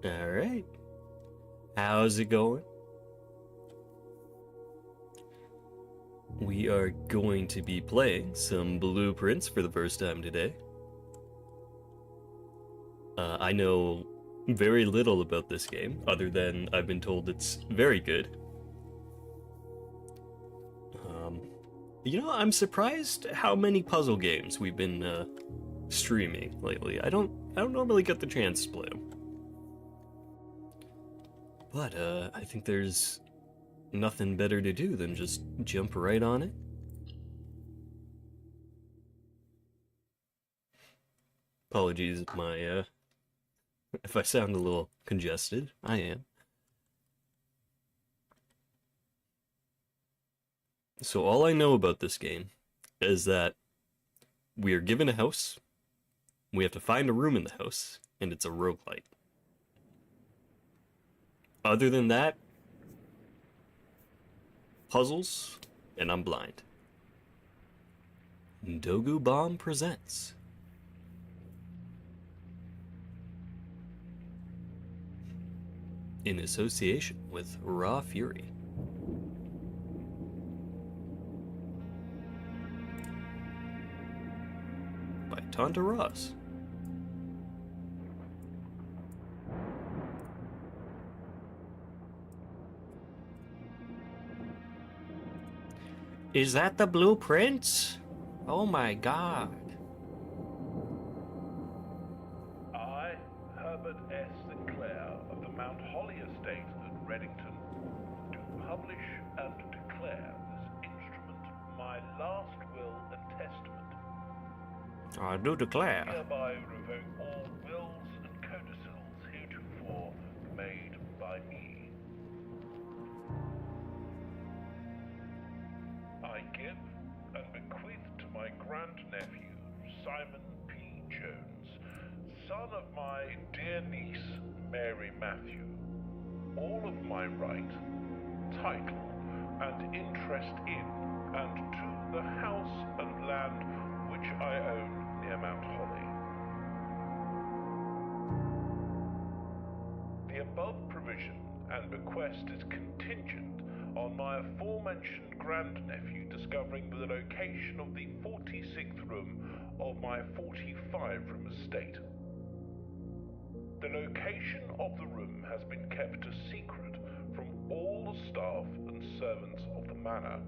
Alright. How's it going? We are going to be playing some Blueprints for the first time today. I know very little about this game, other than I've been told it's very good. I'm surprised how many puzzle games we've been streaming lately. I don't normally get the chance to play them. But I think there's nothing better to do than just jump right on it. Apologies if if I sound a little congested. I am. So all I know about this game is that we are given a house, we have to find a room in the house, and it's a roguelite. Other than that, puzzles, and I'm blind. Dogu Bomb presents in association with Raw Fury. By Tonta Ross. Is that the blueprints? Oh my god. I, Herbert S. Sinclair of the Mount Holly Estate at Reddington, do publish and declare this instrument my last will and testament. I do declare. Hereby revoke all wills and codicils heretofore made by me. I give and bequeath to my grandnephew, Simon P. Jones, son of my dear niece, Mary Matthew, all of my right, title, and interest in and to the house and land which I own near Mount Holly. The above provision and bequest is contingent on my aforementioned grandnephew discovering the location of the 46th room of my 45-room estate. The location of the room has been kept a secret from all the staff and servants of the manor,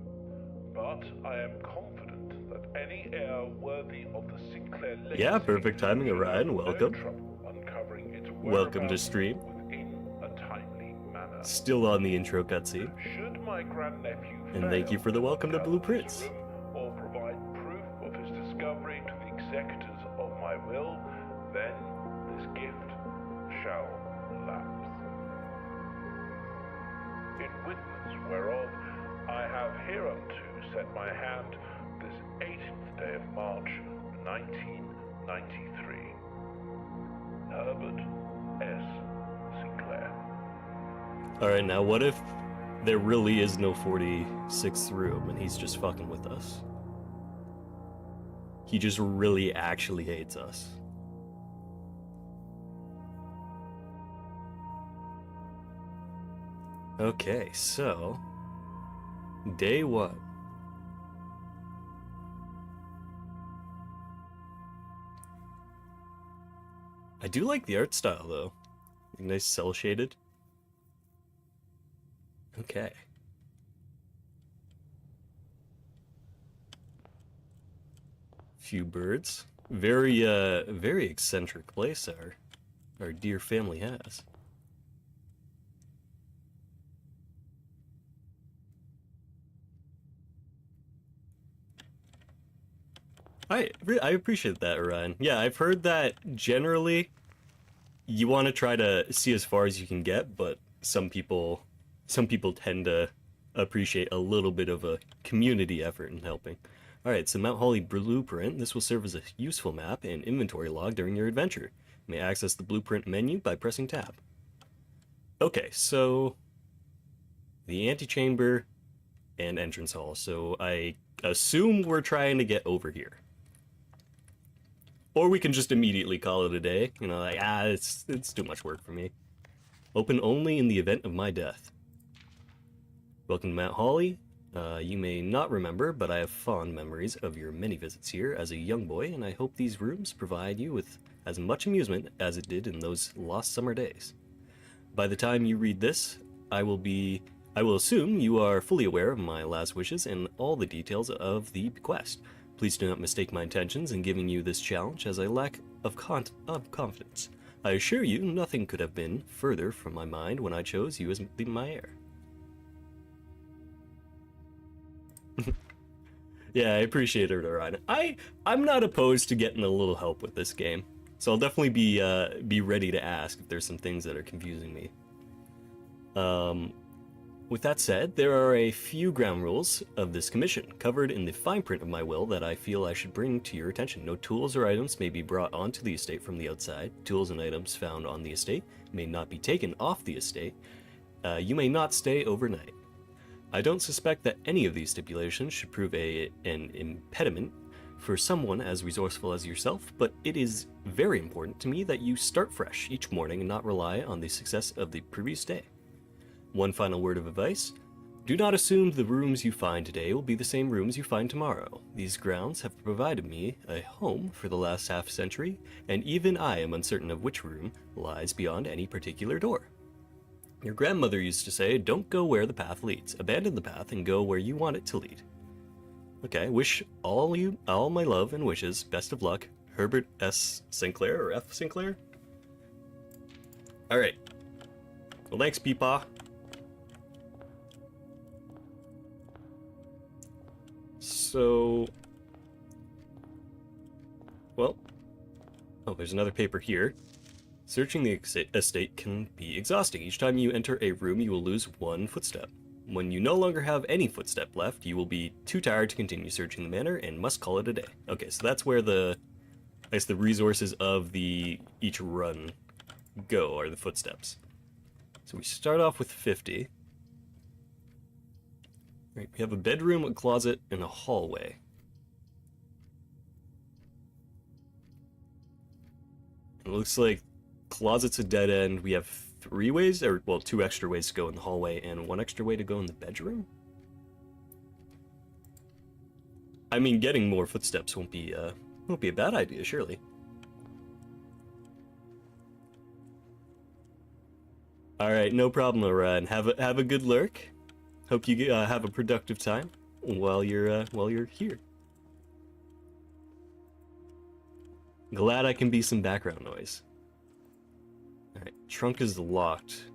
but I am confident that any heir worthy of the Sinclair legacy... Yeah, perfect timing, Orion. Welcome. ...no trouble uncovering its Welcome to whereabouts stream. within a timely manner. Still on the intro cutscene. Should my grandnephew And fail thank you for the welcome to uncover Blueprints. this room or provide proof of his discovery to the executors of my will, then this gift shall lapse. In witness whereof I have hereunto set my hand this 18th day of March, 1993. Herbert S. Sinclair. Alright, now what if there really is no 46th room and he's just fucking with us? He just really actually hates us. Okay, so day one. I do like the art style though. Nice cell shaded. Okay. Few birds. Very eccentric place our dear family has. I appreciate that, Orion. Yeah, I've heard that generally you want to try to see as far as you can get, but some people tend to appreciate a little bit of a community effort in helping. Alright, so Mount Holly Blueprint. This will serve as a useful map and inventory log during your adventure. You may access the blueprint menu by pressing tab. Okay, so the antechamber and entrance hall. So I assume we're trying to get over here. Or we can just immediately call it a day. You know, like, it's too much work for me. Open only in the event of my death. Welcome to Mount Holly. You may not remember, but I have fond memories of your many visits here as a young boy, and I hope these rooms provide you with as much amusement as it did in those lost summer days. By the time you read this, I will assume you are fully aware of my last wishes and all the details of the bequest. Please do not mistake my intentions in giving you this challenge as I lack of confidence. I assure you, nothing could have been further from my mind when I chose you as my heir. Yeah, I appreciate it, Orion. I'm not opposed to getting a little help with this game, so I'll definitely be ready to ask if there's some things that are confusing me. With that said, there are a few ground rules of this commission covered in the fine print of my will that I feel I should bring to your attention. No tools or items may be brought onto the estate from the outside. Tools and items found on the estate may not be taken off the estate. You may not stay overnight. I don't suspect that any of these stipulations should prove an impediment for someone as resourceful as yourself, but it is very important to me that you start fresh each morning and not rely on the success of the previous day. One final word of advice: do not assume the rooms you find today will be the same rooms you find tomorrow. These grounds have provided me a home for the last half century, and even I am uncertain of which room lies beyond any particular door. Your grandmother used to say, don't go where the path leads. Abandon the path and go where you want it to lead. Okay, wish all my love and wishes. Best of luck. Herbert S. Sinclair, or F. Sinclair? Alright. Well, thanks, Peepaw. So... well... oh, there's another paper here. Searching the estate can be exhausting. Each time you enter a room, you will lose one footstep. When you no longer have any footstep left, you will be too tired to continue searching the manor and must call it a day. Okay, so that's where the resources of each run go, are the footsteps. So we start off with 50. Right, we have a bedroom, a closet, and a hallway. It looks like closet's a dead end. We have 3 ways, or well, 2 extra ways to go in the hallway and 1 extra way to go in the bedroom. I mean, getting more footsteps won't be a bad idea, surely. All right, no problem, Orion. Have a good lurk. Hope you have a productive time while you're here. Glad I can be some background noise. Alright, trunk is locked.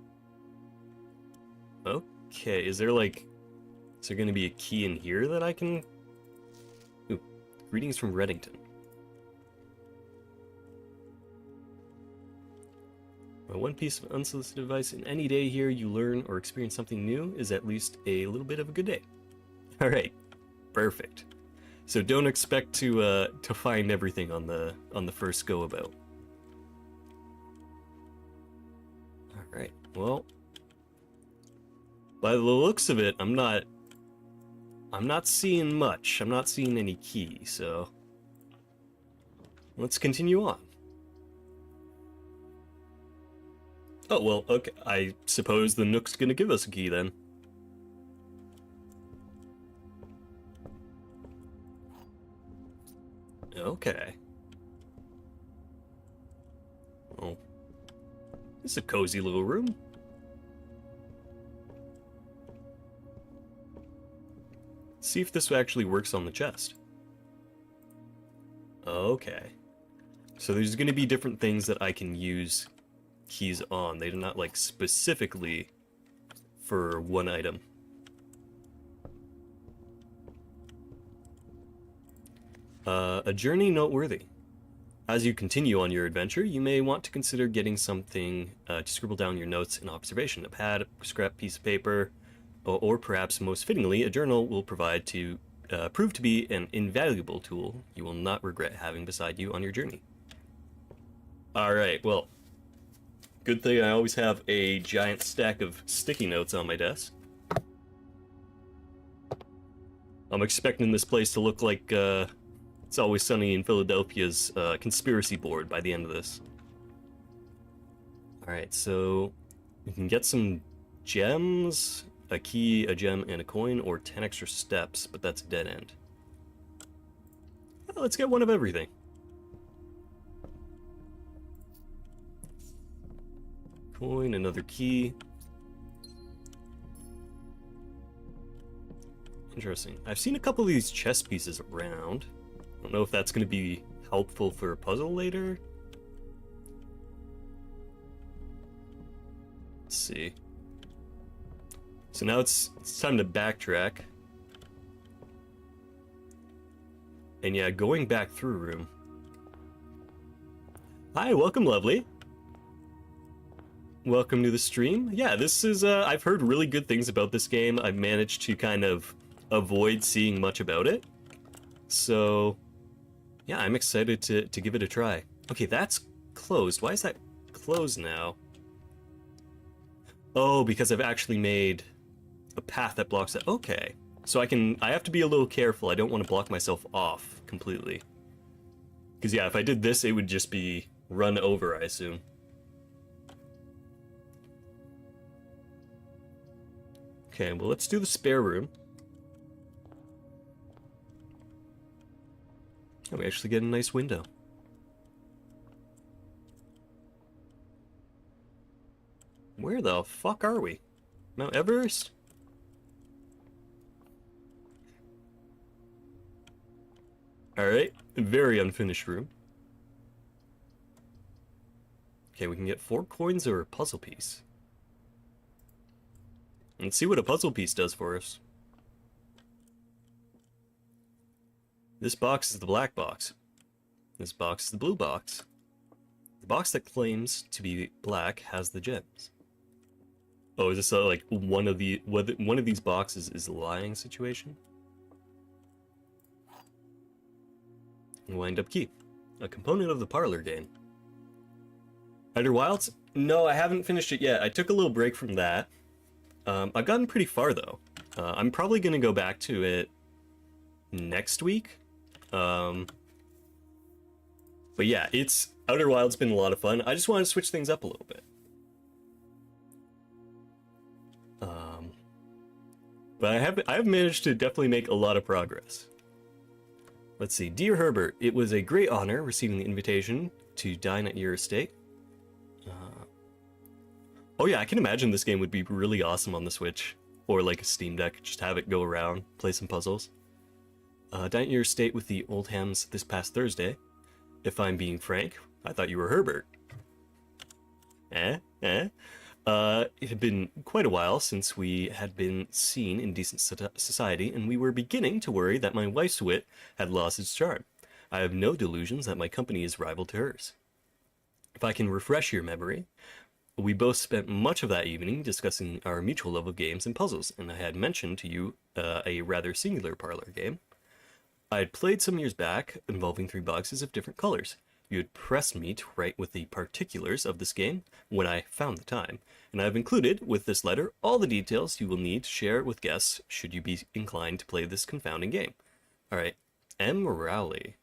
Okay, is there gonna be a key in here that I can... ooh, greetings from Reddington. Well, one piece of unsolicited advice: in any day here you learn or experience something new is at least a little bit of a good day. Alright, perfect. So don't expect to find everything on the first go about. Alright, well, by the looks of it, I'm not seeing much. I'm not seeing any key, so let's continue on. Oh, well, okay, I suppose the Nook's gonna give us a key then. Okay. Well, this is a cozy little room. Let's see if this actually works on the chest. Okay. So there's going to be different things that I can use keys on. They're not like specifically for one item. A journey noteworthy. As you continue on your adventure, you may want to consider getting something to scribble down your notes and observation. A pad, a scrap piece of paper, or perhaps most fittingly, a journal will prove to be an invaluable tool you will not regret having beside you on your journey. Alright, well, good thing I always have a giant stack of sticky notes on my desk. I'm expecting this place to look like It's Always Sunny in Philadelphia's conspiracy board by the end of this. Alright, so You can get some gems, a key, a gem, and a coin, or 10 extra steps, but that's a dead end. Well, let's get one of everything. Coin, another key. Interesting. I've seen a couple of these chess pieces around. I don't know if that's going to be helpful for a puzzle later. Let's see. So now it's time to backtrack. And yeah, going back through room. Hi, welcome, lovely. Welcome to the stream. Yeah, this is, I've heard really good things about this game. I've managed to kind of avoid seeing much about it. So, yeah, I'm excited to give it a try. Okay, that's closed. Why is that closed now? Oh, because I've actually made a path that blocks it. Okay. So I have to be a little careful. I don't want to block myself off completely. Because yeah, if I did this, it would just be run over, I assume. Okay, well, let's do the spare room. Oh, we actually get a nice window. Where the fuck are we? Mount Everest? Alright, very unfinished room. Okay, we can get 4 coins or a puzzle piece. Let's see what a puzzle piece does for us. This box is the black box. This box is the blue box. The box that claims to be black has the gems. Oh, is this like one of these boxes is a lying situation? Wind-up key, a component of the parlor game. Outer Wilds? No, I haven't finished it yet. I took a little break from that. I've gotten pretty far though. I'm probably gonna go back to it next week. But yeah, Outer Wilds been a lot of fun. I just wanted to switch things up a little bit. But I have managed to definitely make a lot of progress. Let's see. Dear Herbert, it was a great honor receiving the invitation to dine at your estate. Oh yeah, I can imagine this game would be really awesome on the Switch. Or like a Steam Deck, just have it go around, play some puzzles. Dine at your estate with the Oldhams this past Thursday. If I'm being frank, I thought you were Herbert. It had been quite a while since we had been seen in decent society, and we were beginning to worry that my wife's wit had lost its charm. I have no delusions that my company is rival to hers. If I can refresh your memory, we both spent much of that evening discussing our mutual love of games and puzzles, and I had mentioned to you a rather singular parlor game I had played some years back involving 3 boxes of different colors. You had pressed me to write with the particulars of this game when I found the time, and I have included with this letter all the details you will need to share with guests should you be inclined to play this confounding game. Alright, M. Rowley.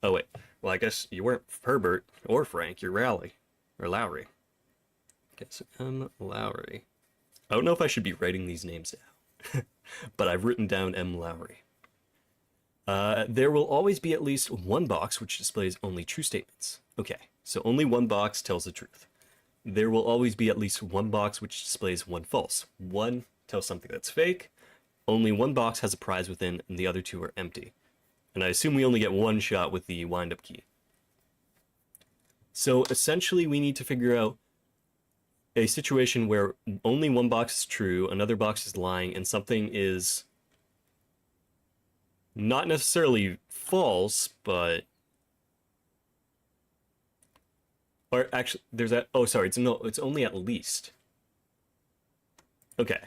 Oh wait, well I guess you weren't Herbert or Frank, you're Rowley. Or Lowry. Okay, so M. Lowry. I don't know if I should be writing these names down, but I've written down M. Lowry. There will always be at least one box which displays only true statements. Okay, so only one box tells the truth. There will always be at least one box which displays one false. One tells something that's fake. Only one box has a prize within, and the other 2 are empty. And I assume we only get one shot with the wind-up key. So essentially we need to figure out a situation where only one box is true, another box is lying, and something is not necessarily false, but... Or actually, there's that... Oh, sorry, it's only at least. Okay.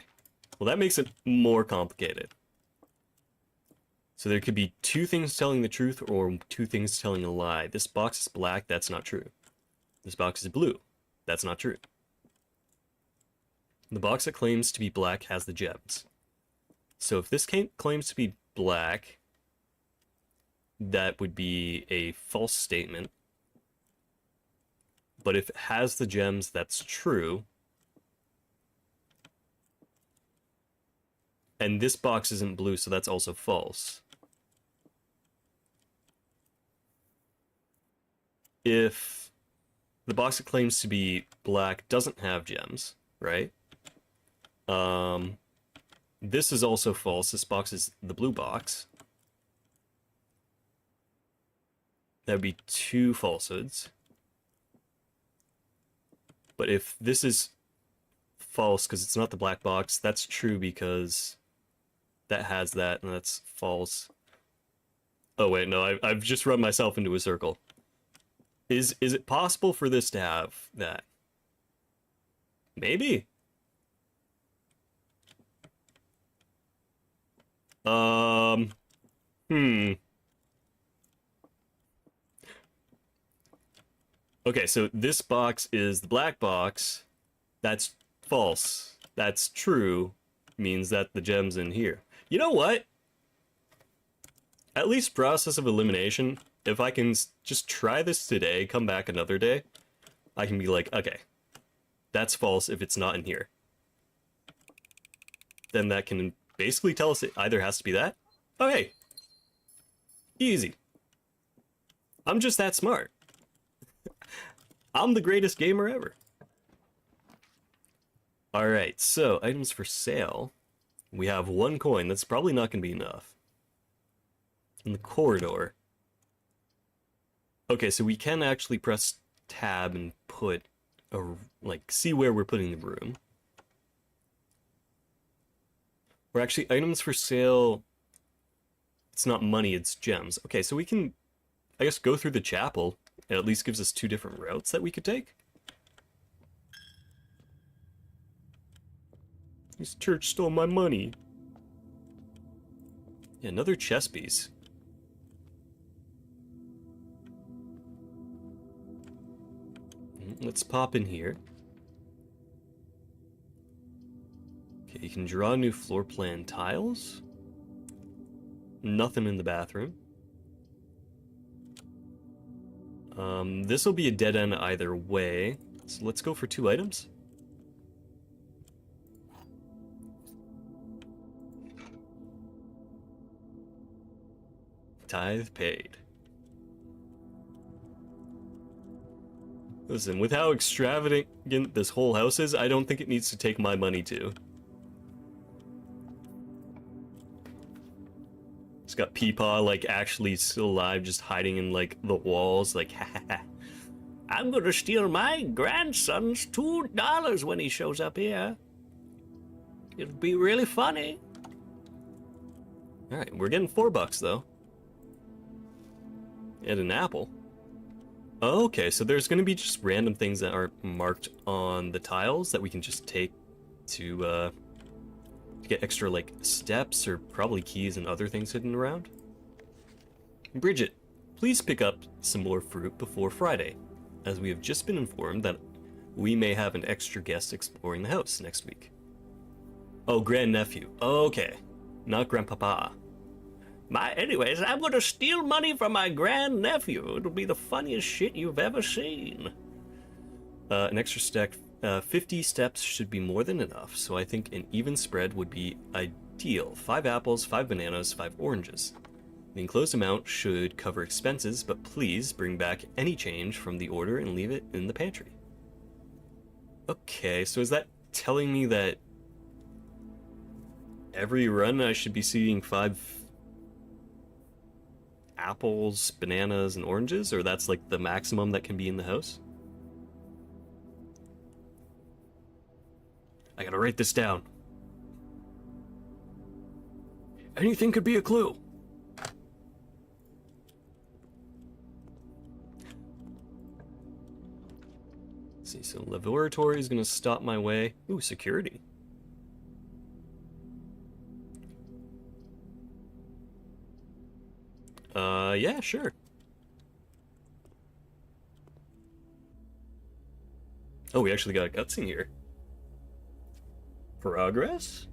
Well, that makes it more complicated. So there could be 2 things telling the truth or 2 things telling a lie. This box is black, that's not true. This box is blue. That's not true. The box that claims to be black has the gems. So if this claims to be black, that would be a false statement. But if it has the gems, that's true. And this box isn't blue, so that's also false. If the box that claims to be black doesn't have gems, right? This is also false. This box is the blue box. That would be 2 falsehoods. But if this is false because it's not the black box, that's true because that has that, and that's false. Oh wait, no, I've just run myself into a circle. Is it possible for this to have that? Maybe. Okay, so this box is the black box. That's false. That's true. Means that the gem's in here. You know what? At least process of elimination, if I can just try this today, come back another day, I can be like, okay, that's false if it's not in here. Then that can basically tell us it either has to be that. Oh, hey. Easy. I'm just that smart. I'm the greatest gamer ever. Alright, so items for sale. We have 1 coin. That's probably not going to be enough. In the corridor. Okay, so we can actually press tab and put a, like, see where we're putting the room. Or actually, items for sale. It's not money, it's gems. Okay, so we can, I guess, go through the chapel. It at least gives us 2 different routes that we could take. This church stole my money. Yeah, another chess piece. Let's pop in here. Okay, you can draw new floor plan tiles. Nothing in the bathroom. This will be a dead end either way. So let's go for 2 items. Tithe paid. Listen, with how extravagant this whole house is, I don't think it needs to take my money too. It's got Peepaw, like, actually still alive, just hiding in, like, the walls, like, ha ha ha. I'm gonna steal my grandson's $2 when he shows up here. It'll be really funny. Alright, we're getting $4 though. And an apple. Okay, so there's gonna be just random things that aren't marked on the tiles that we can just take to get extra, like, steps or probably keys and other things hidden around. Bridget, please pick up some more fruit before Friday, as we have just been informed that we may have an extra guest exploring the house next week. Oh, grandnephew. Okay, not grandpapa. Anyways, I'm gonna steal money from my grandnephew. It'll be the funniest shit you've ever seen. An extra stack, 50 steps should be more than enough, so I think an even spread would be ideal. 5 apples, 5 bananas, 5 oranges. The enclosed amount should cover expenses, but please bring back any change from the order and leave it in the pantry. Okay, so is that telling me that every run I should be seeing 5 apples, bananas, and oranges? Or that's like the maximum that can be in the house? I gotta write this down. Anything could be a clue. Let's see, so laboratory is gonna stop my way. Ooh, security. Yeah, sure. Oh, we actually got a cutscene here. Progress?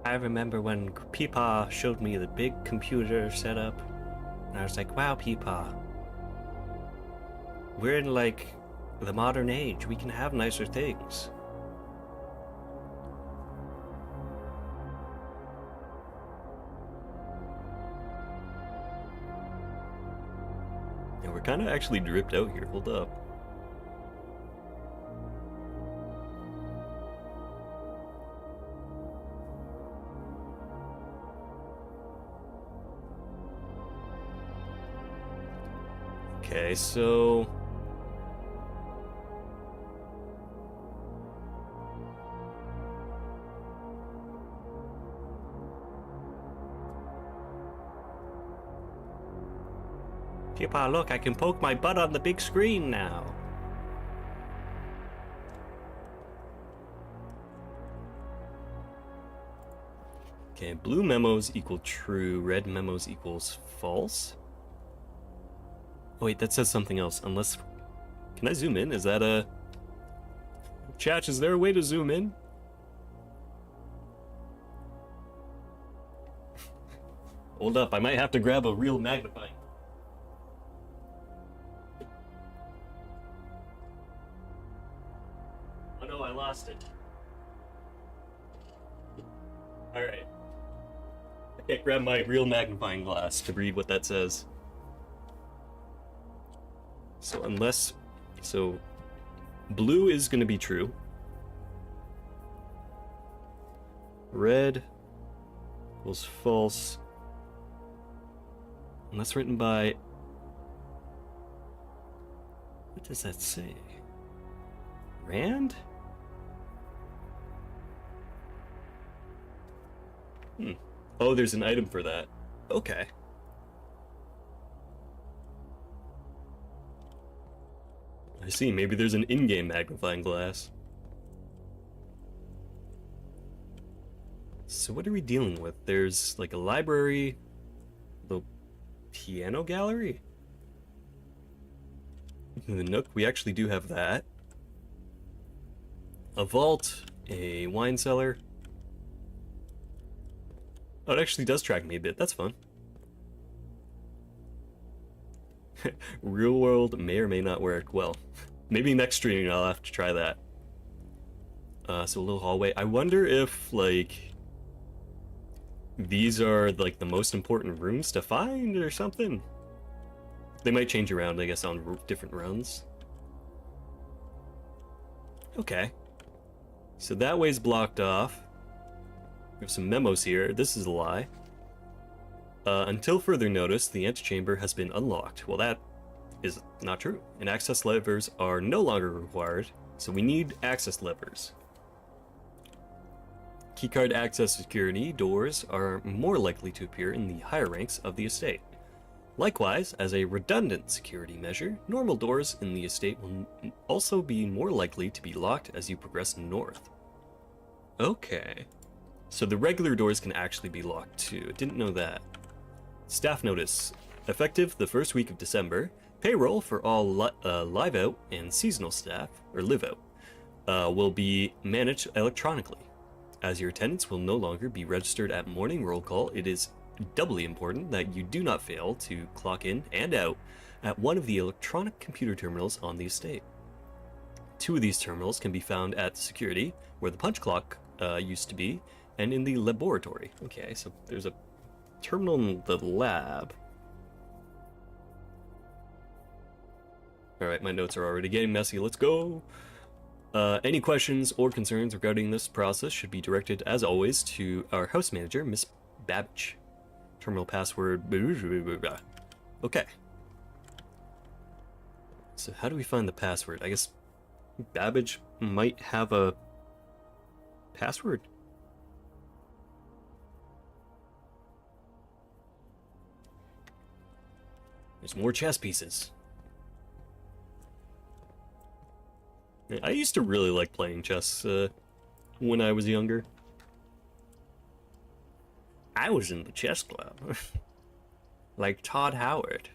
I remember when Peepaw showed me the big computer setup, and I was like, wow, Peepaw. We're in, like, the modern age. We can have nicer things. And we're kind of actually dripped out here. Hold up. Okay, so... Peepaw, look, I can poke my butt on the big screen now. Okay, blue memos equal true, red memos equals false. Oh wait, that says something else. Unless... Can I zoom in? Is that a... Chat, is there a way to zoom in? Hold up, I might have to grab a real magnifying. Oh no, I lost it. Alright. I can't grab my real magnifying glass to read what that says. So unless... So... Blue is going to be true. Red was false. Unless written by... What does that say? Rand? Oh, there's an item for that. Okay. I see, maybe there's an in-game magnifying glass. So what are we dealing with? There's like a library, the piano gallery? The Nook, we actually do have that. A vault, a wine cellar. Oh, it actually does track me a bit, that's fun. Real world may or may not work. Well, maybe next stream I'll have to try that. So a little hallway. I wonder if, like, these are, like, the most important rooms to find or something? They might change around, I guess, on different runs. Okay. So that way's blocked off. We have some memos here. This is a lie. Until further notice, the antechamber has been unlocked. Well, that is not true. And access levers are no longer required, so we need access levers. Keycard access security doors are more likely to appear in the higher ranks of the estate. Likewise, as a redundant security measure, normal doors in the estate will also be more likely to be locked as you progress north. Okay. So the regular doors can actually be locked too. Didn't know that. Staff notice. Effective the first week of December, payroll for all live out and seasonal staff, or live out, will be managed electronically. As your attendance will no longer be registered at morning roll call, it is doubly important that you do not fail to clock in and out at one of the electronic computer terminals on the estate. 2 of these terminals can be found at security, where the punch clock used to be, and in the laboratory. Okay, so there's a terminal in the lab. Alright, my notes are already getting messy. Let's go! Any questions or concerns regarding this process should be directed, as always, to our house manager, Miss Babbage. Terminal password... Okay. So how do we find the password? I guess Babbage might have a password. There's more chess pieces. I used to really like playing chess when I was younger. I was in the chess club. Like Todd Howard.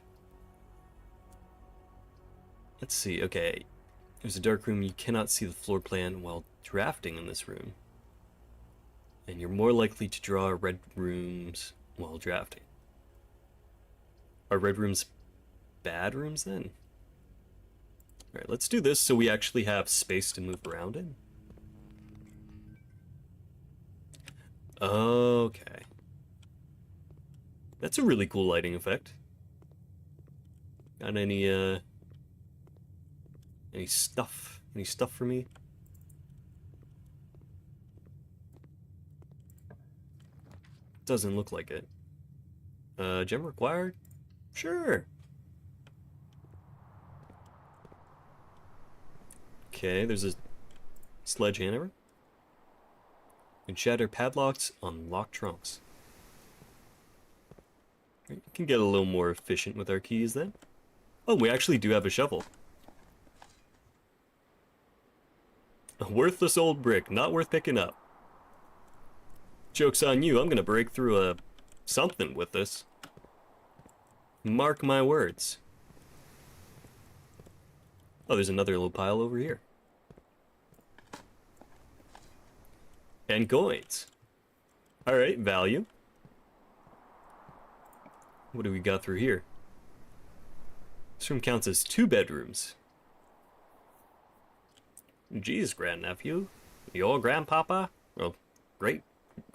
Let's see, okay. There's a dark room. You cannot see the floor plan while drafting in this room. And you're more likely to draw red rooms while drafting. Are red rooms bad rooms then? Alright, let's do this so we actually have space to move around in. Okay. That's a really cool lighting effect. Got any stuff? Any stuff for me? Doesn't look like it. Gem required? Sure. Okay, there's a sledgehammer. And shatter padlocks on locked trunks. We can get a little more efficient with our keys then. Oh, we actually do have a shovel. A worthless old brick, not worth picking up. Joke's on you, I'm gonna break through a something with this. Mark my words. Oh, there's another little pile over here. And coins. Alright, value. What do we got through here? This room counts as 2 bedrooms. Geez, grandnephew. Your grandpapa? Well, great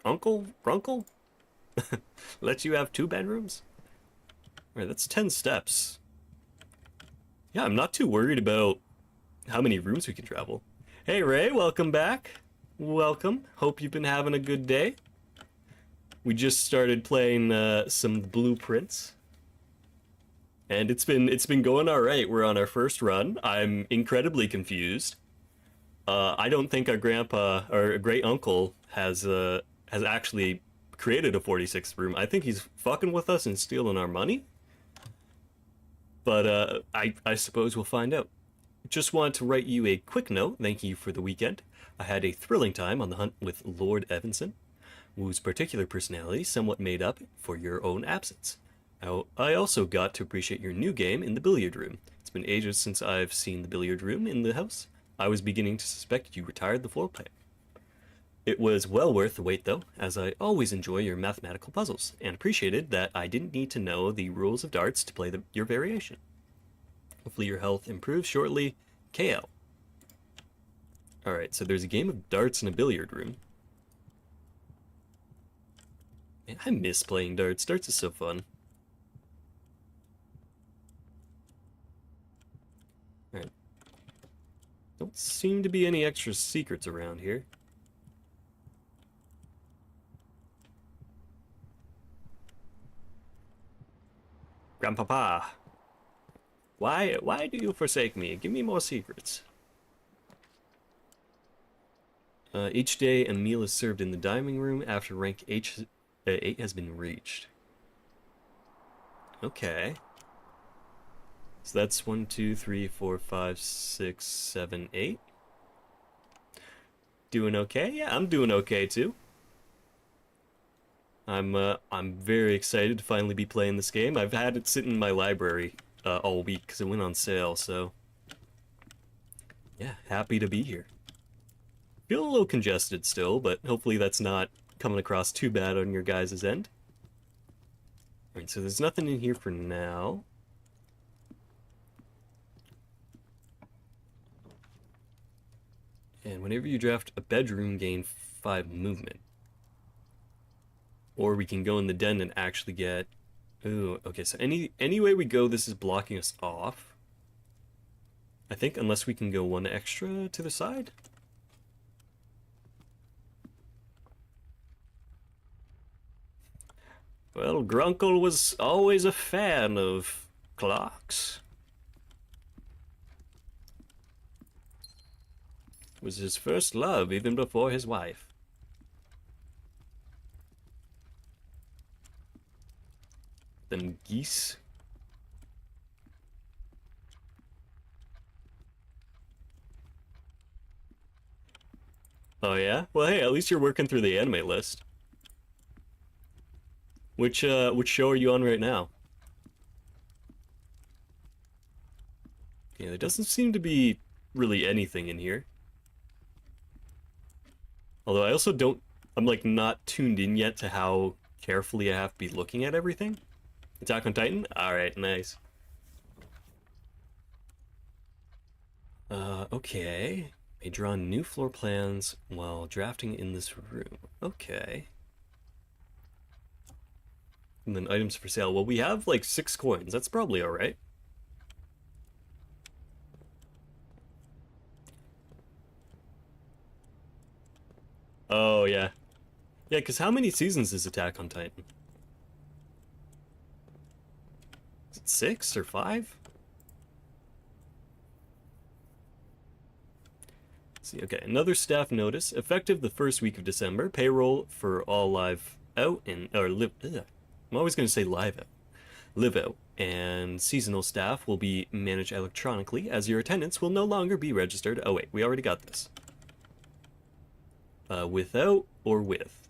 uncle? Grunkle? Lets you have 2 bedrooms? Alright, that's 10 steps. Yeah, I'm not too worried about how many rooms we can travel. Hey Ray, welcome back. Welcome. Hope you've been having a good day. We just started playing some Blueprints. And it's been going alright. We're on our first run. I'm incredibly confused. I don't think our grandpa or great uncle has actually created a 46th room. I think he's fucking with us and stealing our money. But I suppose we'll find out. Just wanted to write you a quick note. Thank you for the weekend. I had a thrilling time on the hunt with Lord Evanson, whose particular personality somewhat made up for your own absence. I also got to appreciate your new game in the billiard room. It's been ages since I've seen the billiard room in the house. I was beginning to suspect you retired the floor plan. It was well worth the wait though, as I always enjoy your mathematical puzzles, and appreciated that I didn't need to know the rules of darts to play your variation. Hopefully your health improves shortly. KL. Alright, so there's a game of darts in a billiard room. Man, I miss playing darts. Darts is so fun. Alright. Don't seem to be any extra secrets around here. Grandpapa, why do you forsake me? Give me more secrets. Each day a meal is served in the dining room after rank 8 has been reached. Okay. So that's 1, 2, 3, 4, 5, 6, 7, 8. Doing okay? Yeah, I'm doing okay too. I'm very excited to finally be playing this game. I've had it sit in my library all week because it went on sale, so yeah, happy to be here. Feel a little congested still, but hopefully that's not coming across too bad on your guys' end. Alright, so there's nothing in here for now. And whenever you draft a bedroom, gain 5 movement. Or we can go in the den and actually get... Ooh, okay, so any way we go, this is blocking us off. I think, unless we can go 1 extra to the side. Well, Grunkle was always a fan of clocks. It was his first love, even before his wife. Then geese. Oh yeah? Well hey, at least you're working through the anime list. Which show are you on right now? Yeah, there doesn't seem to be really anything in here. Although I also don't I'm like not tuned in yet to how carefully I have to be looking at everything. Attack on Titan? Alright, nice. Okay. May draw new floor plans while drafting in this room. Okay. And then items for sale. Well, we have like 6 coins. That's probably alright. Oh, yeah. Yeah, because how many seasons is Attack on Titan? Is it 6 or 5? See, okay, another staff notice. Effective the first week of December, payroll for all live out and or live. Ugh, I'm always going to say live out, live out, and seasonal staff will be managed electronically, as your attendance will no longer be registered. Oh wait, we already got this. Without or with.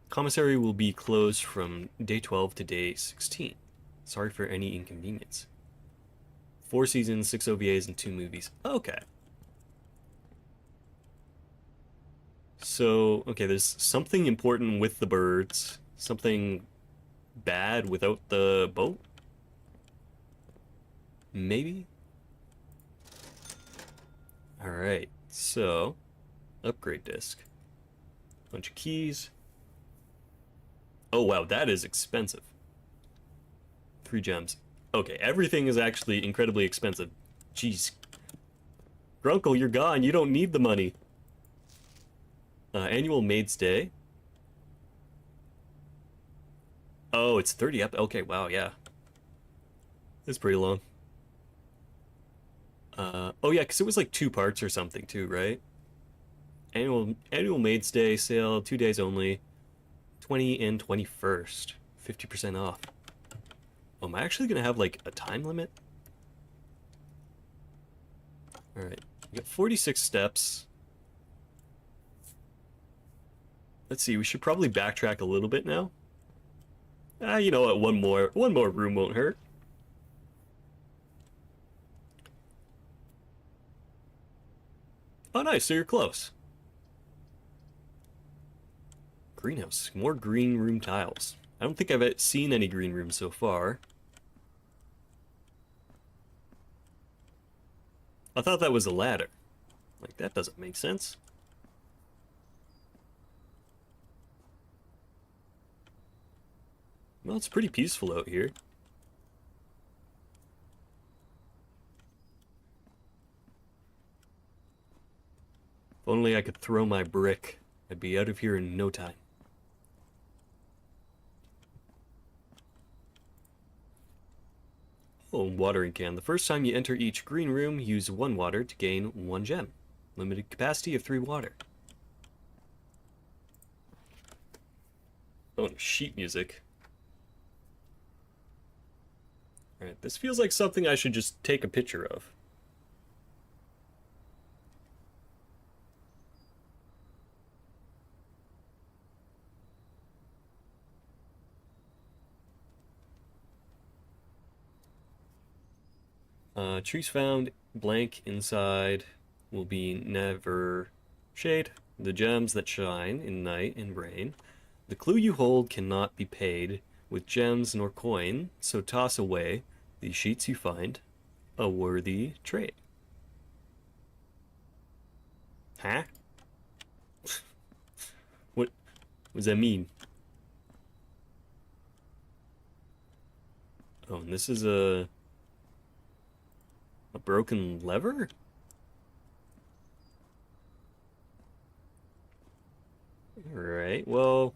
Commissary will be closed from day 12 to day 16. Sorry for any inconvenience. 4 seasons, 6 OVAs, and 2 movies. Okay. So, okay, there's something important with the birds, something bad without the boat? Maybe? Alright, so, upgrade disc. Bunch of keys. Oh wow, that is expensive. 3 gems. Okay, everything is actually incredibly expensive. Jeez. Grunkle, you're gone, you don't need the money. Annual Maid's Day. Oh, it's 30 up. Okay, wow, yeah. It's pretty long. Oh yeah, because it was like 2 parts or something too, right? Annual Maid's Day sale, 2 days only. 20 and 21st. 50% off. Oh, am I actually gonna have like a time limit? Alright. We got 46 steps. Let's see, we should probably backtrack a little bit now. You know what, one more room won't hurt. Oh nice, so you're close. Greenhouse, more green room tiles. I don't think I've seen any green rooms so far. I thought that was a ladder. Like, that doesn't make sense. Well, it's pretty peaceful out here. If only I could throw my brick, I'd be out of here in no time. Oh, watering can. The first time you enter each green room, use 1 water to gain 1 gem. Limited capacity of 3 water. Oh, and sheet music. Alright, this feels like something I should just take a picture of. Trees found blank inside will be never shade. The gems that shine in night and rain. The clue you hold cannot be paid with gems nor coin, so toss away the sheets you find. A worthy trade. Huh? What does that mean? Oh, and this is a broken lever? Alright, well,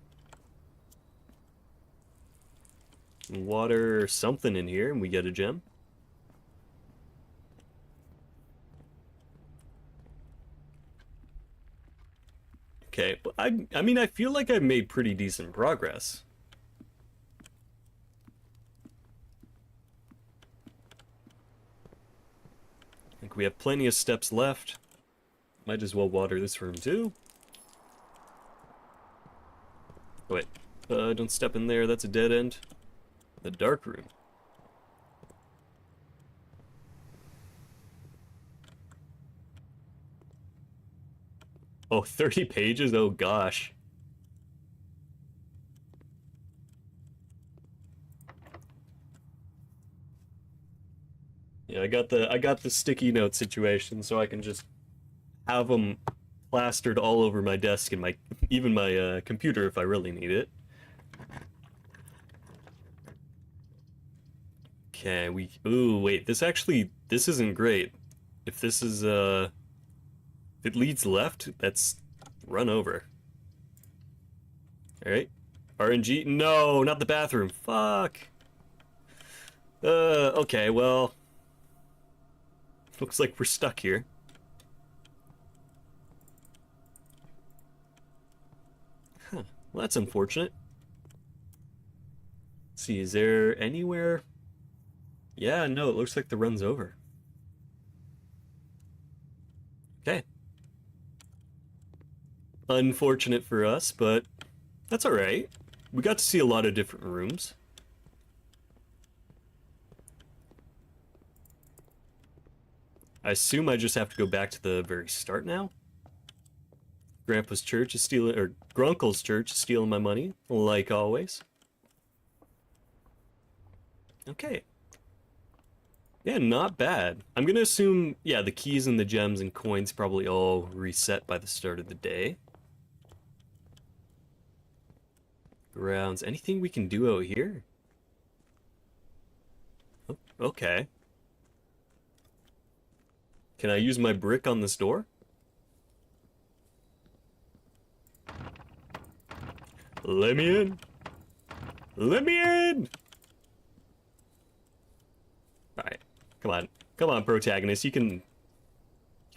water something in here and we get a gem. Okay, I mean, I feel like I've made pretty decent progress. I think we have plenty of steps left. Might as well water this room too. Oh, wait, don't step in there, that's a dead end. The dark room. Oh, 30 pages? Oh gosh. Yeah, I got the sticky note situation, so I can just have them plastered all over my desk and my even my computer if I really need it. Okay, we. Ooh, wait. This isn't great. If this is if it leads left, that's run over. All right. RNG. No, not the bathroom. Fuck. Okay. Well, looks like we're stuck here. Huh. Well, that's unfortunate. Let's see, is there anywhere? Yeah, no, it looks like the run's over. Okay. Unfortunate for us, but that's all right. We got to see a lot of different rooms. I assume I just have to go back to the very start now. Grandpa's church is stealing, or Grunkle's church is stealing my money, like always. Okay. Yeah, not bad. I'm gonna assume, yeah, the keys and the gems and coins probably all reset by the start of the day. Grounds. Anything we can do out here? Oh, okay. Can I use my brick on this door? Let me in. Let me in. All right. Come on. Come on, protagonist. You can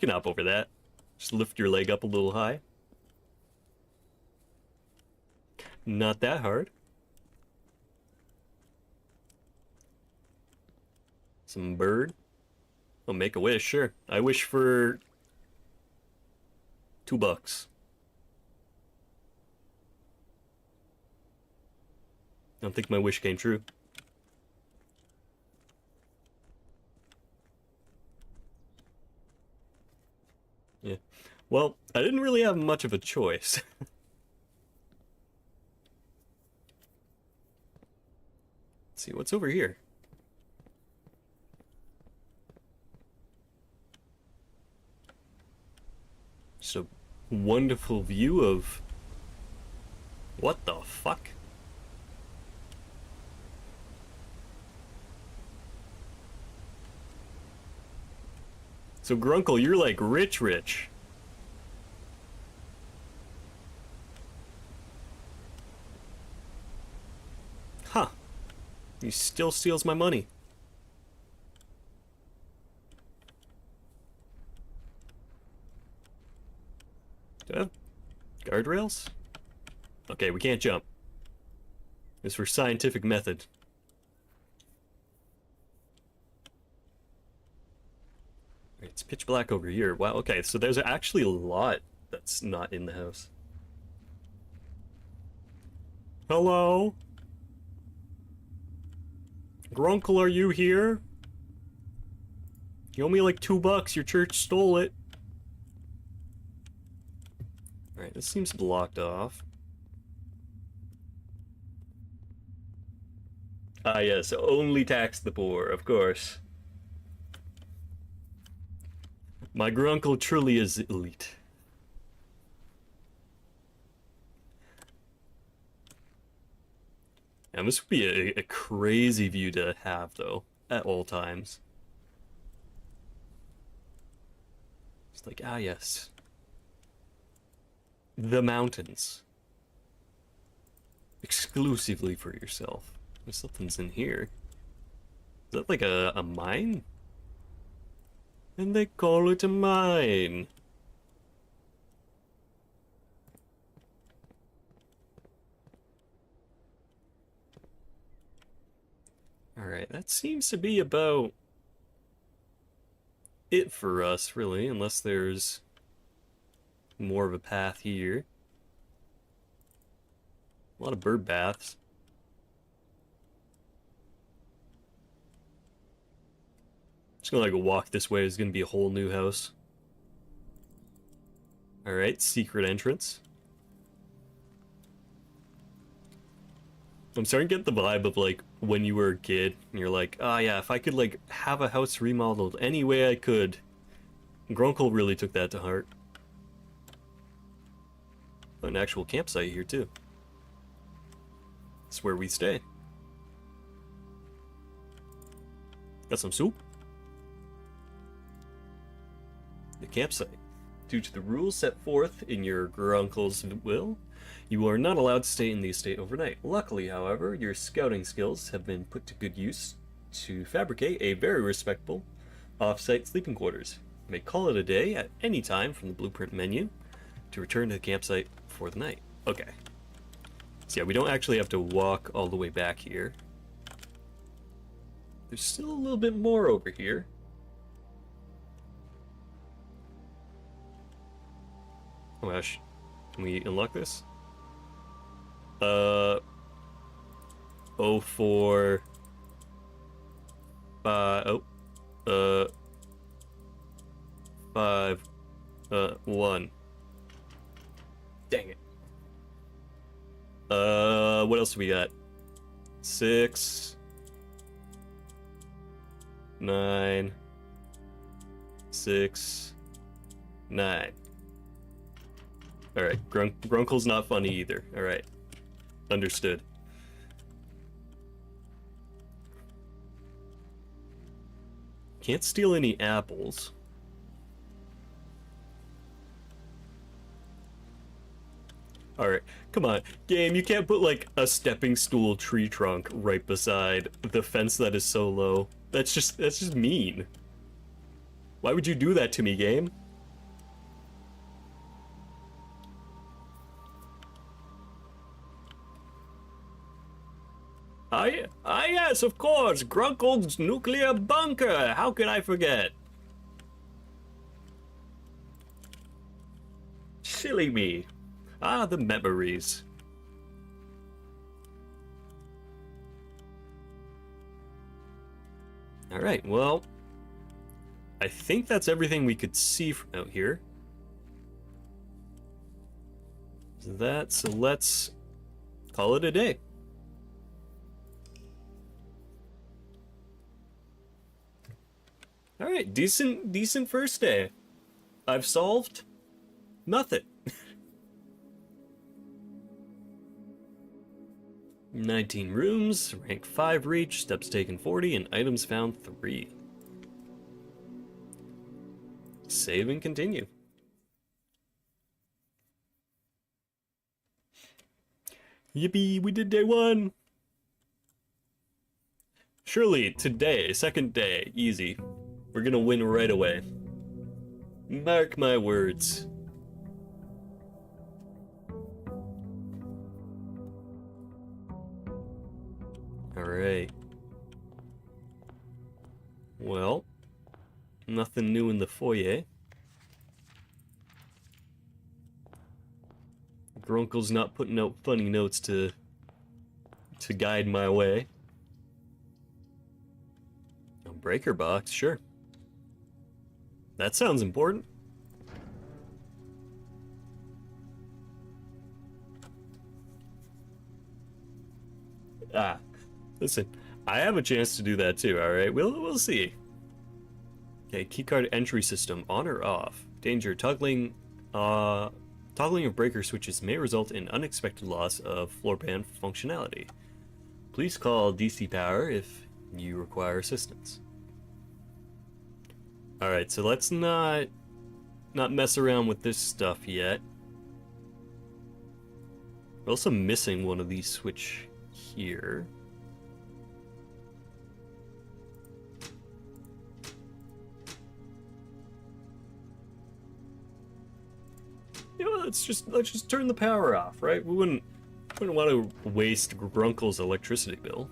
hop over that. Just lift your leg up a little high. Not that hard. Some bird. I'll make a wish, sure. I wish for $2. I don't think my wish came true. Yeah. Well, I didn't really have much of a choice. Let's see, what's over here? Just a wonderful view of... What the fuck? So Grunkle, you're like rich rich. Huh. He still steals my money. Do I have guardrails? Okay, we can't jump. It's for scientific method. It's pitch black over here. Wow, okay, so there's actually a lot that's not in the house. Hello? Grunkle, are you here? You owe me like $2. Your church stole it. Alright, this seems blocked off. Ah, yes, only tax the poor, of course. My Grunkle truly is elite. And this would be a crazy view to have, though, at all times. It's like, ah, yes. The mountains. Exclusively for yourself. There's something's in here. Is that like a mine? And they call it a mine. Alright, that seems to be about it for us, really, unless there's more of a path here. A lot of bird baths. Just gonna like walk this way. Is gonna be a whole new house. Alright, secret entrance. I'm starting to get the vibe of like when you were a kid and you're like, ah, yeah, if I could like have a house remodeled any way I could. Grunkle really took that to heart. An actual campsite here too. It's where we stay. Got some soup. The campsite. Due to the rules set forth in your Grunkle's will, you are not allowed to stay in the estate overnight. Luckily, however, your scouting skills have been put to good use to fabricate a very respectable off-site sleeping quarters. You may call it a day at any time from the blueprint menu to return to the campsite for the night. Okay. So yeah, we don't actually have to walk all the way back here. There's still a little bit more over here. Oh gosh. Can we unlock this? 04 5 5 1. Dang it. What else do we got? 6 9 6 9. Alright, Grunkle's not funny either. Alright. Understood. Can't steal any apples. Alright, come on. Game, you can't put like a stepping stool tree trunk right beside the fence that is so low. That's just mean. Why would you do that to me, game? Yes, of course, Grunkle's nuclear bunker. How could I forget? Silly me. Ah, the memories. Alright, well, I think that's everything we could see from out here. So let's call it a day. Alright, decent first day. I've solved nothing. 19 rooms, rank 5 reach, steps taken 40, and items found 3. Save and continue. Yippee, we did day 1! Surely, today, second day, easy. We're gonna win right away. Mark my words. Alright. Well, nothing new in the foyer. Grunkle's not putting out funny notes to guide my way. A breaker box, sure. That sounds important. Ah, listen, I have a chance to do that too, alright? We'll see. Okay, keycard entry system, on or off? Danger, toggling of breaker switches may result in unexpected loss of floor pan functionality. Please call DC Power if you require assistance. Alright, so let's not mess around with this stuff yet. We're also missing one of these switch here. You know, let's just turn the power off, right? We wouldn't want to waste Grunkle's electricity bill.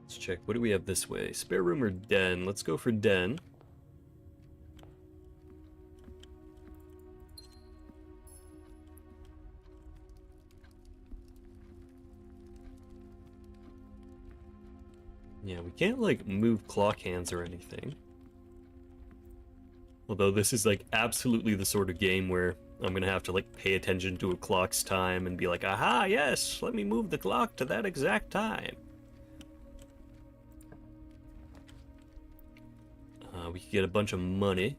Let's check. What do we have this way? Spare room or den? Let's go for den. Yeah, we can't, like, move clock hands or anything. Although this is, like, absolutely the sort of game where I'm gonna have to, like, pay attention to a clock's time and be like, aha, yes, let me move the clock to that exact time. We could get a bunch of money.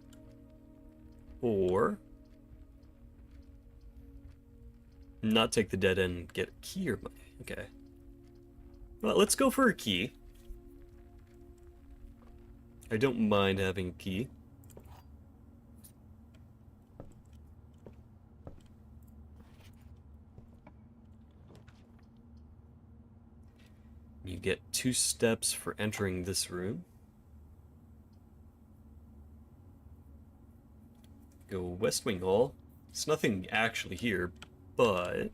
Or not take the dead end and get a key or money. Okay. Well, let's go for a key. I don't mind having a key. You get 2 steps for entering this room. Go West Wing Hall. There's nothing actually here, but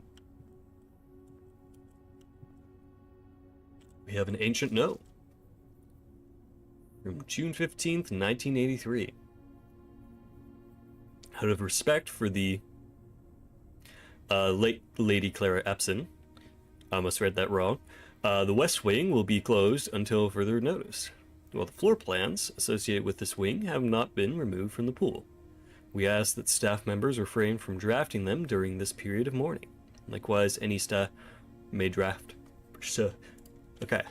we have an ancient note from June 15th, 1983. Out of respect for the late Lady Clara Epson, I almost read that wrong, the West Wing will be closed until further notice. While the floor plans associated with this wing have not been removed from the pool, we ask that staff members refrain from drafting them during this period of mourning. Likewise, any staff may draft. Okay,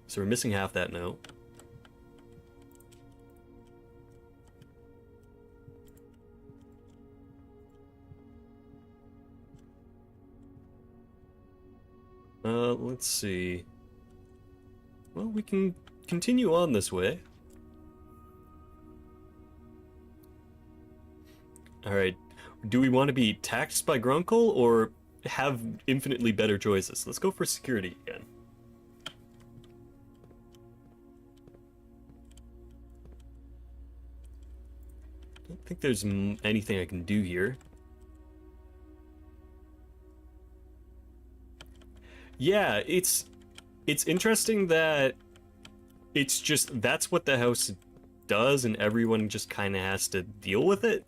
so we're missing half that note. Let's see. Well, we can continue on this way. Alright, do we want to be taxed by Grunkle or have infinitely better choices? Let's go for security again. I don't think there's anything I can do here. Yeah, it's interesting that it's just that's what the house does and everyone just kind of has to deal with it.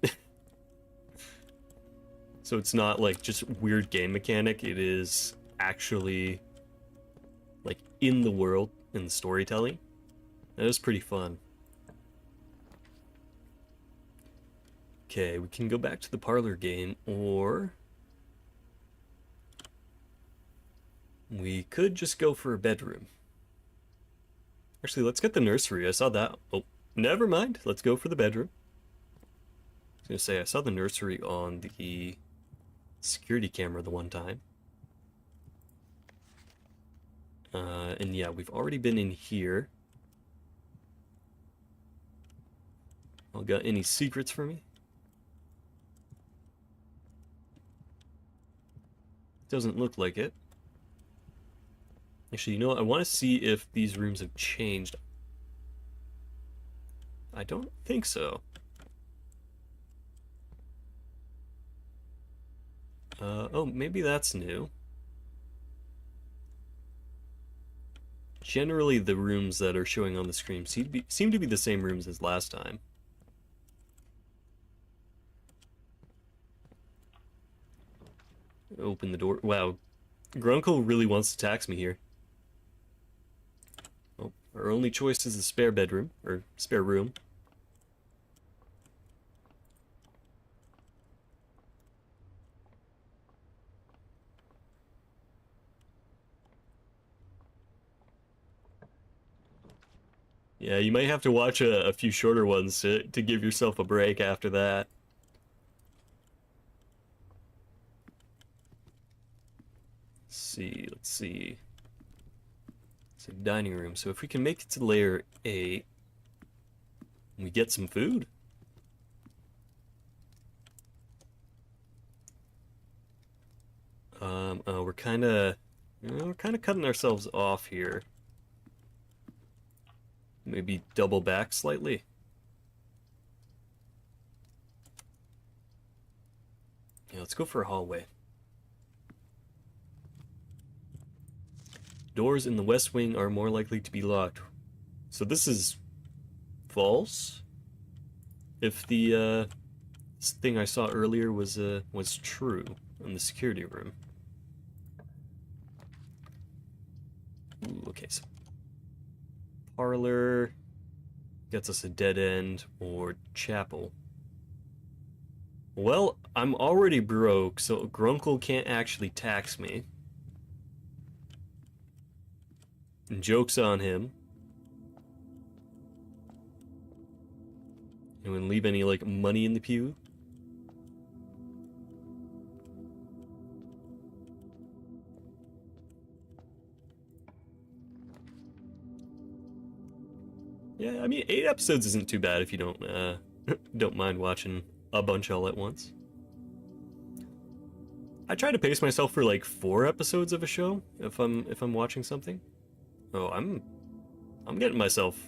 So it's not like just weird game mechanic, it is actually like in the world, in the storytelling. That is pretty fun. Okay, we can go back to the parlor game, or we could just go for a bedroom. Actually, let's get the nursery. I saw that. Oh, never mind. Let's go for the bedroom. I was gonna say, I saw the nursery on the security camera the one time. And yeah, we've already been in here. Oh, got any secrets for me? Doesn't look like it. Actually, you know what? I want to see if these rooms have changed. I don't think so. Oh, maybe that's new. Generally, the rooms that are showing on the screen seem to be the same rooms as last time. Open the door. Wow, Grunkle really wants to tax me here. Oh, our only choice is the spare bedroom, or spare room. Yeah, you might have to watch a few shorter ones to give yourself a break after that. Let's see. It's a dining room, so if we can make it to layer 8, we get some food. We're kind of cutting ourselves off here. Maybe double back slightly. Yeah, let's go for a hallway. Doors in the west wing are more likely to be locked. So this is false. If the thing I saw earlier was true in the security room. Ooh, okay, so Parlor gets us a dead end, or chapel. Well, I'm already broke, so Grunkle can't actually tax me. And joke's on him. Anyone leave any, like, money in the pew? Yeah, I mean, 8 episodes isn't too bad if you don't, don't mind watching a bunch all at once. I try to pace myself for like 4 episodes of a show if I'm watching something. Oh, I'm getting myself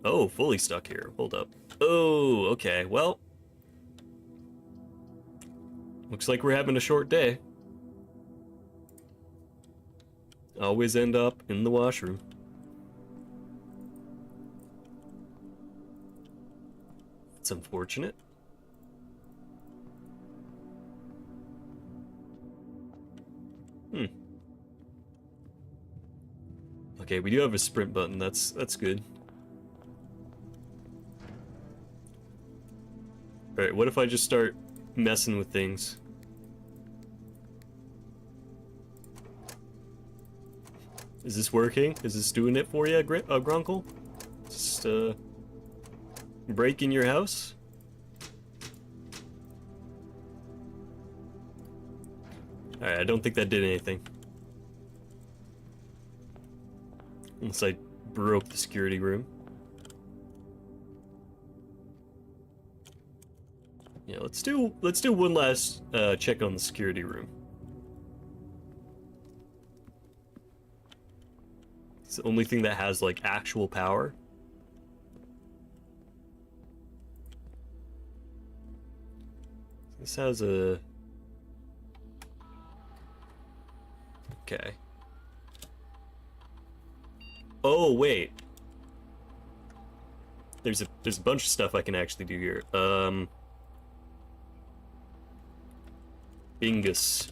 fully stuck here. Hold up. Oh, okay. Well, looks like we're having a short day. Always end up in the washroom. It's unfortunate. Okay, we do have a sprint button. That's good. Alright, what if I just start messing with things? Is this working? Is this doing it for you, Grunkle? Just, breaking your house? Alright, I don't think that did anything. Unless I broke the security room. Yeah, let's do one last check on the security room. It's the only thing that has like actual power. This has a... Okay. Oh, wait. There's a bunch of stuff I can actually do here. Bingus.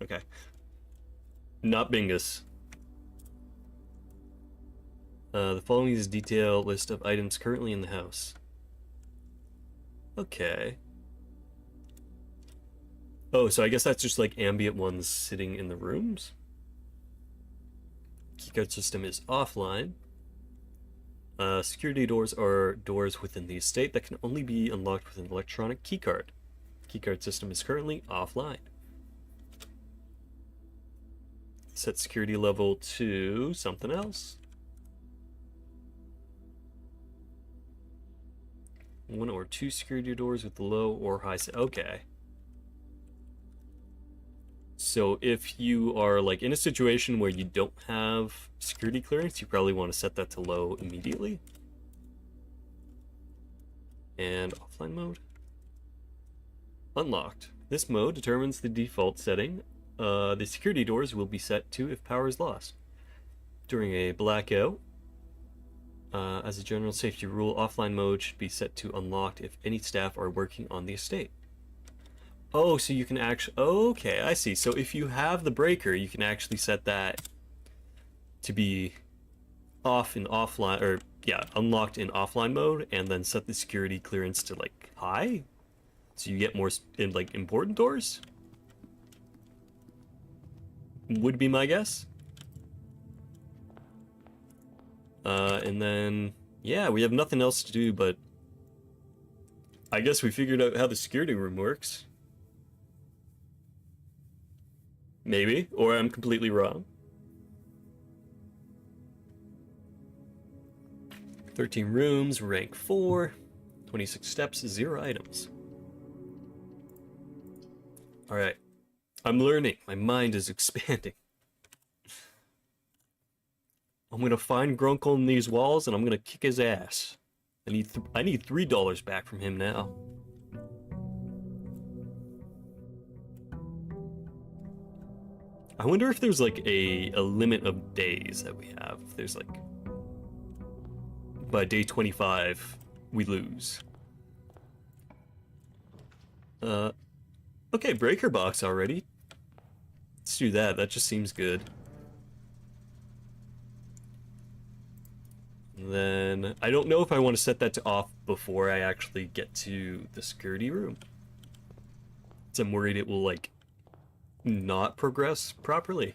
Okay. Not Bingus. The following is a detailed list of items currently in the house. Okay. Oh, so I guess that's just like ambient ones sitting in the rooms? Keycard system is offline. Security doors are doors within the estate that can only be unlocked with an electronic keycard. Keycard system is currently offline. Set security level to something else. 1 or 2 security doors with low or high... Okay. So if you are like in a situation where you don't have security clearance, you probably want to set that to low immediately. And offline mode. Unlocked. This mode determines the default setting. The security doors will be set to if power is lost. During a blackout, as a general safety rule, offline mode should be set to unlocked if any staff are working on the estate. Oh, so you can actually... Okay, I see. So if you have the breaker, you can actually set that to be off in offline, or yeah, unlocked in offline mode, and then set the security clearance to like high, so you get more in like important doors. Would be my guess. And then yeah, we have nothing else to do, but I guess we figured out how the security room works. Maybe, or I'm completely wrong. 13 rooms, rank 4, 26 steps, 0 items. Alright. I'm learning. My mind is expanding. I'm gonna find Grunkle in these walls and I'm gonna kick his ass. I need $3 back from him now. I wonder if there's like a limit of days that we have. If there's like, by day 25 we lose. Okay, breaker box already. Let's do that. That just seems good. Then I don't know if I want to set that to off before I actually get to the security room. So I'm worried it will like not progress properly.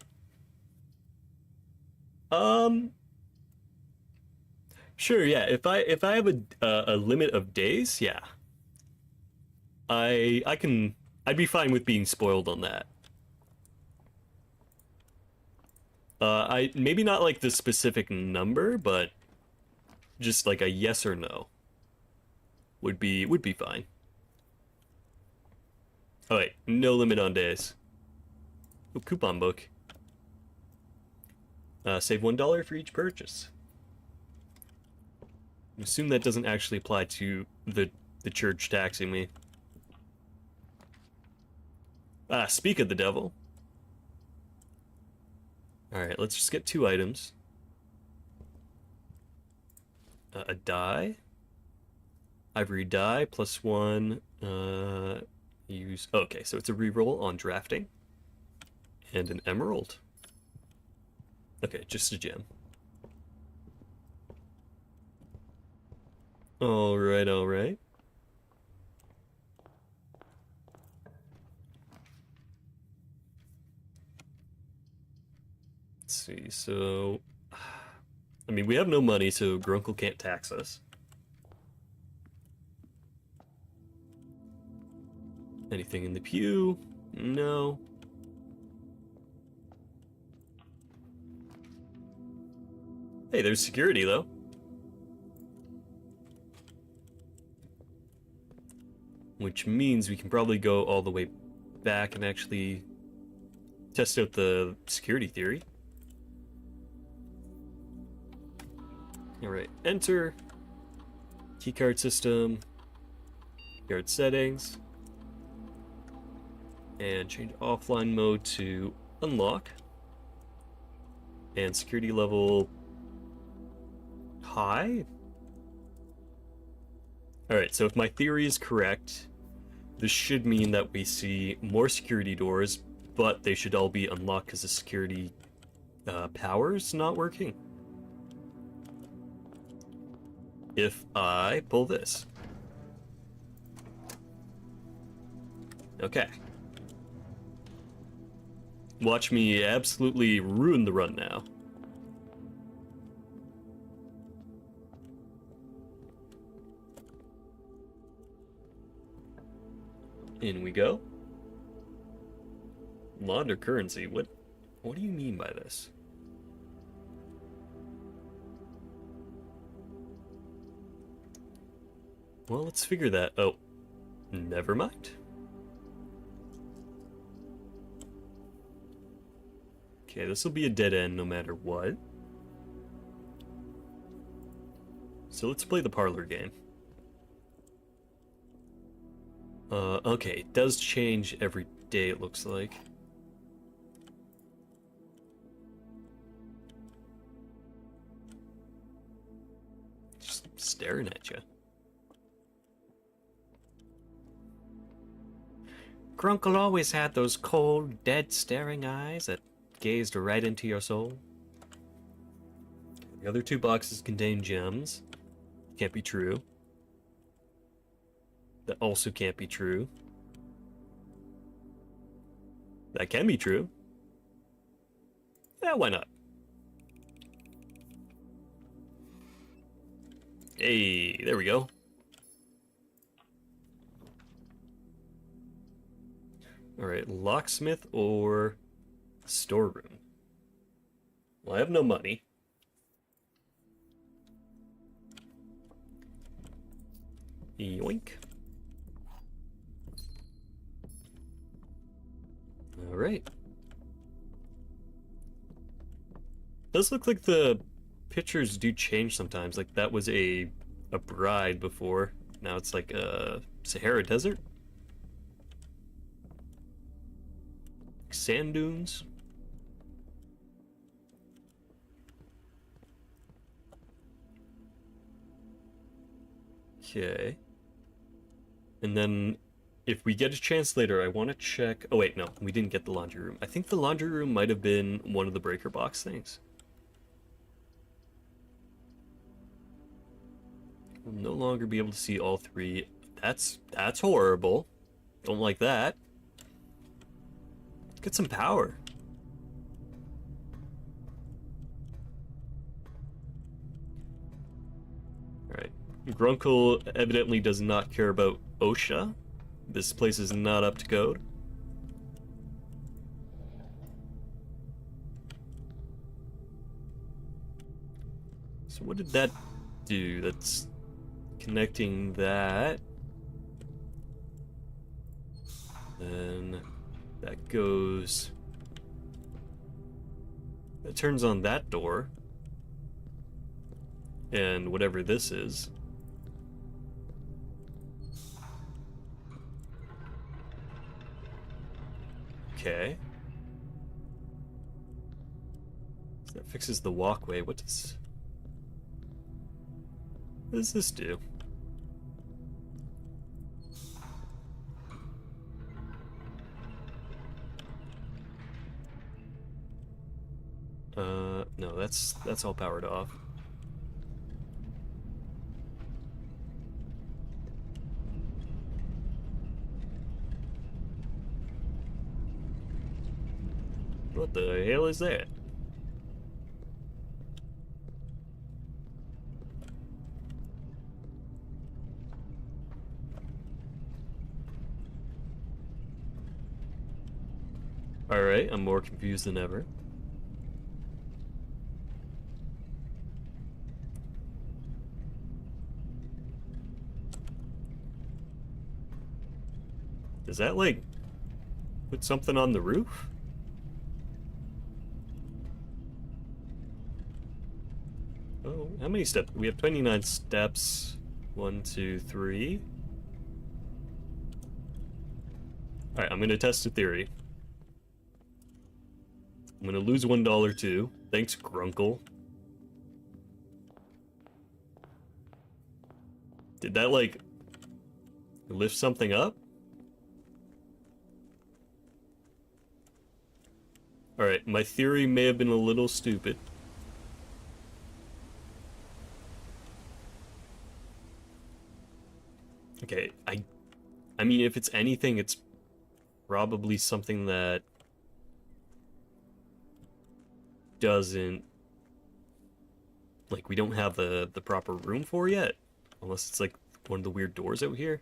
Sure, yeah. If I have a limit of days, yeah. I'd be fine with being spoiled on that. I maybe not like the specific number, but just like a yes or no would be fine. Oh wait, no limit on days. Oh, coupon book. Save $1 for each purchase. I assume that doesn't actually apply to the church taxing me. Ah, speak of the devil. Alright, let's just get 2 items. A die. Ivory die, +1. Use... Okay, so it's a reroll on drafting. And an emerald. Okay, just a gem. Alright, alright. Let's see, so... I mean, we have no money, so Grunkle can't tax us. Anything in the pew? No. Hey, there's security, though. Which means we can probably go all the way back and actually test out the security theory. Alright, enter. Keycard system. Yard settings. And change offline mode to unlock. And security level high? Alright, so if my theory is correct, this should mean that we see more security doors, but they should all be unlocked because the security power's not working. If I pull this. Okay. Watch me absolutely ruin the run now. In we go. Launder currency. What do you mean by this? Well, let's figure that. Oh, never mind. Okay, this will be a dead end no matter what. So let's play the parlor game. Okay, it does change every day, it looks like. Just staring at you. Grunkle always had those cold, dead, staring eyes that gazed right into your soul. The other 2 boxes contain gems. Can't be true. That also can't be true. That can be true. Yeah, why not? Hey, there we go. Alright, locksmith or storeroom? Well, I have no money. Yoink. Alright. Does look like the pictures do change sometimes. Like that was a bride before. Now it's like a Sahara Desert. Sand dunes. Okay. And then if we get a chance later, I want to check... Oh wait, no, we didn't get the laundry room. I think the laundry room might have been one of the breaker box things. Will no longer be able to see all three. That's horrible. Don't like that. Get some power. Alright. Grunkle evidently does not care about OSHA. This place is not up to code. So what did that do? That's connecting that. Then that goes... That turns on that door. And whatever this is. Okay. So that fixes the walkway. What does this do? No, that's all powered off. What the hell is that? Alright, I'm more confused than ever. Does that, like, put something on the roof? Oh, how many steps? We have 29 steps. 1, 2, 3. Alright, I'm gonna test a theory. I'm gonna lose $1 too. Thanks, Grunkle. Did that, like, lift something up? Alright, my theory may have been a little stupid. Okay, I mean, if it's anything, it's probably something that doesn't... Like, we don't have the proper room for yet. Unless it's, like, one of the weird doors out here.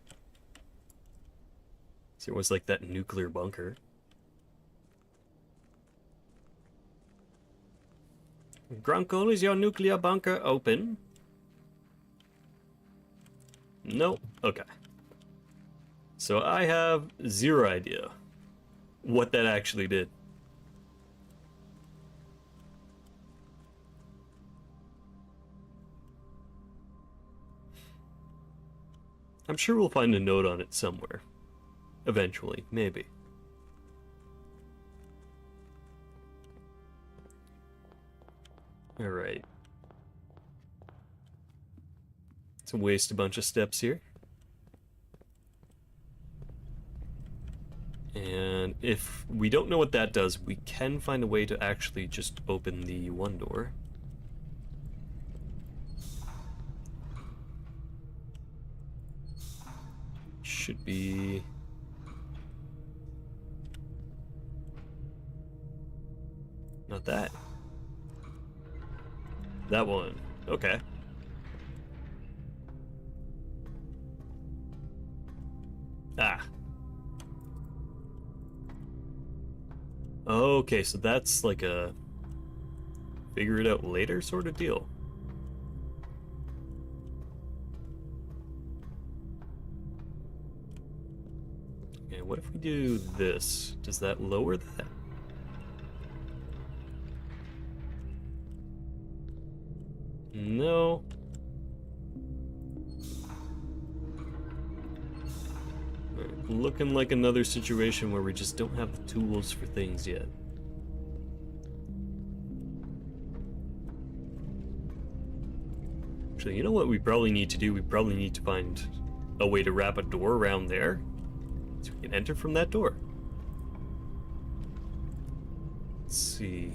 So it was, like, that nuclear bunker. Grunkle, is your nuclear bunker open? Nope. Okay. So I have zero idea what that actually did. I'm sure we'll find a note on it somewhere. Eventually, maybe. Alright. Let's waste a bunch of steps here. And if we don't know what that does, we can find a way to actually just open the one door. Should be... Not that. That one. Okay. Ah. Okay, so that's like a figure it out later sort of deal. Okay, what if we do this? Does that lower that? No. Looking like another situation where we just don't have the tools for things yet. Actually, you know what we probably need to do? We probably need to find a way to wrap a door around there so we can enter from that door. Let's see.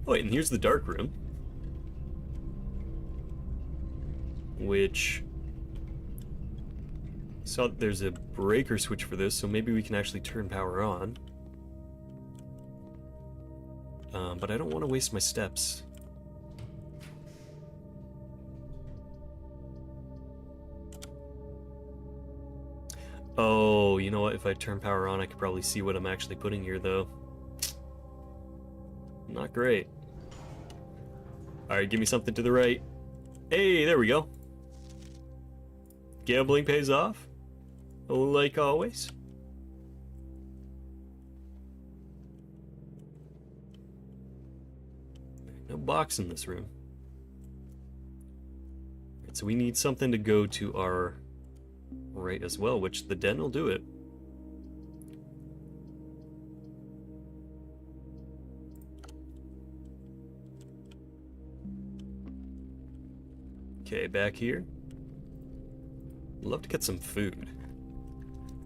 Oh wait, and here's the dark room. which... saw that there's a breaker switch for this, so maybe we can actually turn power on. But I don't want to waste my steps. Oh, you know what? If I turn power on, I could probably see what I'm actually putting here, though. Not great. Alright, give me something to the right. Hey, there we go. Gambling pays off, like always. No box in this room. Right, so we need something to go to our right as well, which the den will do it. Okay, back here. Love to get some food.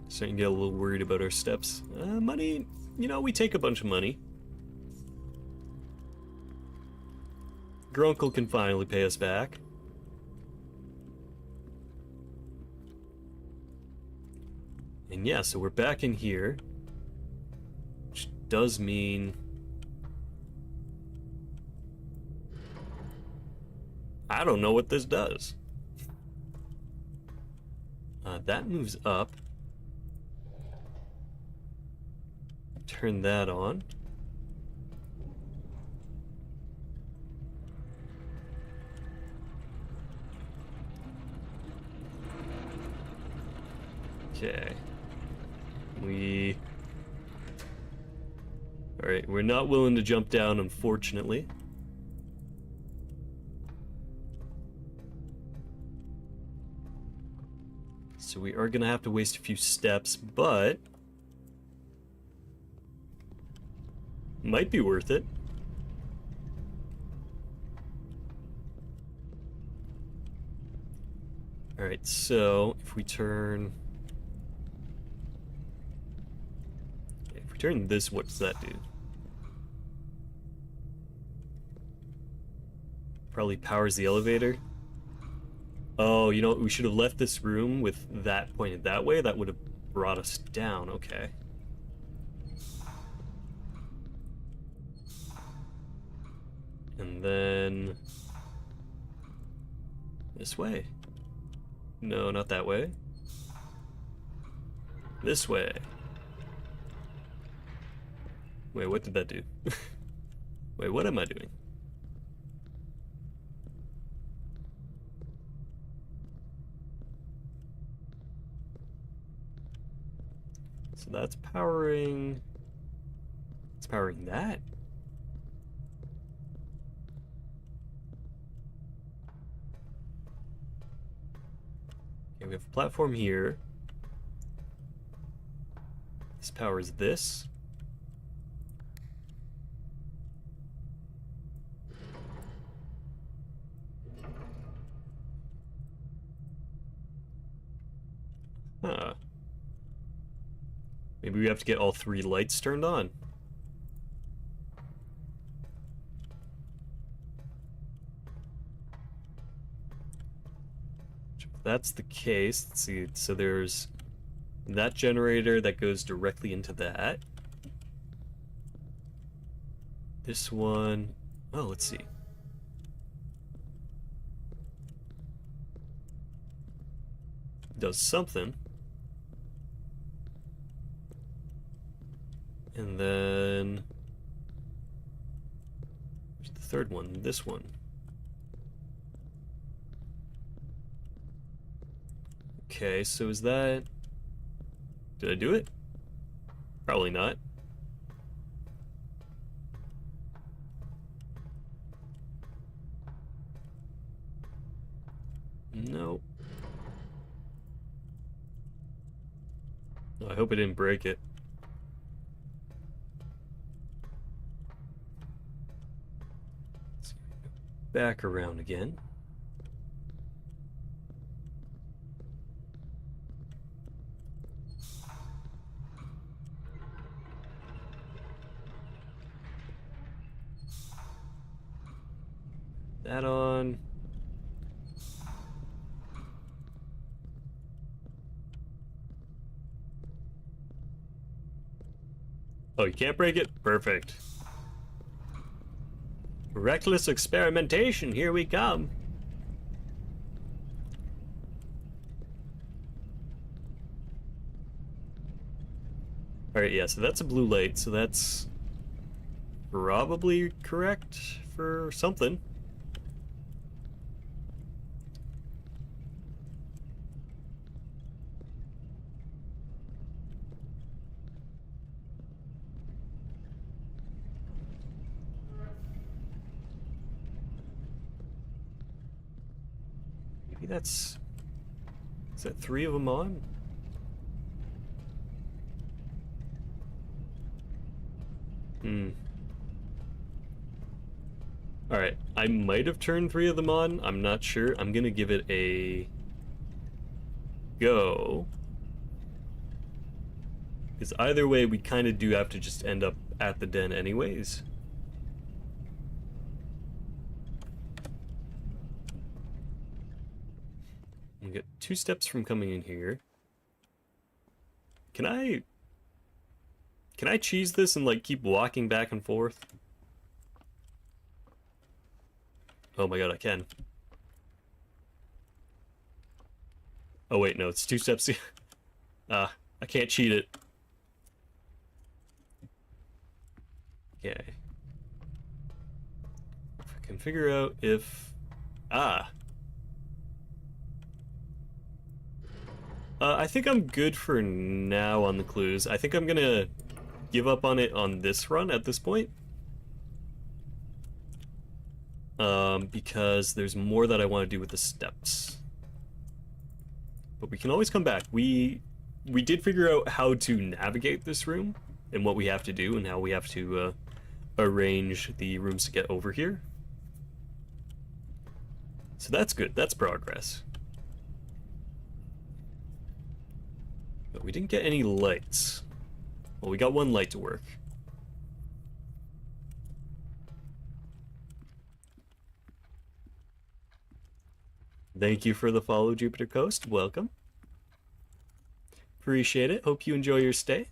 Starting to get a little worried about our steps. Money, you know, we take a bunch of money. Grunkle can finally pay us back. And yeah, so we're back in here. Which does mean... I don't know what this does. That moves up. Turn that on. Okay. Alright, we're not willing to jump down, unfortunately. So we are gonna have to waste a few steps, but... might be worth it. Alright, so if we turn... if we turn this, what does that do? Probably powers the elevator. Oh, you know what? We should have left this room with that pointed that way. That would have brought us down. Okay. And then... this way. No, not that way. This way. Wait, what did that do? Wait, what am I doing? So that's powering... it's powering that. Okay, we have a platform here. This powers this. Huh. Maybe we have to get all 3 lights turned on. If that's the case, let's see. So there's that generator that goes directly into that. This one... oh, let's see. Does something. And then... where's the third one? This one. Okay, so is that... did I do it? Probably not. Nope. I hope I didn't break it. Back around again. That on. Oh, you can't break it? Perfect. Reckless experimentation, here we come. Alright, yeah, so that's a blue light, so that's probably correct for something. Maybe that's... Is that 3 of them on? Hmm. Alright, I might have turned 3 of them on. I'm not sure. I'm gonna give it a go. Because either way, we kind of do have to just end up at the den anyways. We get 2 steps from coming in here. Can I cheese this and like keep walking back and forth? Oh my god, I can. Oh wait, no, it's 2 steps. I can't cheat it. Okay. If I can figure out if... I think I'm good for now on the clues. I think I'm gonna give up on it on this run at this point. Because there's more that I want to do with the steps. But we can always come back. We did figure out how to navigate this room and what we have to do and how we have to arrange the rooms to get over here. So that's good. That's progress. But we didn't get any lights. Well, we got 1 light to work. Thank you for the follow, Jupiter Coast. Welcome. Appreciate it. Hope you enjoy your stay.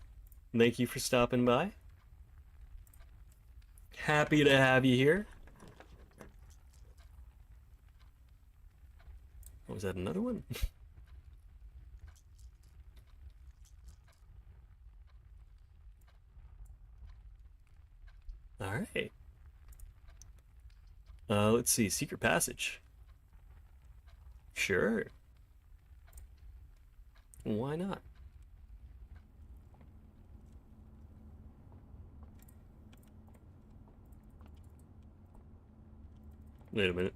Thank you for stopping by. Happy to have you here. Oh, was that another one? Alright. Let's see. Secret passage. Sure. Why not? Wait a minute.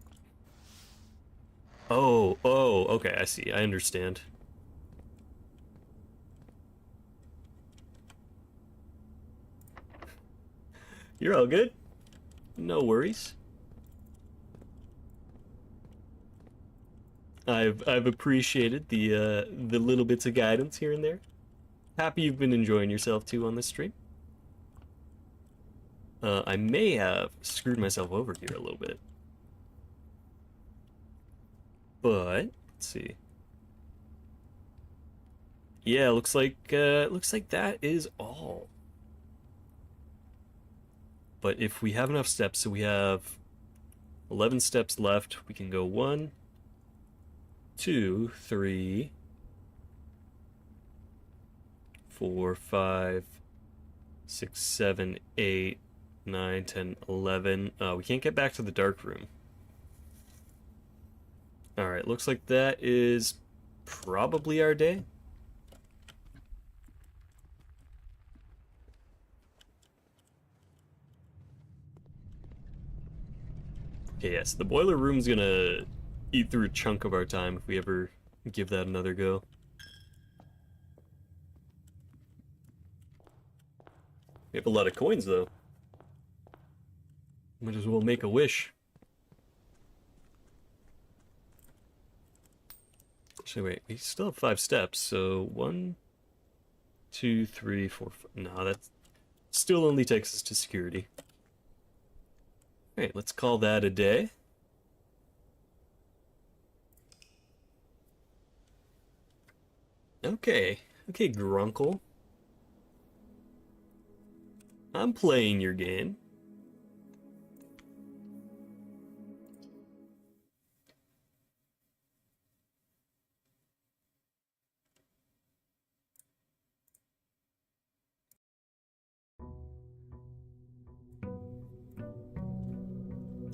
Oh, okay, I see. I understand. You're all good. No worries. I've appreciated the little bits of guidance here and there. Happy you've been enjoying yourself too on this stream. I may have screwed myself over here a little bit. But let's see. Yeah, looks like that is all. But if we have enough steps, so we have 11 steps left, we can go 1, 2, 3, 4, 5, 6, 7, 8, 9, 10, 11. We can't get back to the dark room. Alright, looks like that is probably our day. Okay, yes, the boiler room's gonna eat through a chunk of our time if we ever give that another go. We have a lot of coins, though. Might as well make a wish. Actually, wait, we still have 5 steps, so 1, 2, 3, 4, 5. No, that still only takes us to security. Alright, let's call that a day. Okay, Grunkle. I'm playing your game.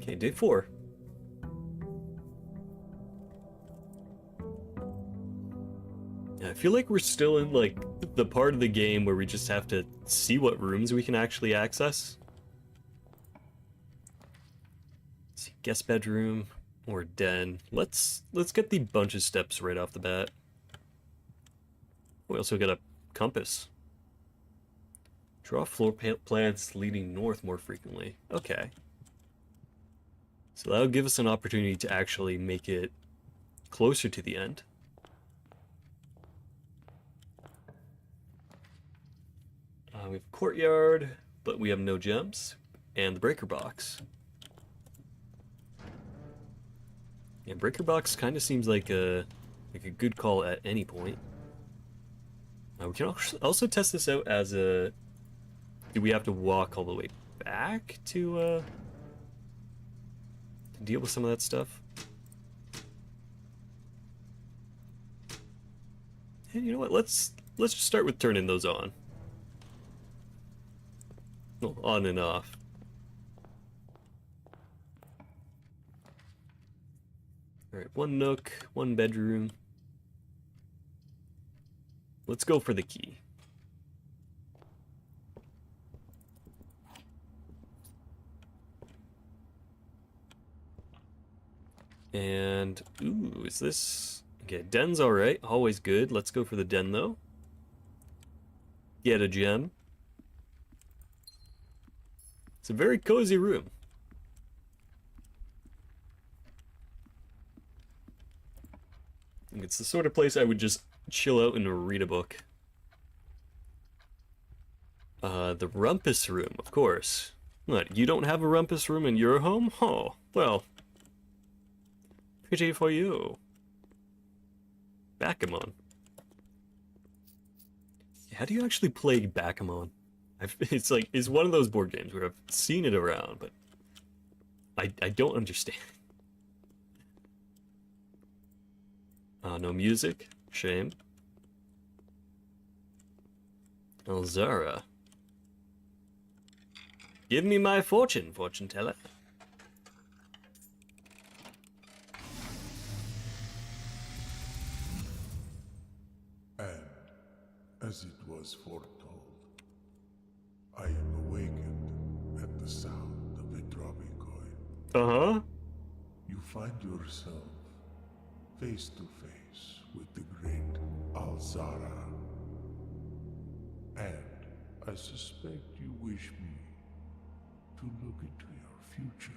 Okay, day 4. Yeah, I feel like we're still in, like, the part of the game where we just have to see what rooms we can actually access. Let's see, guest bedroom or den. Let's get the bunch of steps right off the bat. We also got a compass. Draw floor plans leading north more frequently. Okay. So that'll give us an opportunity to actually make it closer to the end. We have courtyard, but we have no gems. And the breaker box. Yeah, breaker box kind of seems like a good call at any point. We can also test this out as a... Do we have to walk all the way back to deal with some of that stuff? And you know what? Let's just start with turning those on. Well, on and off. Alright, one nook, one bedroom. Let's go for the key. And, ooh, is this... Okay, den's alright, always good. Let's go for the den, though. Get a gem. It's a very cozy room. It's the sort of place I would just chill out and read a book. The rumpus room, of course. What, you don't have a rumpus room in your home? Oh, well. Pity for you. Backgammon. How do you actually play Backgammon? It's one of those board games where I've seen it around, but I don't understand. No music. Shame. Elzara. Give me my fortune, fortune teller. And, as it was foretold, I am awakened at the sound of a dropping coin. Uh-huh. You find yourself face to face with the great Alzara. And I suspect you wish me to look into your future.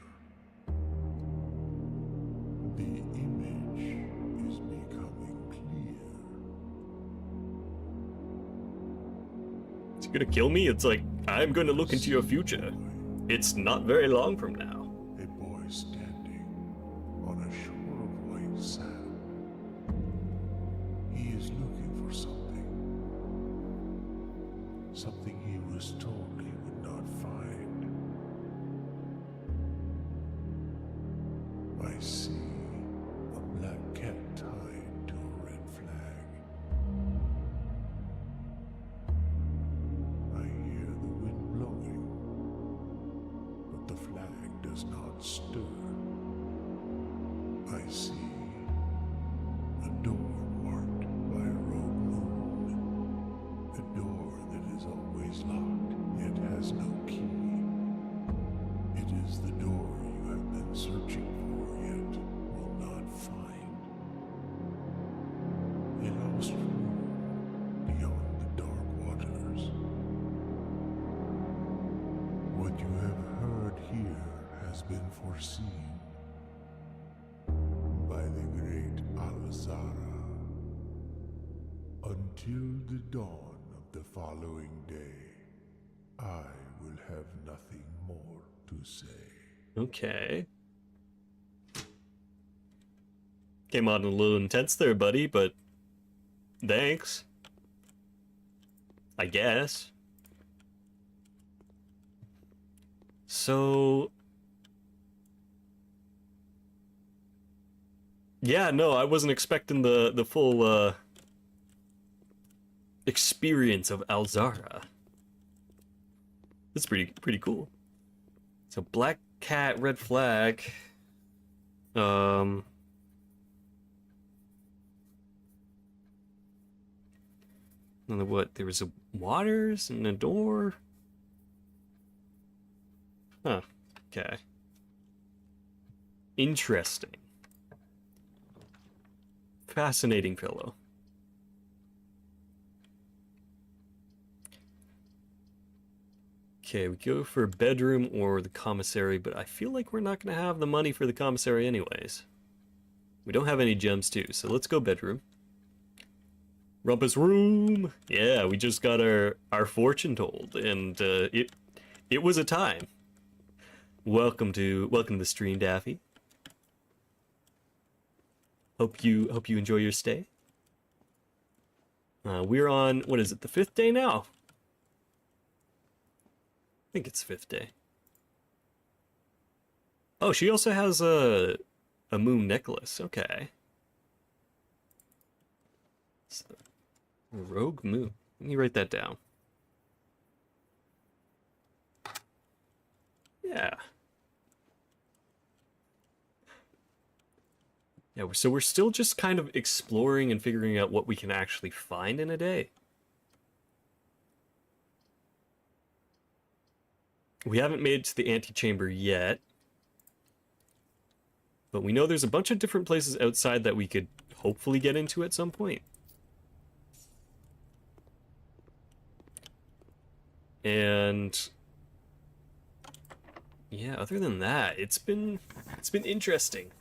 The image is becoming clear. It's gonna kill me? It's like, I'm gonna look into your future. It's not very long from now. A boy standing on a shore of white sand. He is looking for something. Something he was told he would not find. I see a black cat tied to a red flag. I hear the wind blowing, but the flag does not stir. I see a door marked by a rogue moon. A door that is always locked, yet has no key. It is the door you have been searching for, yet will not find. A lost room beyond the dark waters. What you have heard here has been foreseen by the great Alzara. Until the dawn of the following day, I will have nothing more to say. Okay. Came on a little intense there, buddy, but thanks. I guess. So... yeah, no, I wasn't expecting the full, experience of Alzara. That's pretty cool. So black cat, red flag. And then what? There was a waters and a door. Huh. Okay. Interesting. Fascinating pillow. Okay, we go for a bedroom or the commissary, but I feel like we're not going to have the money for the commissary anyways. We don't have any gems too, so let's go bedroom. Rumpus room! Yeah, we just got our fortune told, and it was a time. Welcome to the stream, Daffy. Hope you enjoy your stay. We're on, what is it, the 5th day now? I think it's 5th day. Oh, she also has a moon necklace. Okay. So, rogue moon. Let me write that down. Yeah. Yeah, so we're still just kind of exploring and figuring out what we can actually find in a day. We haven't made it to the antechamber yet. But we know there's a bunch of different places outside that we could hopefully get into at some point. And yeah, other than that, it's been interesting.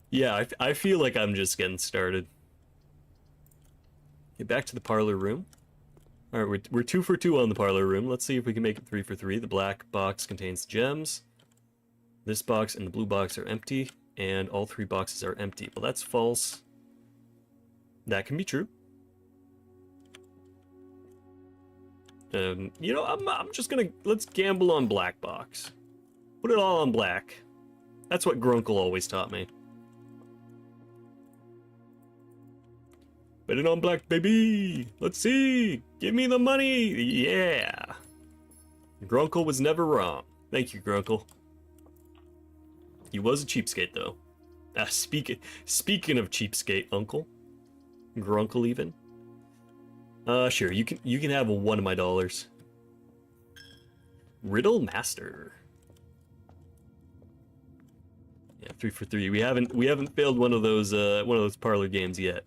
Yeah, I feel like I'm just getting started. Get back to the parlor room. All right, we're 2 for 2 on the parlor room. Let's see if we can make it 3 for 3. The black box contains gems. This box and the blue box are empty, and all 3 boxes are empty. Well, that's false. That can be true. You know, I'm just gonna, let's gamble on black box. Put it all on black. That's what Grunkle always taught me. Bet it on black, baby! Let's see! Give me the money! Yeah! Grunkle was never wrong. Thank you, Grunkle. He was a cheapskate, though. Speaking of cheapskate, Uncle. Grunkle, even. Sure, you can have one of my dollars. Riddle Master. Yeah, 3 for 3. We haven't failed one of those parlor games yet.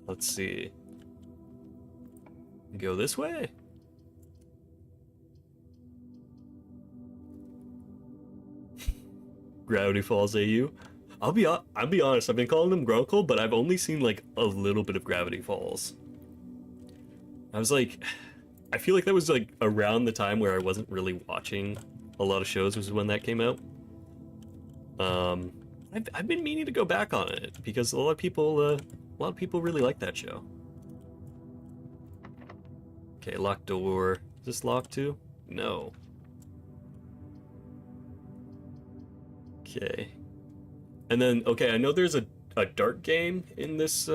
Let's see. Go this way. Gravity Falls AU. I'll be honest, I've been calling them Grunkle, but I've only seen like a little bit of Gravity Falls. I was like, I feel like that was like around the time where I wasn't really watching a lot of shows, was when that came out. I've been meaning to go back on it because a lot of people really like that show. Okay, locked door. Is this locked too? No. Okay. And then, okay, I know there's a dart game in this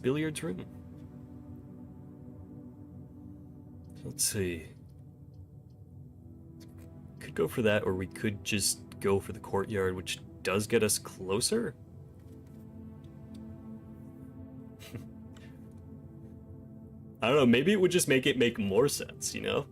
billiards room. Let's see. Could go for that, or we could just go for the courtyard, which does get us closer. I don't know, maybe it would just make it make more sense, you know?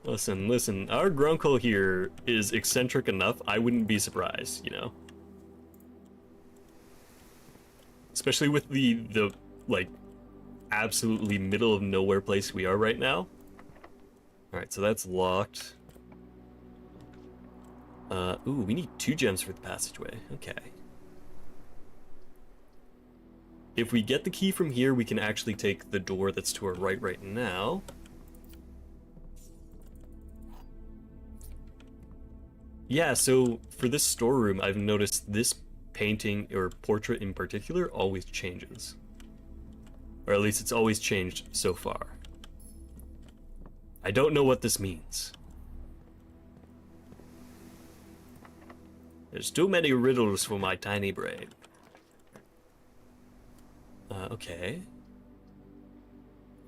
Listen, our Grunkle here is eccentric enough, I wouldn't be surprised, you know? Especially with the like, absolutely middle of nowhere place we are right now. Alright, so that's locked. Ooh, we need 2 gems for the passageway. Okay. If we get the key from here, we can actually take the door that's to our right now. Yeah, so for this storeroom, I've noticed this painting or portrait in particular always changes. Or at least it's always changed so far. I don't know what this means. There's too many riddles for my tiny brain. Okay.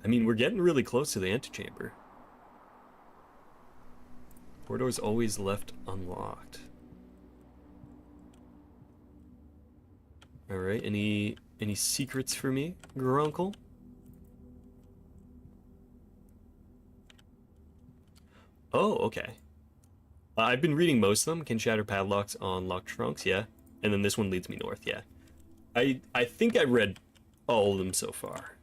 I mean, we're getting really close to the antechamber. Corridor's always left unlocked. Alright, any secrets for me, Grunkle? Oh, okay. I've been reading most of them. Can shatter padlocks on locked trunks, yeah. And then this one leads me north, yeah. I think I read all of them so far.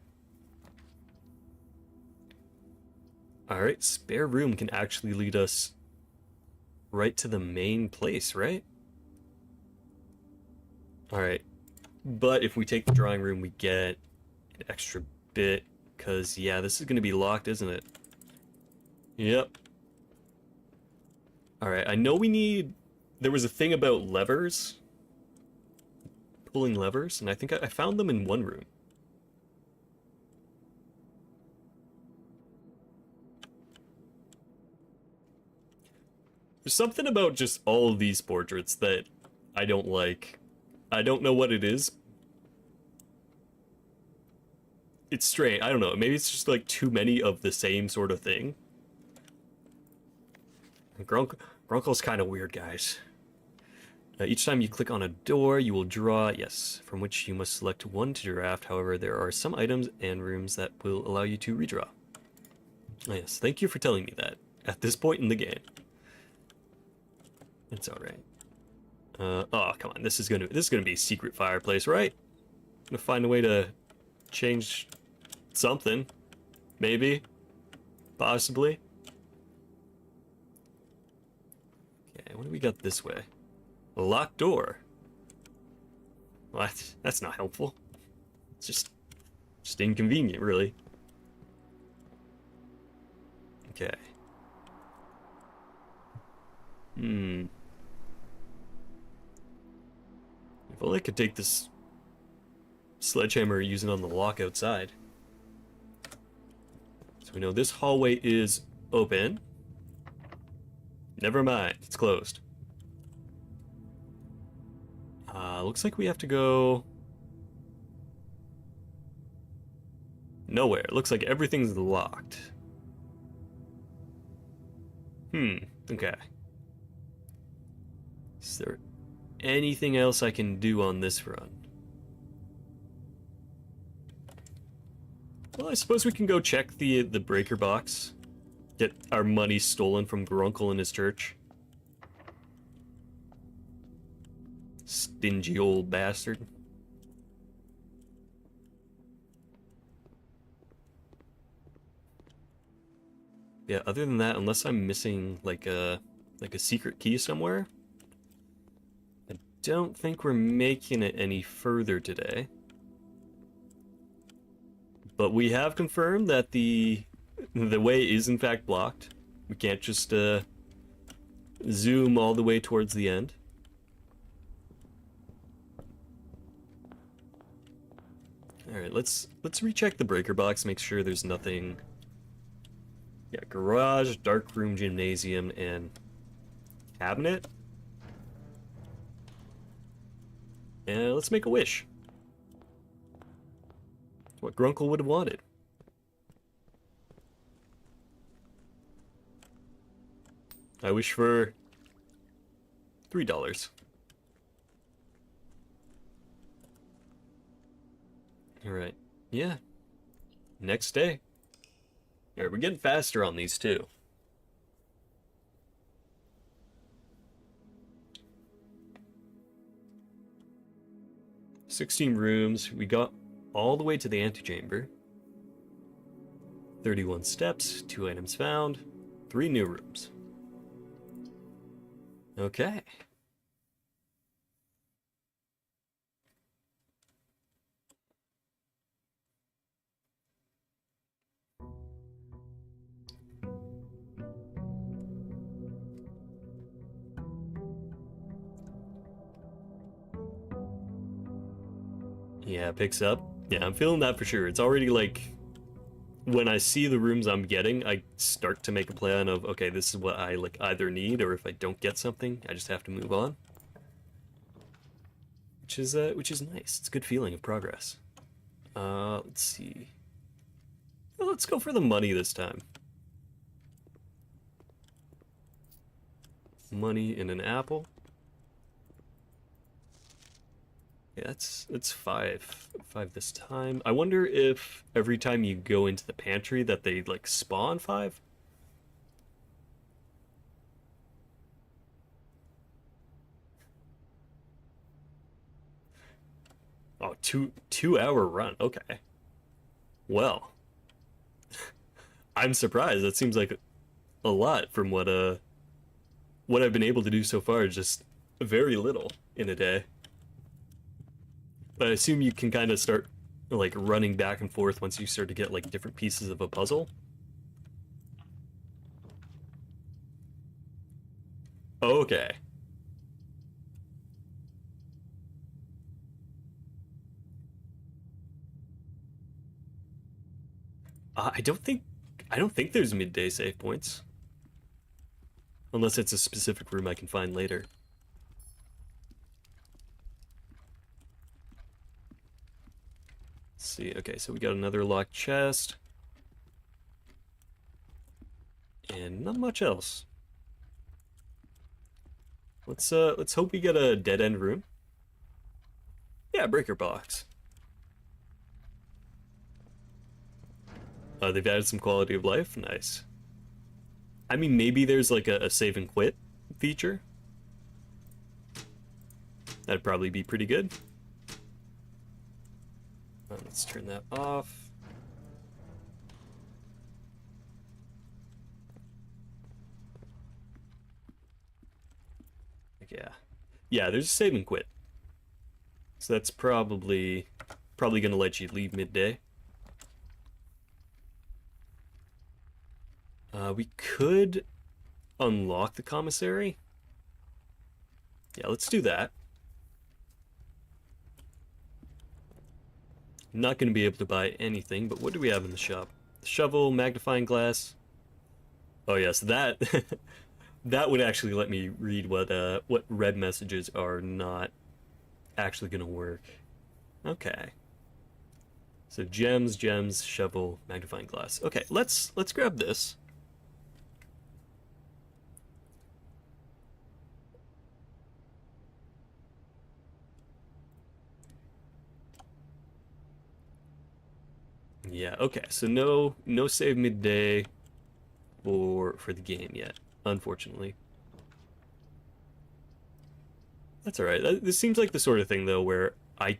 Alright, spare room can actually lead us right to the main place, right? Alright. But if we take the drawing room, we get an extra bit, because, yeah, this is going to be locked, isn't it? Yep. Alright, I know we need... There was a thing about levers. Pulling levers, and I think I found them in one room. There's something about just all of these portraits that I don't like. I don't know what it is. It's strange. I don't know. Maybe it's just like too many of the same sort of thing. Grunkle's kind of weird, guys. Each time you click on a door, you will draw, yes, from which you must select one to draft. However, there are some items and rooms that will allow you to redraw. Oh, yes, thank you for telling me that at this point in the game. It's alright. Oh, come on, this is gonna be a secret fireplace, right? I'm gonna find a way to change something. Maybe. Possibly. Okay, what do we got this way? A locked door. What? That's not helpful. It's just inconvenient, really. Okay. If only I could take this sledgehammer and use it on the lock outside. So we know this hallway is open. Never mind, it's closed. Looks like we have to go... nowhere. Looks like everything's locked. Okay. Is there anything else I can do on this run? Well, I suppose we can go check the breaker box. Get our money stolen from Grunkle and his church. Stingy old bastard. Yeah, other than that, unless I'm missing like a secret key somewhere, I don't think we're making it any further today. But we have confirmed that the way is in fact blocked. We can't just zoom all the way towards the end. Alright, let's recheck the breaker box, make sure there's nothing. Yeah, garage, dark room, gymnasium, and cabinet. And let's make a wish. What Grunkle would have wanted. I wish for $3. Alright. Yeah. Next day. Alright, we're getting faster on these too. $16 rooms. We got all the way to the antechamber. 31 steps, 2 items found, 3 new rooms. Okay. Yeah, it picks up. Yeah, I'm feeling that for sure. It's already like when I see the rooms I'm getting, I start to make a plan of, okay, this is what I like either need, or if I don't get something, I just have to move on. Which is nice. It's a good feeling of progress. Let's see. Well, let's go for the money this time. Money and an apple. Yeah, that's five. Five this time. I wonder if every time you go into the pantry that they like spawn five? Oh, two hour run. Okay. Well, I'm surprised. That seems like a lot from what I've been able to do so far. Just very little in a day. But I assume you can kind of start like running back and forth once you start to get like different pieces of a puzzle. Okay. I don't think there's midday save points. Unless it's a specific room I can find later. Let's see. Okay, so we got another locked chest. And not much else. Let's hope we get a dead end room. Yeah, breaker box. They've added some quality of life. Nice. I mean, maybe there's like a save and quit feature. That'd probably be pretty good. Let's turn that off. Yeah. Yeah, there's a save and quit. So that's probably gonna let you leave midday. We could unlock the commissary. Yeah, let's do that. Not going to be able to buy anything, but what do we have in the shop? Shovel, magnifying glass. Oh yes, that that would actually let me read what red messages are not actually going to work. Okay. So gems, shovel, magnifying glass. Okay, let's grab this. Yeah, okay. So no save midday for the game yet, unfortunately. That's all right. This seems like the sort of thing though where I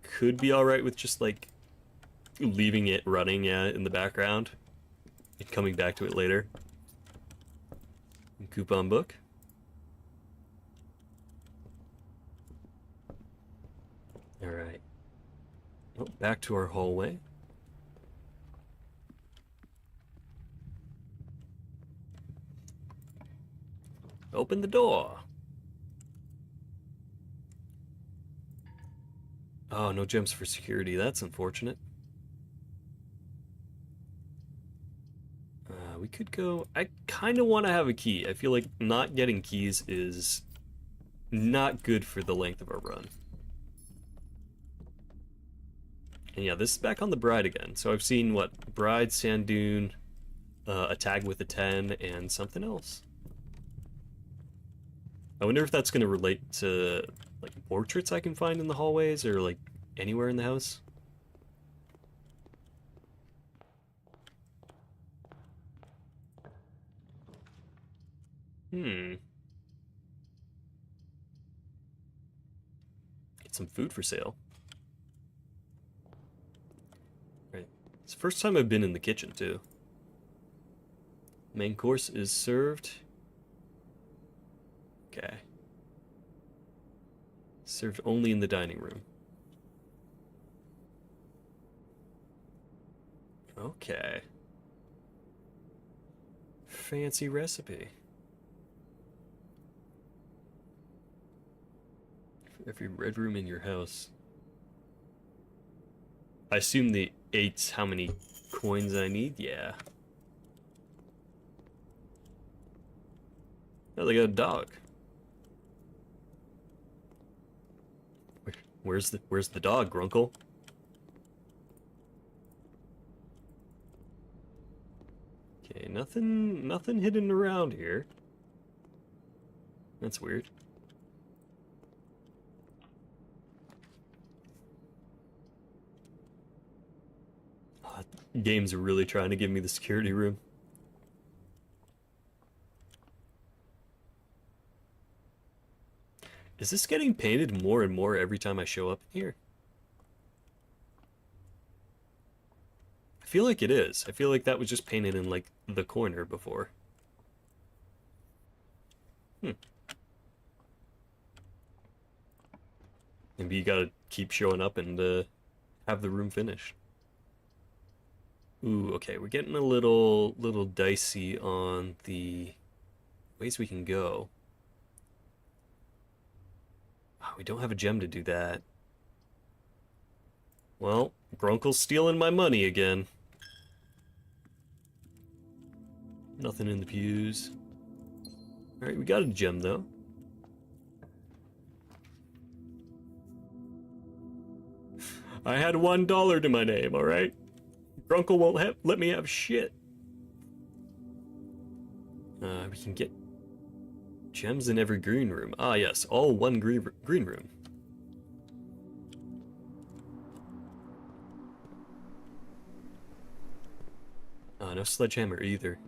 could be all right with just like leaving it running, yeah, in the background and coming back to it later. Coupon book. All right. Oh, back to our hallway. Open the door. Oh, no gems for security. That's unfortunate. We could go... I kind of want to have a key. I feel like not getting keys is not good for the length of our run. And yeah, this is back on the Bride again. So I've seen, what, Bride, Sand Dune, a tag with a 10, and something else. I wonder if that's going to relate to, like, portraits I can find in the hallways, or, like, anywhere in the house. Get some food for sale. Right. It's the first time I've been in the kitchen, too. Main course is served. Okay. Served only in the dining room. Okay. Fancy recipe. Every red room in your house. I assume the 8's how many coins I need? Yeah. Oh, they got a dog. Where's the dog, Grunkle? Okay, nothing hidden around here. That's weird. Oh, game's really trying to give me the security room. Is this getting painted more and more every time I show up here? I feel like it is. I feel like that was just painted in, like, the corner before. Maybe you gotta keep showing up and have the room finished. Ooh, okay, we're getting a little dicey on the ways we can go. Oh, we don't have a gem to do that. Well, Grunkle's stealing my money again. Nothing in the pews. Alright, we got a gem though. I had $1 to my name, alright? Grunkle won't let me have shit. We can get gems in every green room. Ah, yes, all one green room. No sledgehammer either.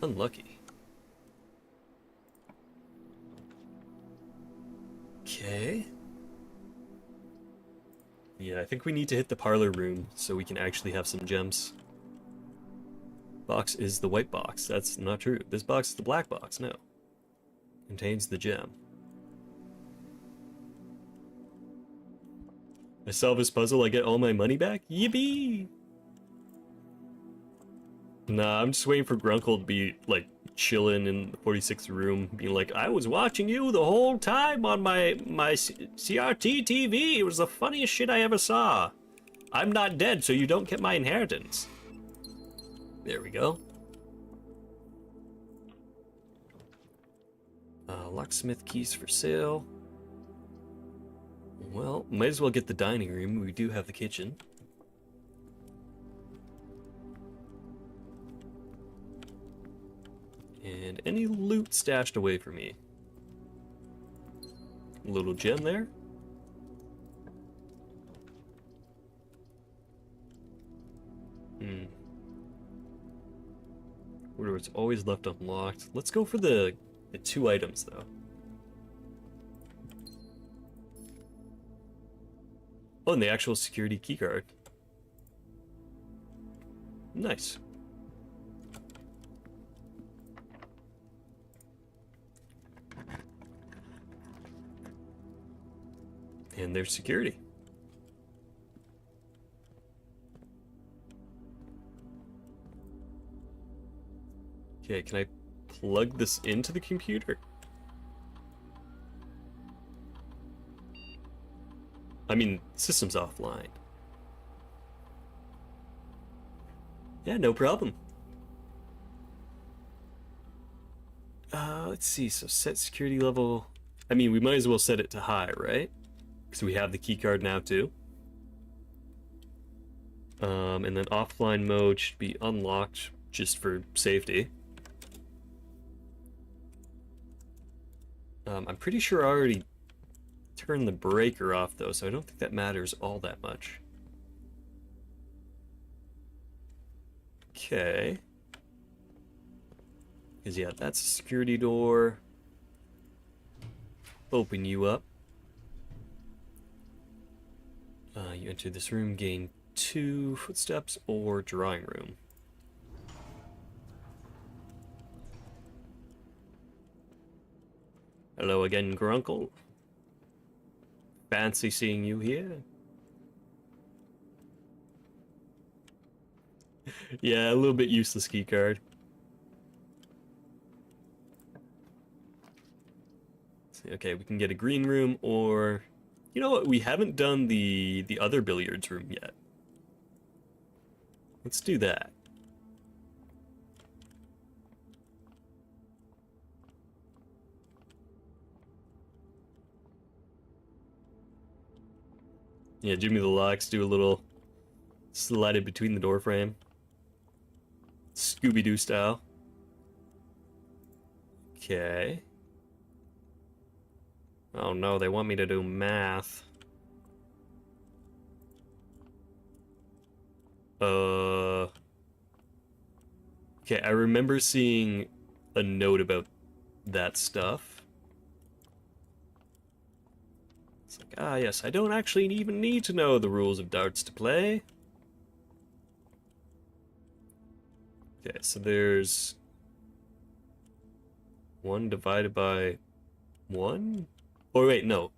Unlucky. Okay. Yeah, I think we need to hit the parlor room so we can actually have some gems. Box is the white box. That's not true. This box is the black box. No. Contains the gem. I solve this puzzle, I get all my money back? Yippee! Nah, I'm just waiting for Grunkle to be, like, chilling in the 46th room, being like, I was watching you the whole time on my CRT TV. It was the funniest shit I ever saw. I'm not dead, so you don't get my inheritance. There we go. Locksmith keys for sale. Well, might as well get the dining room. We do have the kitchen. And any loot stashed away from me. A little gem there. Where it's always left unlocked. Let's go for the 2 items though. Oh, and the actual security keycard. Nice. And there's security. Okay, can I plug this into the computer? I mean, system's offline. Yeah, no problem. Let's see, so set security level. I mean, we might as well set it to high, right? Because we have the keycard now too. And then offline mode should be unlocked just for safety. I'm pretty sure I already turned the breaker off though, so I don't think that matters all that much. Okay. Because yeah, that's a security door. Open you up. You enter this room, gain 2 footsteps or drawing room. Hello again, Grunkle. Fancy seeing you here. Yeah, a little bit useless keycard. Okay, we can get a green room or You know what? We haven't done the other billiards room yet. Let's do that. Yeah, Jimmy the Locks do a little slide it between the door frame. Scooby-Doo style. Okay. Oh no, they want me to do math. Okay, I remember seeing a note about that stuff. It's like, ah yes, I don't actually even need to know the rules of darts to play. Okay, so there's 1 divided by 1? Oh wait, no.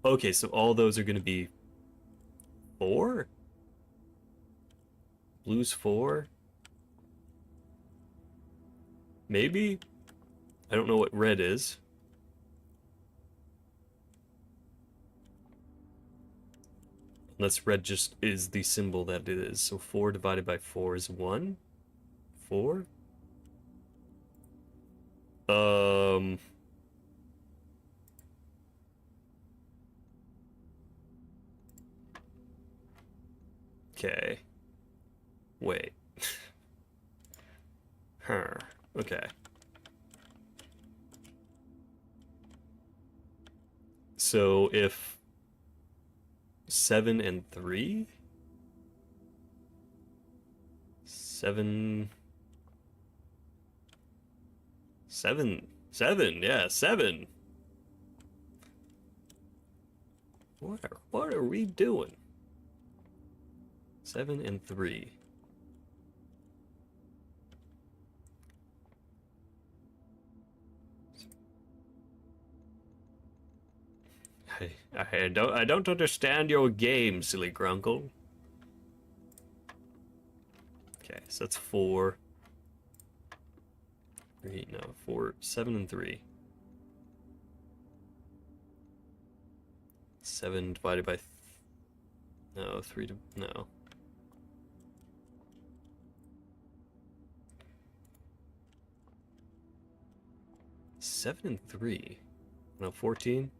Okay, so all those are gonna be 4? Blue's 4? Maybe? I don't know what red is. Unless red just is the symbol that it is. So 4 divided by 4 is 1? 4? Okay. Wait. Huh. Okay. So if 7 and 3? 7... 7, yeah, 7. What are we doing? 7 and 3. I don't understand your game, silly grunkle. Okay, so that's 4. 3, no, 4, 7 and 3. 7 divided by... no, 3 to... no. Seven and 3. No, 14.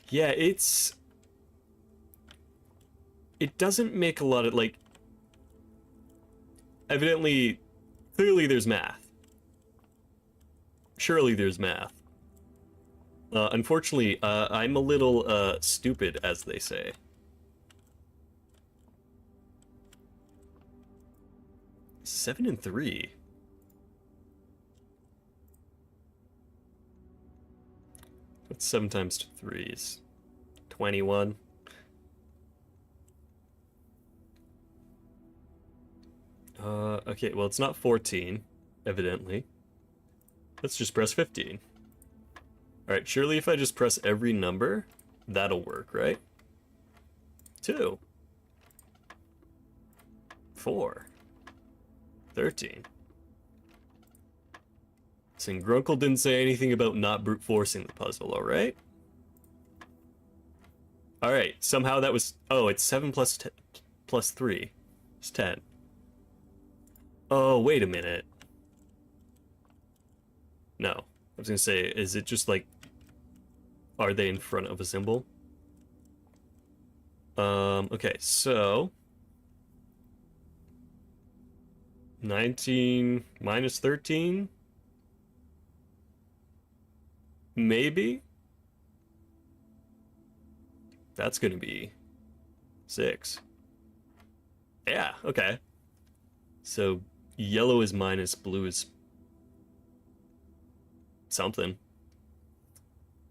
Yeah, it doesn't make a lot of, like, evidently, clearly there's math. Surely there's math. Unfortunately, I'm a little, stupid, as they say. Seven and 3. What's 7 times 3 is 21. Okay, well, it's not 14, evidently. Let's just press 15. Alright, surely if I just press every number, that'll work, right? 2. 4. 13. So Grunkle didn't say anything about not brute forcing the puzzle, alright? Alright, somehow that was... oh, it's 7 plus 3. It's 10. Oh, wait a minute. No. I was gonna say, is it just like... are they in front of a symbol? Okay, so... 19 minus 13? Maybe? That's gonna be 6. Yeah, okay. So yellow is minus, blue is something.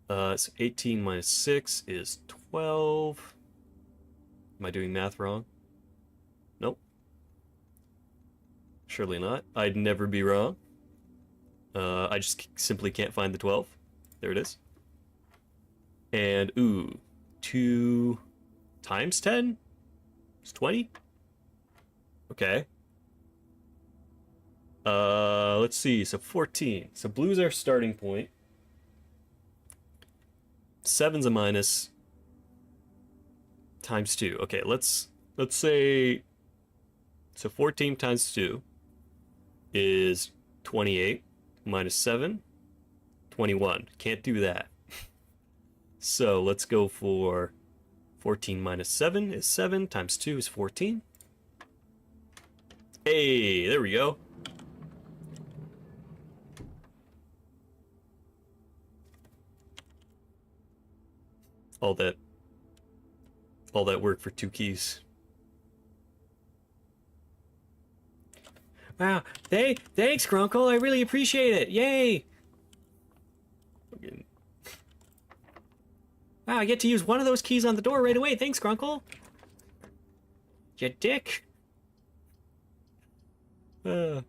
So 18 minus 6 is 12. Am I doing math wrong? Nope. Surely not. I'd never be wrong. I just simply can't find the 12. There it is. And, ooh, 2 times 10? It's 20? Okay. Let's see. So 14. So blue's our starting point. 7's a minus times 2. Okay, let's say so 14 times 2 is 28 minus 7, 21. Can't do that. So let's go for 14 minus 7 is 7 times 2 is 14. Hey, there we go. All that work for 2 keys. Wow, thanks, Grunkle. I really appreciate it. Yay! Wow, I get to use one of those keys on the door right away. Thanks, Grunkle. You dick. All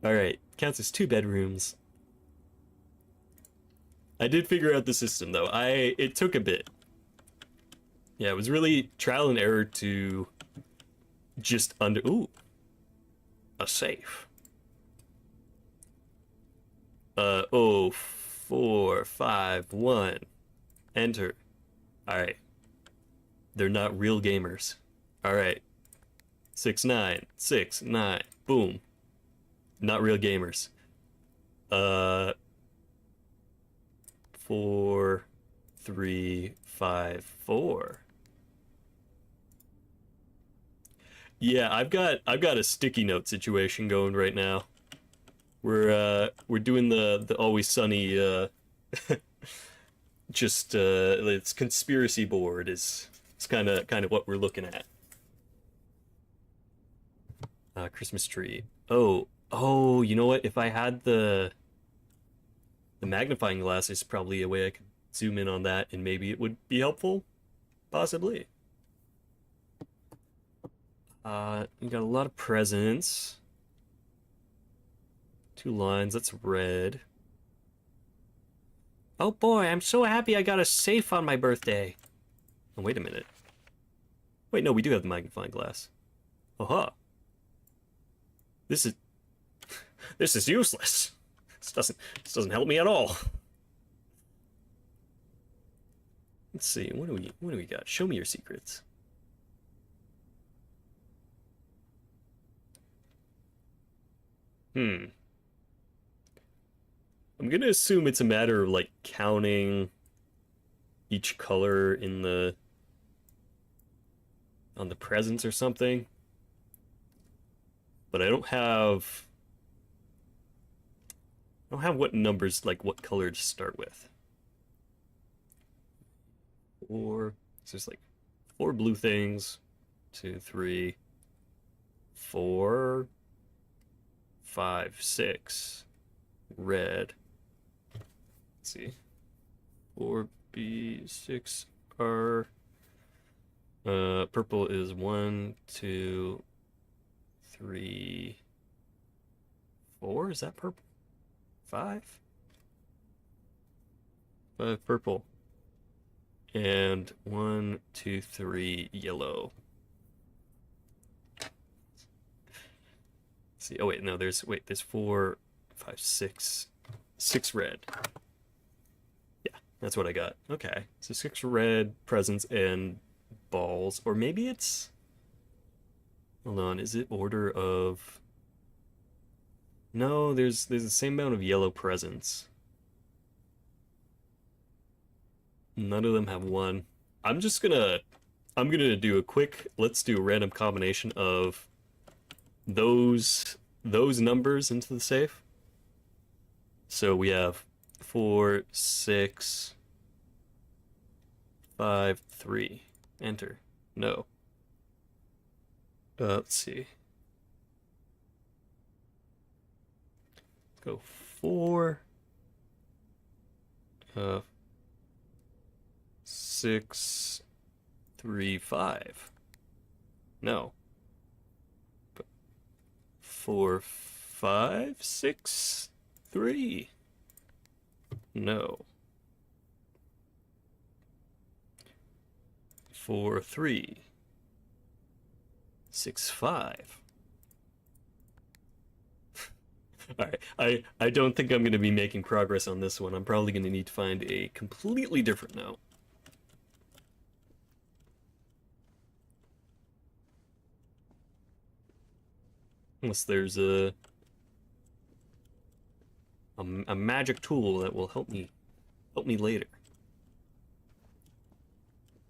right, counts as 2 bedrooms. I did figure out the system though. It took a bit. Yeah, it was really trial and error to just ooh, a safe. Oh, 4, 5, 1. Enter. Alright. They're not real gamers. Alright. 6, 9. 6, 9. Boom. Not real gamers. 4, 3, 5, 4. Yeah, I've got a sticky note situation going right now. We're doing the Always Sunny just it's conspiracy board is kind of what we're looking at. Christmas tree. Oh, you know what? If I had the magnifying glass, there's probably a way I could zoom in on that and maybe it would be helpful. Possibly. You got a lot of presents. 2 lines, that's red. Oh boy, I'm so happy I got a safe on my birthday. Oh, wait a minute. Wait, no, we do have the magnifying glass. Aha. This is useless. This doesn't help me at all. Let's see, what do we got? Show me your secrets. I'm gonna assume it's a matter of like counting each color in on the presents or something. But I don't have what numbers, like what color to start with. 4, so there's like 4 blue things. 2, 3, 4, 5, 6 red. Let's see. 4B, 6R. Purple is 1, 2, 3, 4. Is that purple? 5? 5 purple. And 1, 2, 3 yellow. Let's see. Oh wait, no, there's 4, 5, 6 red. Yeah, that's what I got. Okay, so 6 red presents and balls, or maybe it's. Hold on, is it order of? No, there's the same amount of yellow presents. None of them have 1. I'm gonna do a quick. Let's do a random combination of those numbers into the safe. So we have 4, 6, 5, 3. Enter. No. Let's see. Go 4, 6, 3, 5. No. 4, 5, 6, 3. No. 4, 3, 6, 5. Alright, I don't think I'm going to be making progress on this one. I'm probably going to need to find a completely different note. Unless there's a magic tool that will help me later.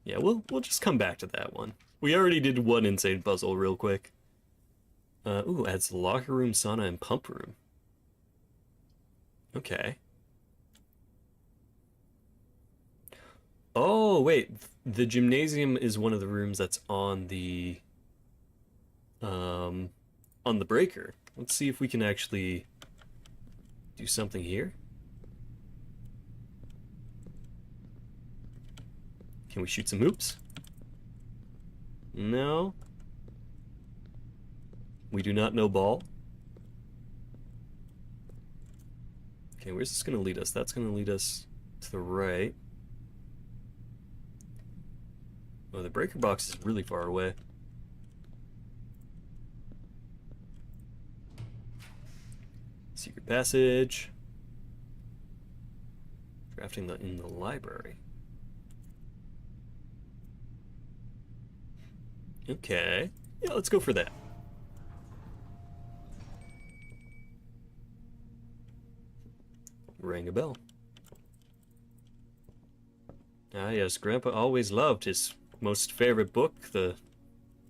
Yeah, we'll just come back to that one. We already did one insane puzzle real quick. Ooh, adds locker room, sauna, and pump room. Okay. Oh, wait. The gymnasium is one of the rooms that's on the breaker. Let's see if we can actually do something here. Can we shoot some hoops? No. We do not know ball. Okay, where's this going to lead us? That's going to lead us to the right. Oh, the breaker box is really far away. Secret passage. Drafting in the library. Okay. Yeah, let's go for that. Rang a bell. Ah, yes, Grandpa always loved his most favorite book, the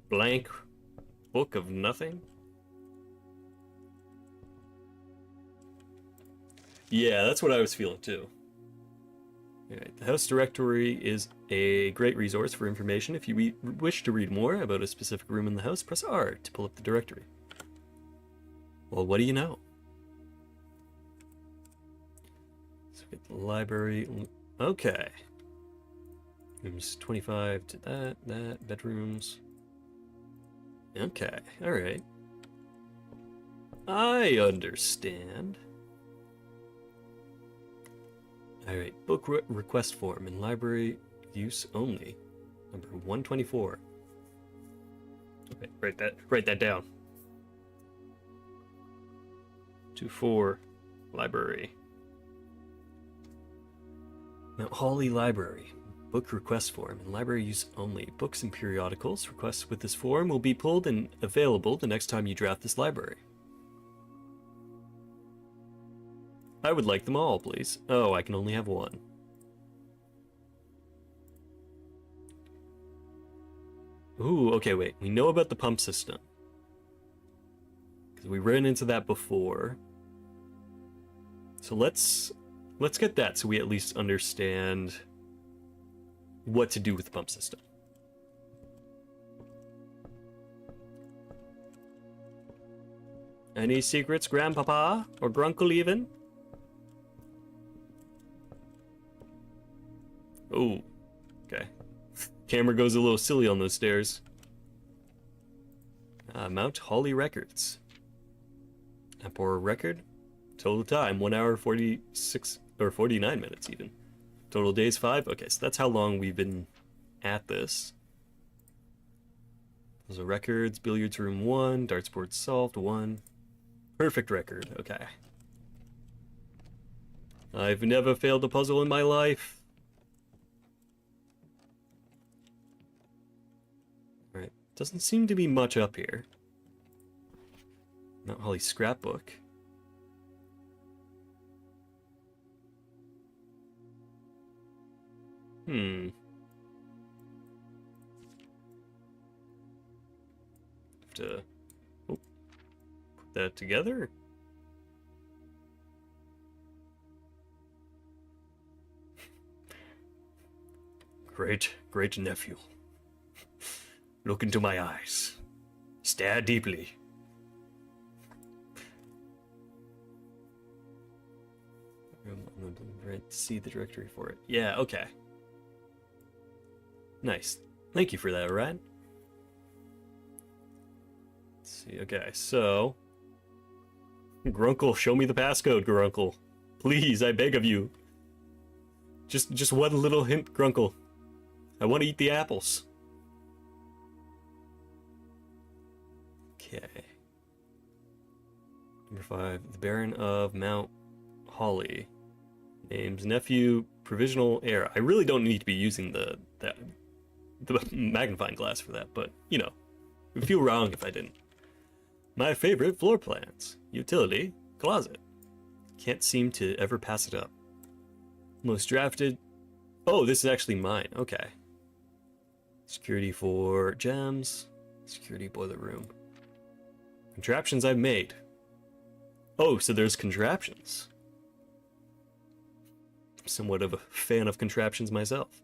blank book of nothing. Yeah, that's what I was feeling too. Alright, the house directory is a great resource for information. If you wish to read more about a specific room in the house, press R to pull up the directory. Well, what do you know? So we get the library. Okay. Rooms 25 to that, bedrooms. Okay, alright. I understand. Alright, book request form in library use only. Number 124. Okay, write that down. 24 library. Mount Holly Library. Book request form in library use only. Books and periodicals. Requests with this form will be pulled and available the next time you draft this library. I would like them all, please. Oh, I can only have one. Ooh, okay, wait. We know about the pump system. Because we ran into that before. So let's get that so we at least understand what to do with the pump system. Any secrets, Grandpapa? Or Grunkle even? Oh, okay. Camera goes a little silly on those stairs. Mount Holly Records. For a record. Total time, 1 hour 46 or 49 minutes even. Total days 5. Okay, so that's how long we've been at this. Those are records. Billiards room 1. Darts board solved 1. Perfect record. Okay. I've never failed a puzzle in my life. Alright. Doesn't seem to be much up here. Mount Holly scrapbook. Have to put that together. Great nephew. Look into my eyes. Stare deeply. Right, see the directory for it. Yeah, okay. Nice. Thank you for that, Ryan. Let's see. Okay, so Grunkle, show me the passcode, Grunkle. Please, I beg of you. Just one little hint, Grunkle. I want to eat the apples. Okay. Number 5, the Baron of Mount Hawley. Name's nephew, provisional heir. I really don't need to be using the magnifying glass for that, but, you know, it would feel wrong if I didn't. My favorite floor plans. Utility, closet. Can't seem to ever pass it up. Most drafted. Oh, this is actually mine. Okay. Security for gems. Security boiler room. Contraptions I've made. Oh, so there's contraptions. I'm somewhat of a fan of contraptions myself.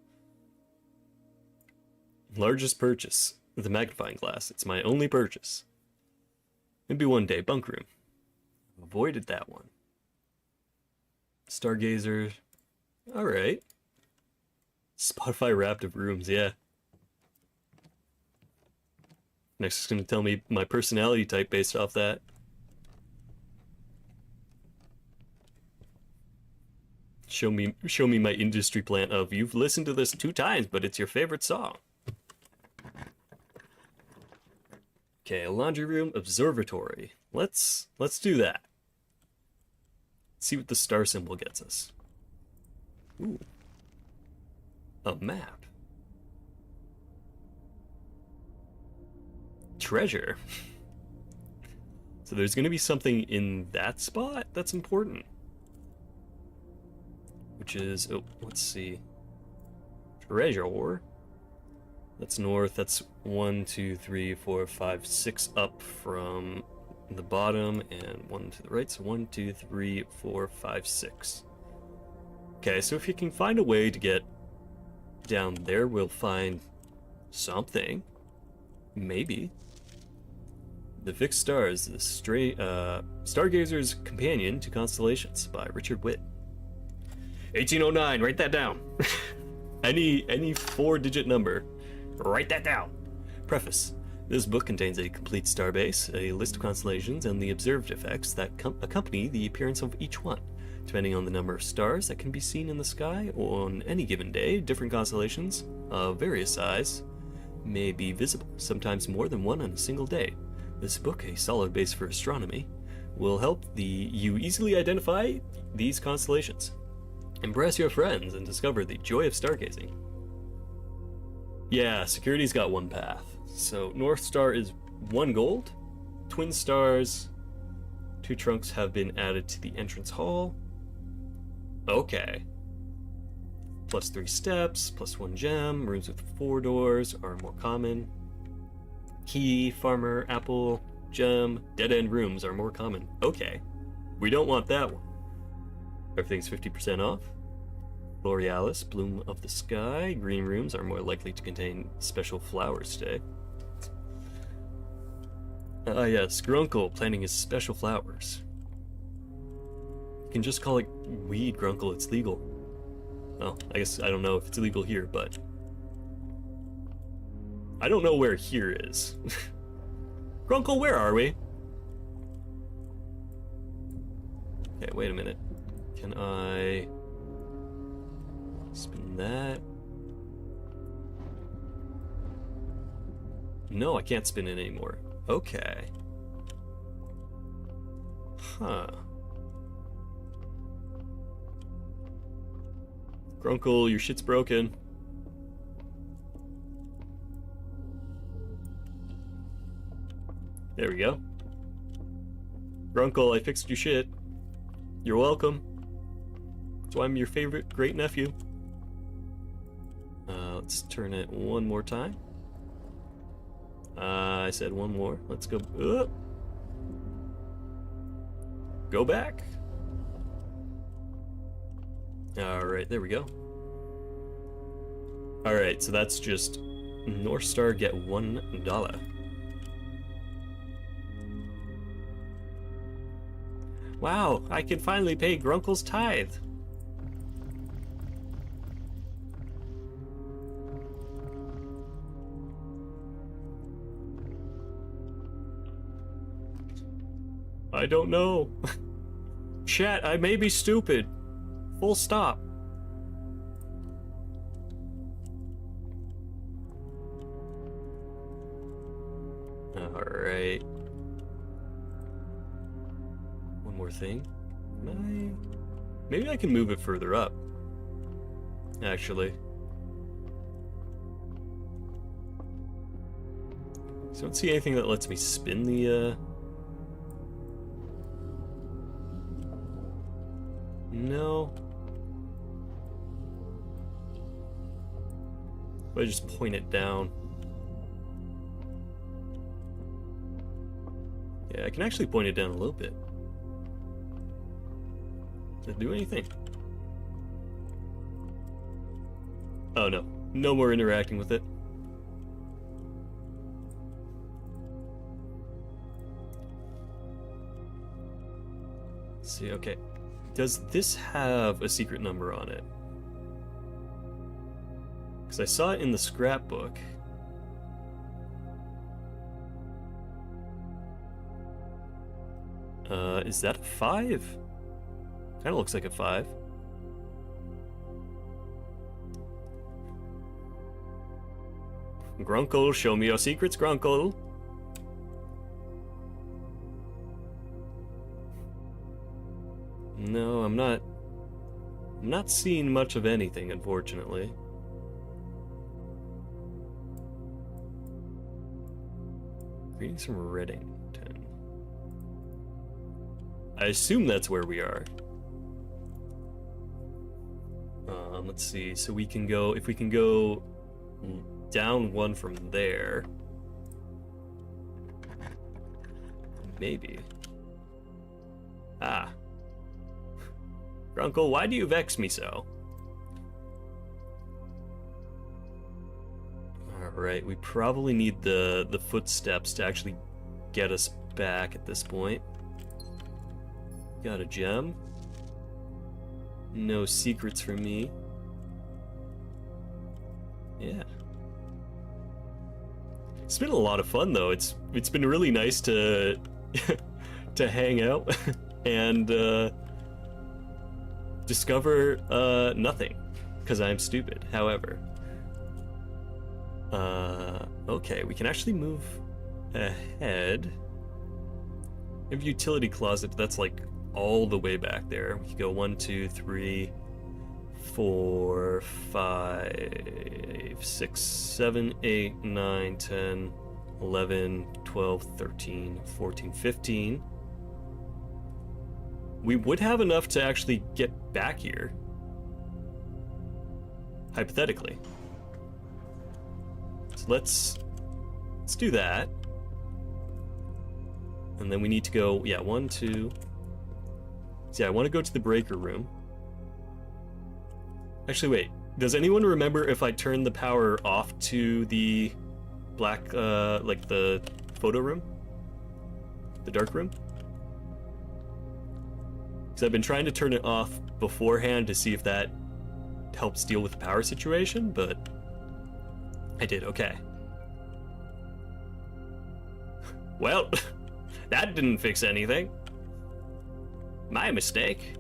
Largest purchase. The magnifying glass. It's my only purchase. Maybe one day. Bunk room. Avoided that one. Stargazer. Alright. Spotify wrapped of rooms, yeah. Next is going to tell me my personality type based off that. Show me my industry plan of, you've listened to this 2 times, but it's your favorite song. Okay, a laundry room, observatory. Let's do that. See what the star symbol gets us. Ooh. A map. Treasure. So there's going to be something in that spot that's important. Which is, oh, let's see. Treasure. That's north. That's 1, 2, 3, 4, 5, 6 up from the bottom, and 1 to the right. So 1, 2, 3, 4, 5, 6. Okay, so if you can find a way to get down there, we'll find something. Maybe. The Fixed Stars, the Stargazer's Companion to Constellations by Richard Witt. 1809, write that down. any 4-digit number, write that down. Preface. This book contains a complete starbase, a list of constellations, and the observed effects that accompany the appearance of each one. Depending on the number of stars that can be seen in the sky on any given day, different constellations of various size may be visible, sometimes more than one on a single day. This book, a solid base for astronomy, will help you easily identify these constellations. Impress your friends and discover the joy of stargazing. Yeah, security's got 1 path. So North Star is 1 gold. Twin stars, 2 trunks have been added to the entrance hall. Okay. Plus 3 steps, plus 1 gem. Rooms with 4 doors are more common. Key, farmer, apple, gem, dead-end rooms are more common. Okay. We don't want that one. Everything's 50% off. Borealis, bloom of the sky. Green rooms are more likely to contain special flowers today. Yes, Grunkle planting his special flowers. You can just call it weed, Grunkle, it's legal. Oh, I guess I don't know if it's illegal here, but I don't know where here is. Grunkle, where are we? Okay, wait a minute. Can I spin that? No, I can't spin it anymore. Okay. Huh. Grunkle, your shit's broken. There we go. Grunkle, I fixed your shit. You're welcome. That's why I'm your favorite great nephew. Let's turn it 1 more time. I said 1 more. Let's go. Go back. Alright, there we go. Alright, so that's just North Star get $1. Wow, I can finally pay Grunkle's tithe. I don't know. Chat, I may be stupid. Full stop. Alright. door thing. Maybe I can move it further up. Actually. So I don't see anything that lets me spin the, No. If I just point it down. Yeah, I can actually point it down a little bit. Does it do anything? Oh no. No more interacting with it. Let's see, okay. Does this have a secret number on it? Because I saw it in the scrapbook. Is that a 5? Kind of looks like a 5. Grunkle, show me your secrets, Grunkle. No, I'm not seeing much of anything, unfortunately. Greetings from Reddington. I assume that's where we are. Let's see. So we can go, if we can go down one from there. Maybe. Ah. Grunkle, why do you vex me so? Alright, we probably need the footsteps to actually get us back at this point. Got a gem. No secrets for me. Yeah. It's been a lot of fun though. It's been really nice to to hang out and discover nothing because I'm stupid. However, okay, we can actually move ahead. We have utility closet. That's like all the way back there. We can go 1, 2, 3, 4, 5, 6, 7, 8, 9, 10, 11, 12, 13, 14, 15. We would have enough to actually get back here. Hypothetically. So let's do that. And then we need to go, yeah, 1, 2. So yeah, I want to go to the breaker room. Actually, wait. Does anyone remember if I turned the power off to the black, like the photo room? The dark room? Because I've been trying to turn it off beforehand to see if that helps deal with the power situation, but I did, okay. Well, that didn't fix anything. My mistake.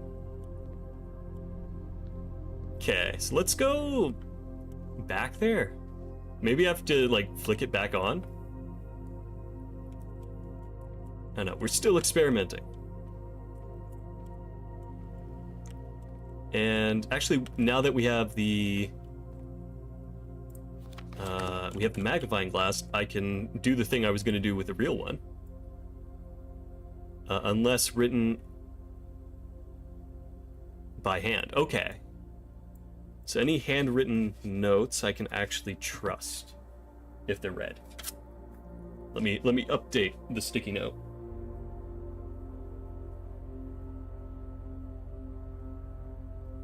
Okay, so let's go back there. Maybe I have to, like, flick it back on. I know, we're still experimenting. And actually, now that we have the magnifying glass, I can do the thing I was going to do with the real one. Unless written by hand. Okay. So any handwritten notes I can actually trust if they're read. Let me update the sticky note.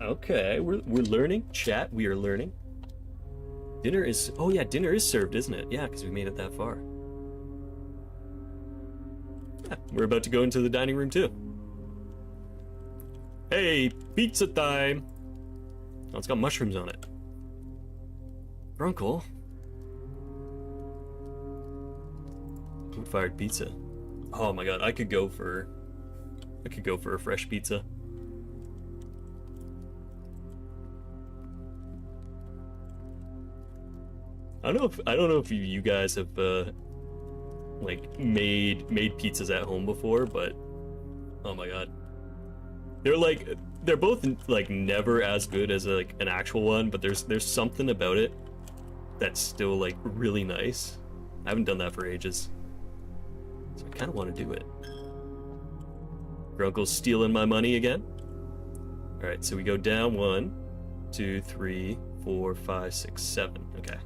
Okay, we're learning. Chat, we are learning. Dinner is, oh yeah, dinner is served, isn't it? Yeah, because we made it that far. Yeah, we're about to go into the dining room too. Hey, pizza time! Oh, it's got mushrooms on it. Grunkle. Wood-fired pizza. Oh my god, I could go for a fresh pizza. I don't know if you guys have like made pizzas at home before, but oh my god, they're both like never as good as like an actual one, but there's something about it that's still like really nice. I haven't done that for ages, so I kind of want to do it. Your uncle's stealing my money again. All right, so we go down 1, 2, 3, 4, 5, 6, 7. Okay.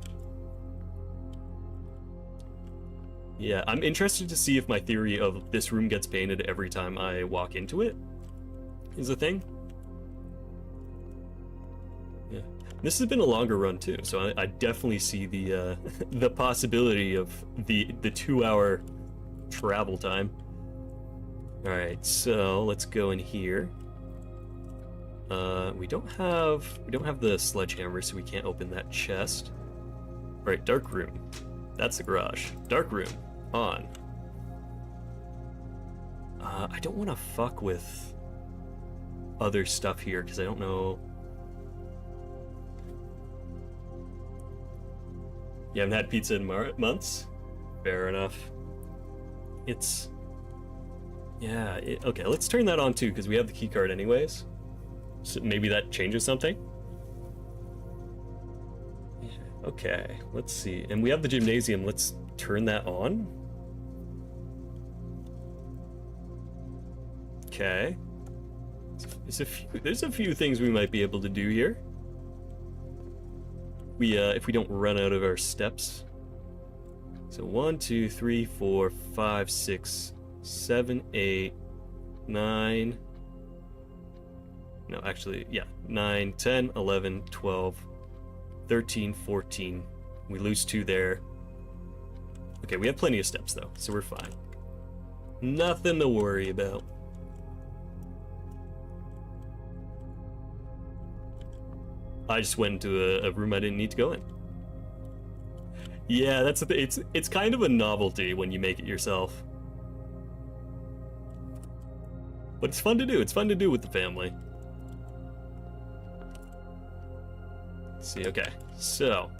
Yeah, I'm interested to see if my theory of this room gets painted every time I walk into it is a thing. Yeah, this has been a longer run too, so I definitely see the the possibility of the 2-hour travel time. All right, so let's go in here. We don't have the sledgehammer, so we can't open that chest. All right, dark room. That's the garage. Dark room on. I don't want to fuck with other stuff here because I don't know. You haven't had pizza in months? Fair enough. It's... Yeah, okay, let's turn that on too because we have the key card anyways. So maybe that changes something? Yeah, okay, let's see. And we have the gymnasium, let's turn that on. Okay. There's a few things we might be able to do here. If we don't run out of our steps. So 1, 2, 3, 4, 5, 6, 7, 8, 9. No, actually, yeah. 9, 10, 11, 12, 13, 14. We lose 2 there. Okay, we have plenty of steps though, so we're fine. Nothing to worry about. I just went into a room I didn't need to go in. Yeah, that's the thing. It's kind of a novelty when you make it yourself. But it's fun to do. It's fun to do with the family. Let's see, okay. So,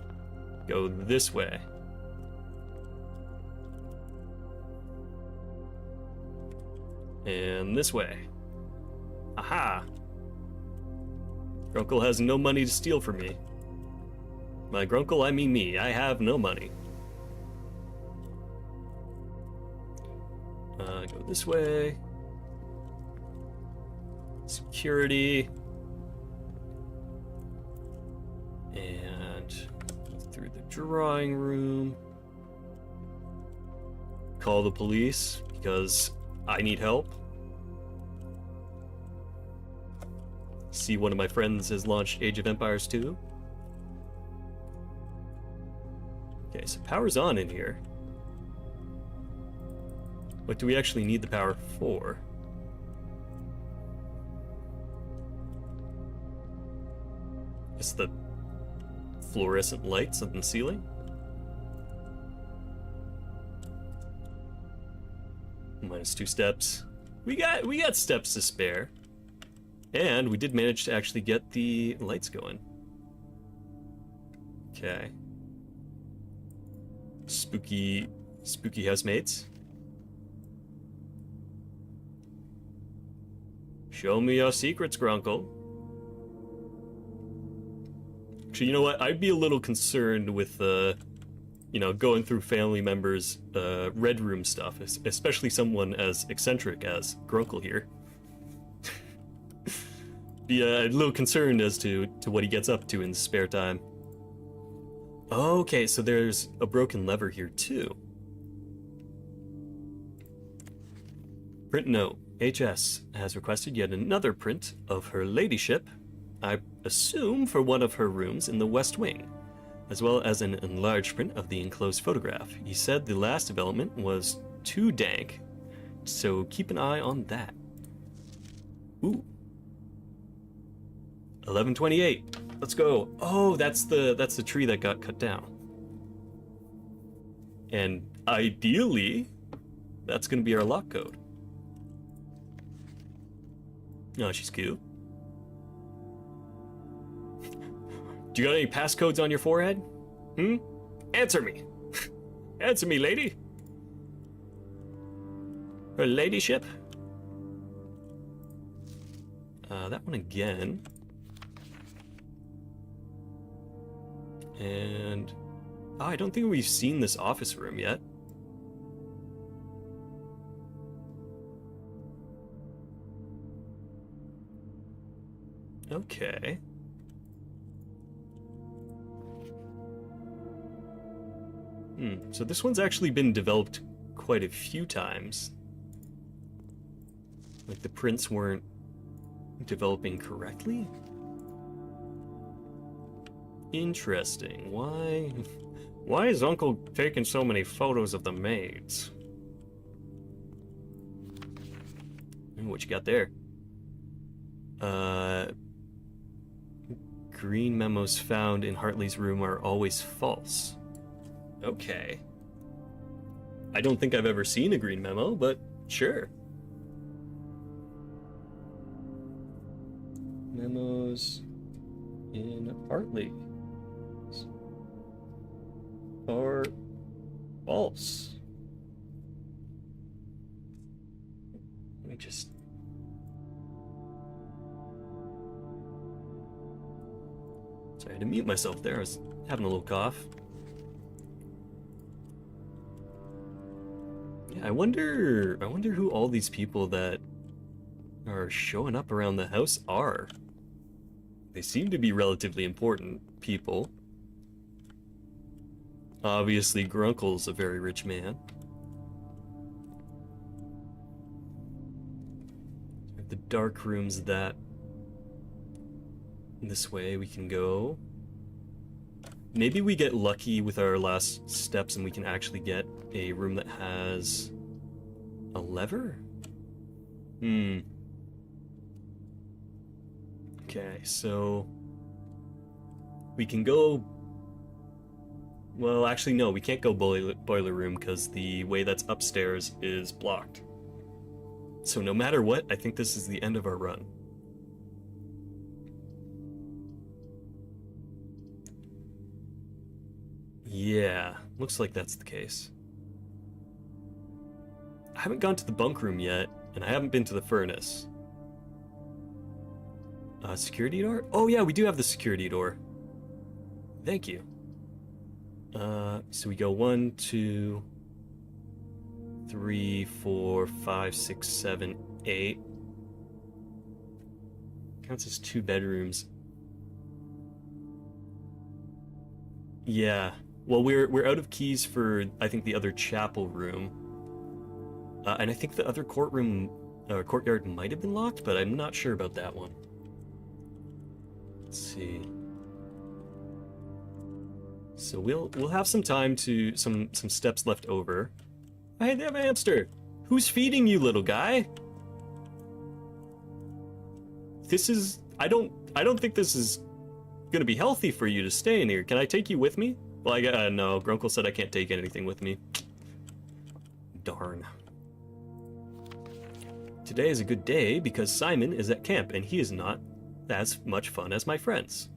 go this way. And this way. Aha! Grunkle has no money to steal from me. By Grunkle, I mean me. I have no money. Go this way. Security. And through the drawing room. Call the police because I need help. See, one of my friends has launched Age of Empires 2. Okay, so power's on in here. What do we actually need the power for? It's the fluorescent lights on the ceiling? Minus 2 steps. We got steps to spare. And we did manage to actually get the lights going. Okay. Spooky housemates. Show me your secrets, Grunkle. Actually, you know what? I'd be a little concerned with, going through family members' red room stuff, especially someone as eccentric as Grunkle here. Be a little concerned as to what he gets up to in his spare time. Okay, so there's a broken lever here too. Print note. HS has requested yet another print of her ladyship, I assume for one of her rooms in the West Wing, as well as an enlarged print of the enclosed photograph. He said the last development was too dank, so keep an eye on that. Ooh. 1128. Let's go. Oh, that's the tree that got cut down. And ideally, that's gonna be our lock code. Oh, she's cute. Do you got any passcodes on your forehead? Answer me. Answer me, lady. Her ladyship? That one again. And... oh, I don't think we've seen this office room yet. Okay. So this one's actually been developed quite a few times. Like the prints weren't developing correctly? Interesting. Why is Uncle taking so many photos of the maids? What you got there? Green memos found in Hartley's room are always false. Okay. I don't think I've ever seen a green memo, but sure. Memos in Hartley are false. Let me just... sorry, I had to mute myself there. I was having a little cough. Yeah, I wonder who all these people that are showing up around the house are. They seem to be relatively important people. Obviously, Grunkle's a very rich man. The dark room's that. This way we can go. Maybe we get lucky with our last steps and we can actually get a room that has a lever? Okay, so we can go... well, actually, no, we can't go boiler room because the way that's upstairs is blocked. So no matter what, I think this is the end of our run. Yeah, looks like that's the case. I haven't gone to the bunk room yet, and I haven't been to the furnace. Security door? Oh yeah, we do have the security door. Thank you. So we go 1, 2, 3, 4, 5, 6, 7, 8. Counts as 2 bedrooms. Yeah. Well, we're out of keys for, I think, the other chapel room. And I think the other courtyard might have been locked, but I'm not sure about that one. Let's see. So we'll have some time to some steps left over. Hey, they have a hamster. Who's feeding you, little guy? This is I don't think this is gonna be healthy for you to stay in here. Can I take you with me? Well, no. Grunkle said I can't take anything with me. Darn. Today is a good day because Simon is at camp and he is not as much fun as my friends.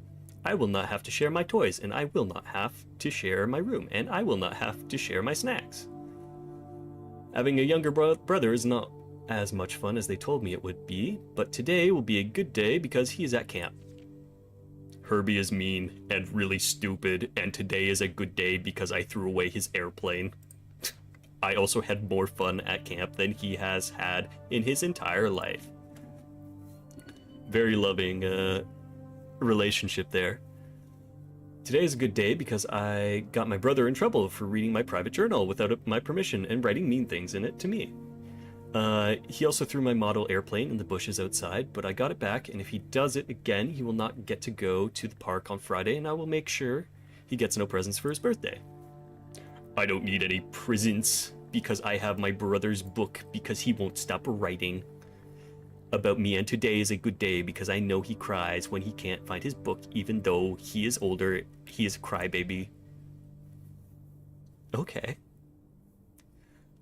I will not have to share my toys, and I will not have to share my room, and I will not have to share my snacks. Having a younger brother is not as much fun as they told me it would be, but today will be a good day because he is at camp. Herbie is mean and really stupid, and today is a good day because I threw away his airplane. I also had more fun at camp than he has had in his entire life. Very loving relationship there. Today is a good day because I got my brother in trouble for reading my private journal without my permission and writing mean things in it to me. He also threw my model airplane in the bushes outside, but I got it back, and if he does it again, he will not get to go to the park on Friday, and I will make sure he gets no presents for his birthday. I don't need any presents because I have my brother's book because he won't stop writing about me, and today is a good day because I know he cries when he can't find his book, even though he is older. He is a crybaby. Okay.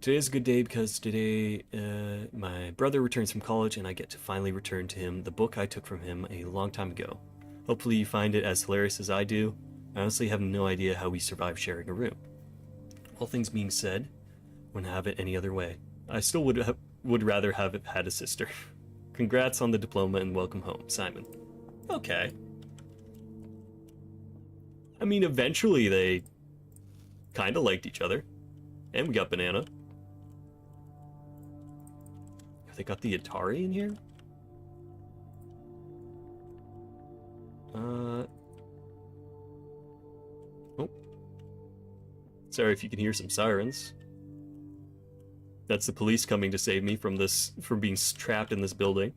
Today is a good day because today my brother returns from college and I get to finally return to him the book I took from him a long time ago. Hopefully you find it as hilarious as I do. I honestly have no idea how we survived sharing a room. All things being said, wouldn't have it any other way. I still would rather have had a sister. Congrats on the diploma and welcome home, Simon. Okay. I mean, eventually they kind of liked each other. And we got Banana. They got the Atari in here? Oh. Sorry if you can hear some sirens. That's the police coming to save me from being trapped in this building.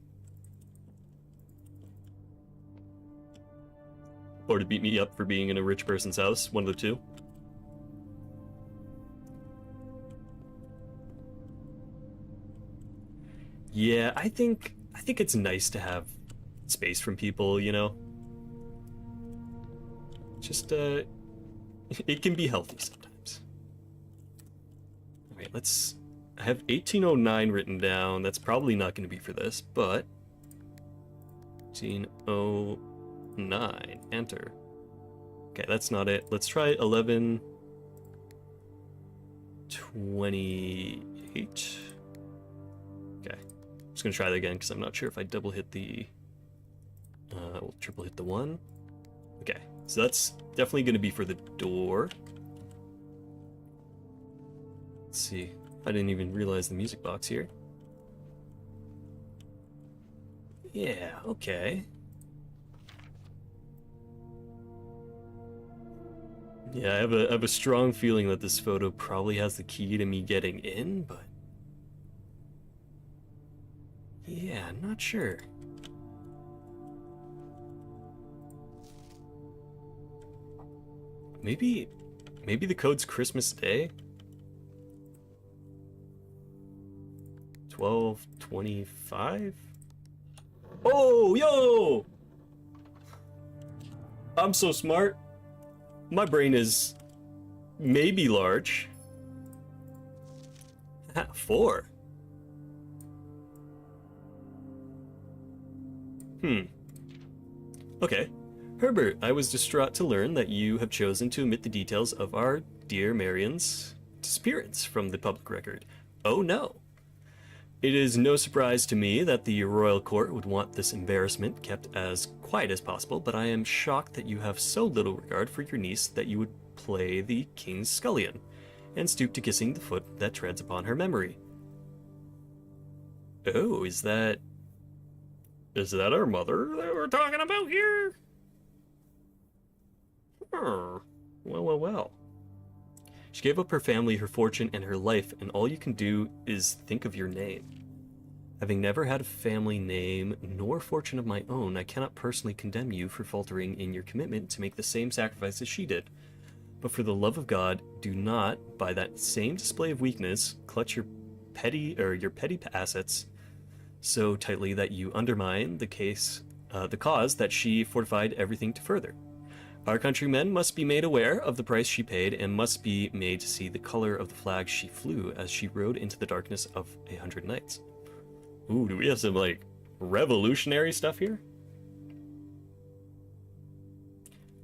Or to beat me up for being in a rich person's house, one of the two. Yeah, I think it's nice to have space from people, you know? Just, it can be healthy sometimes. Alright, I have 1809 written down. That's probably not going to be for this, but 1809, enter. Okay, that's not it. Let's try 1128. Okay, I'm just gonna try that again because I'm not sure if I double hit the. We'll triple hit the 1. Okay, so that's definitely going to be for the door. Let's see. I didn't even realize the music box here. Yeah, okay. Yeah, I have a strong feeling that this photo probably has the key to me getting in, but yeah, I'm not sure. Maybe the code's Christmas Day? 1225? Oh, yo! I'm so smart. My brain is maybe large. 4. Okay. Herbert, I was distraught to learn that you have chosen to omit the details of our dear Marion's disappearance from the public record. Oh no. It is no surprise to me that the royal court would want this embarrassment kept as quiet as possible, but I am shocked that you have so little regard for your niece that you would play the king's scullion and stoop to kissing the foot that treads upon her memory. Oh, is that our mother that we're talking about here? Well. She gave up her family, her fortune, and her life, and all you can do is think of your name. Having never had a family name nor fortune of my own, I cannot personally condemn you for faltering in your commitment to make the same sacrifice as she did. But for the love of God, do not, by that same display of weakness, clutch your petty assets so tightly that you undermine the cause that she fortified everything to further. Our countrymen must be made aware of the price she paid and must be made to see the color of the flag she flew as she rode into the darkness of 100 nights. Ooh, do we have some, like, revolutionary stuff here?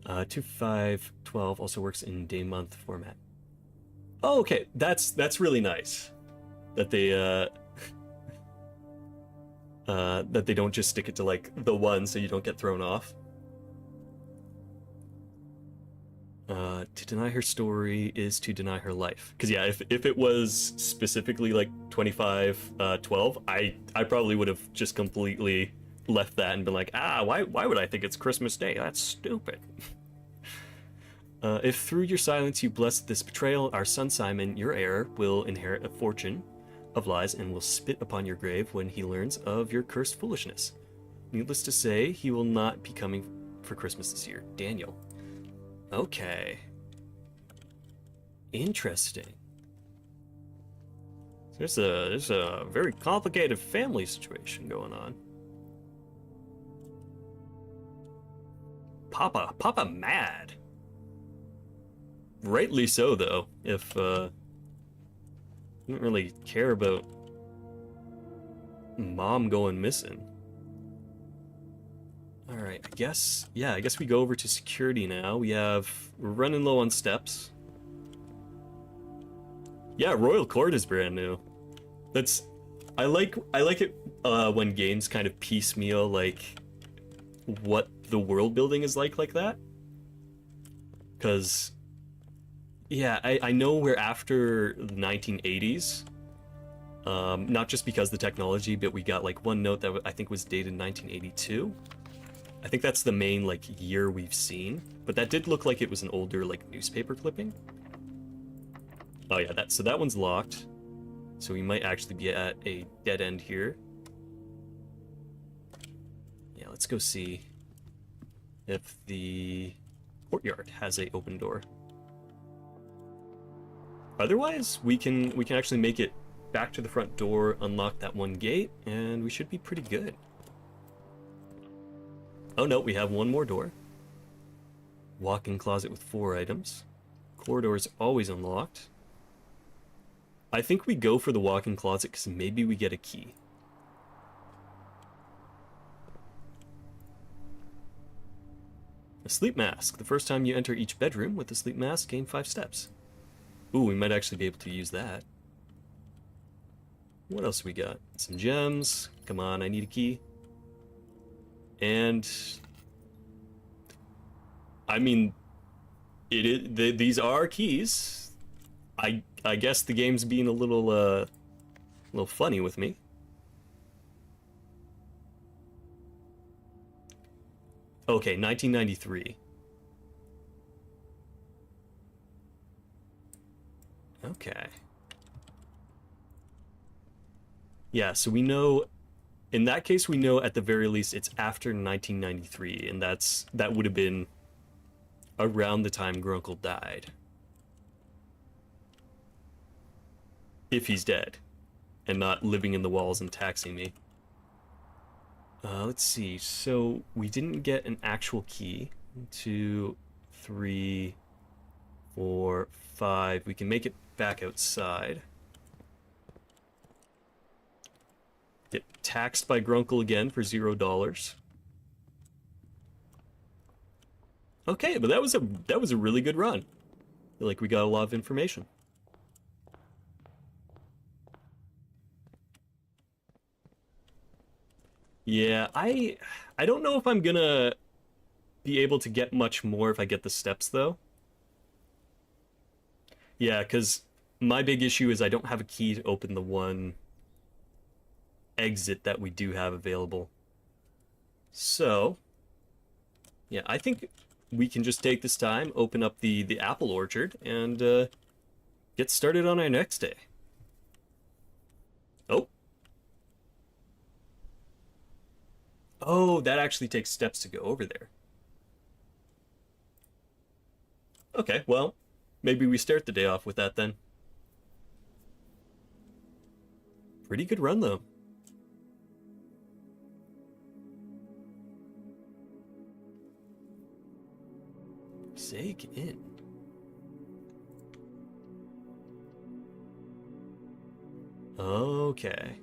2512 also works in day-month format. Oh, okay, that's really nice. That they, that they don't just stick it to, like, the 1 so you don't get thrown off. To deny her story is to deny her life. Because yeah, if it was specifically like 2512, I probably would have just completely left that and been like, why would I think it's Christmas Day? That's stupid. If through your silence you bless this betrayal, our son Simon, your heir, will inherit a fortune of lies and will spit upon your grave when he learns of your cursed foolishness. Needless to say, he will not be coming for Christmas this year. Daniel. Okay. Interesting. There's a very complicated family situation going on. Papa mad. Rightly so, though. If I don't really care about mom going missing. Alright, I guess we go over to security now. We're running low on steps. Yeah, Royal Court is brand new. I like it when games kind of piecemeal like what the world building is like that. Because yeah, I know we're after the 1980s. Not just because the technology, but we got like one note that I think was dated 1982. I think that's the main like year we've seen, but that did look like it was an older like newspaper clipping. Oh yeah, that one's locked. So we might actually be at a dead end here. Yeah, let's go see if the courtyard has a open door. Otherwise, we can actually make it back to the front door, unlock that one gate, and we should be pretty good. Oh no, we have one more door. Walk-in closet with 4 items. Corridor is always unlocked. I think we go for the walk-in closet because maybe we get a key. A sleep mask. The first time you enter each bedroom with the sleep mask, gain 5 steps. Ooh, we might actually be able to use that. What else we got? Some gems. Come on, I need a key. And I mean, these are keys. I guess the game's being a little funny with me. Okay, 1993. Okay. Yeah, so we know, in that case, we know at the very least it's after 1993, and that would have been around the time Grunkle died. If he's dead, and not living in the walls and taxing me. Let's see, so we didn't get an actual key. 1, 2, 3, 4, 5. We can make it back outside. Get taxed by Grunkle again for $0. Okay, but that was a really good run. I feel like we got a lot of information. Yeah, I don't know if I'm gonna be able to get much more if I get the steps though. Yeah, because my big issue is I don't have a key to open the one exit that we do have available. So, yeah, I think we can just take this time, open up the apple orchard, and get started on our next day. Oh. Oh, that actually takes steps to go over there. Okay, well, maybe we start the day off with that then. Pretty good run, though. Sake Inn. Okay.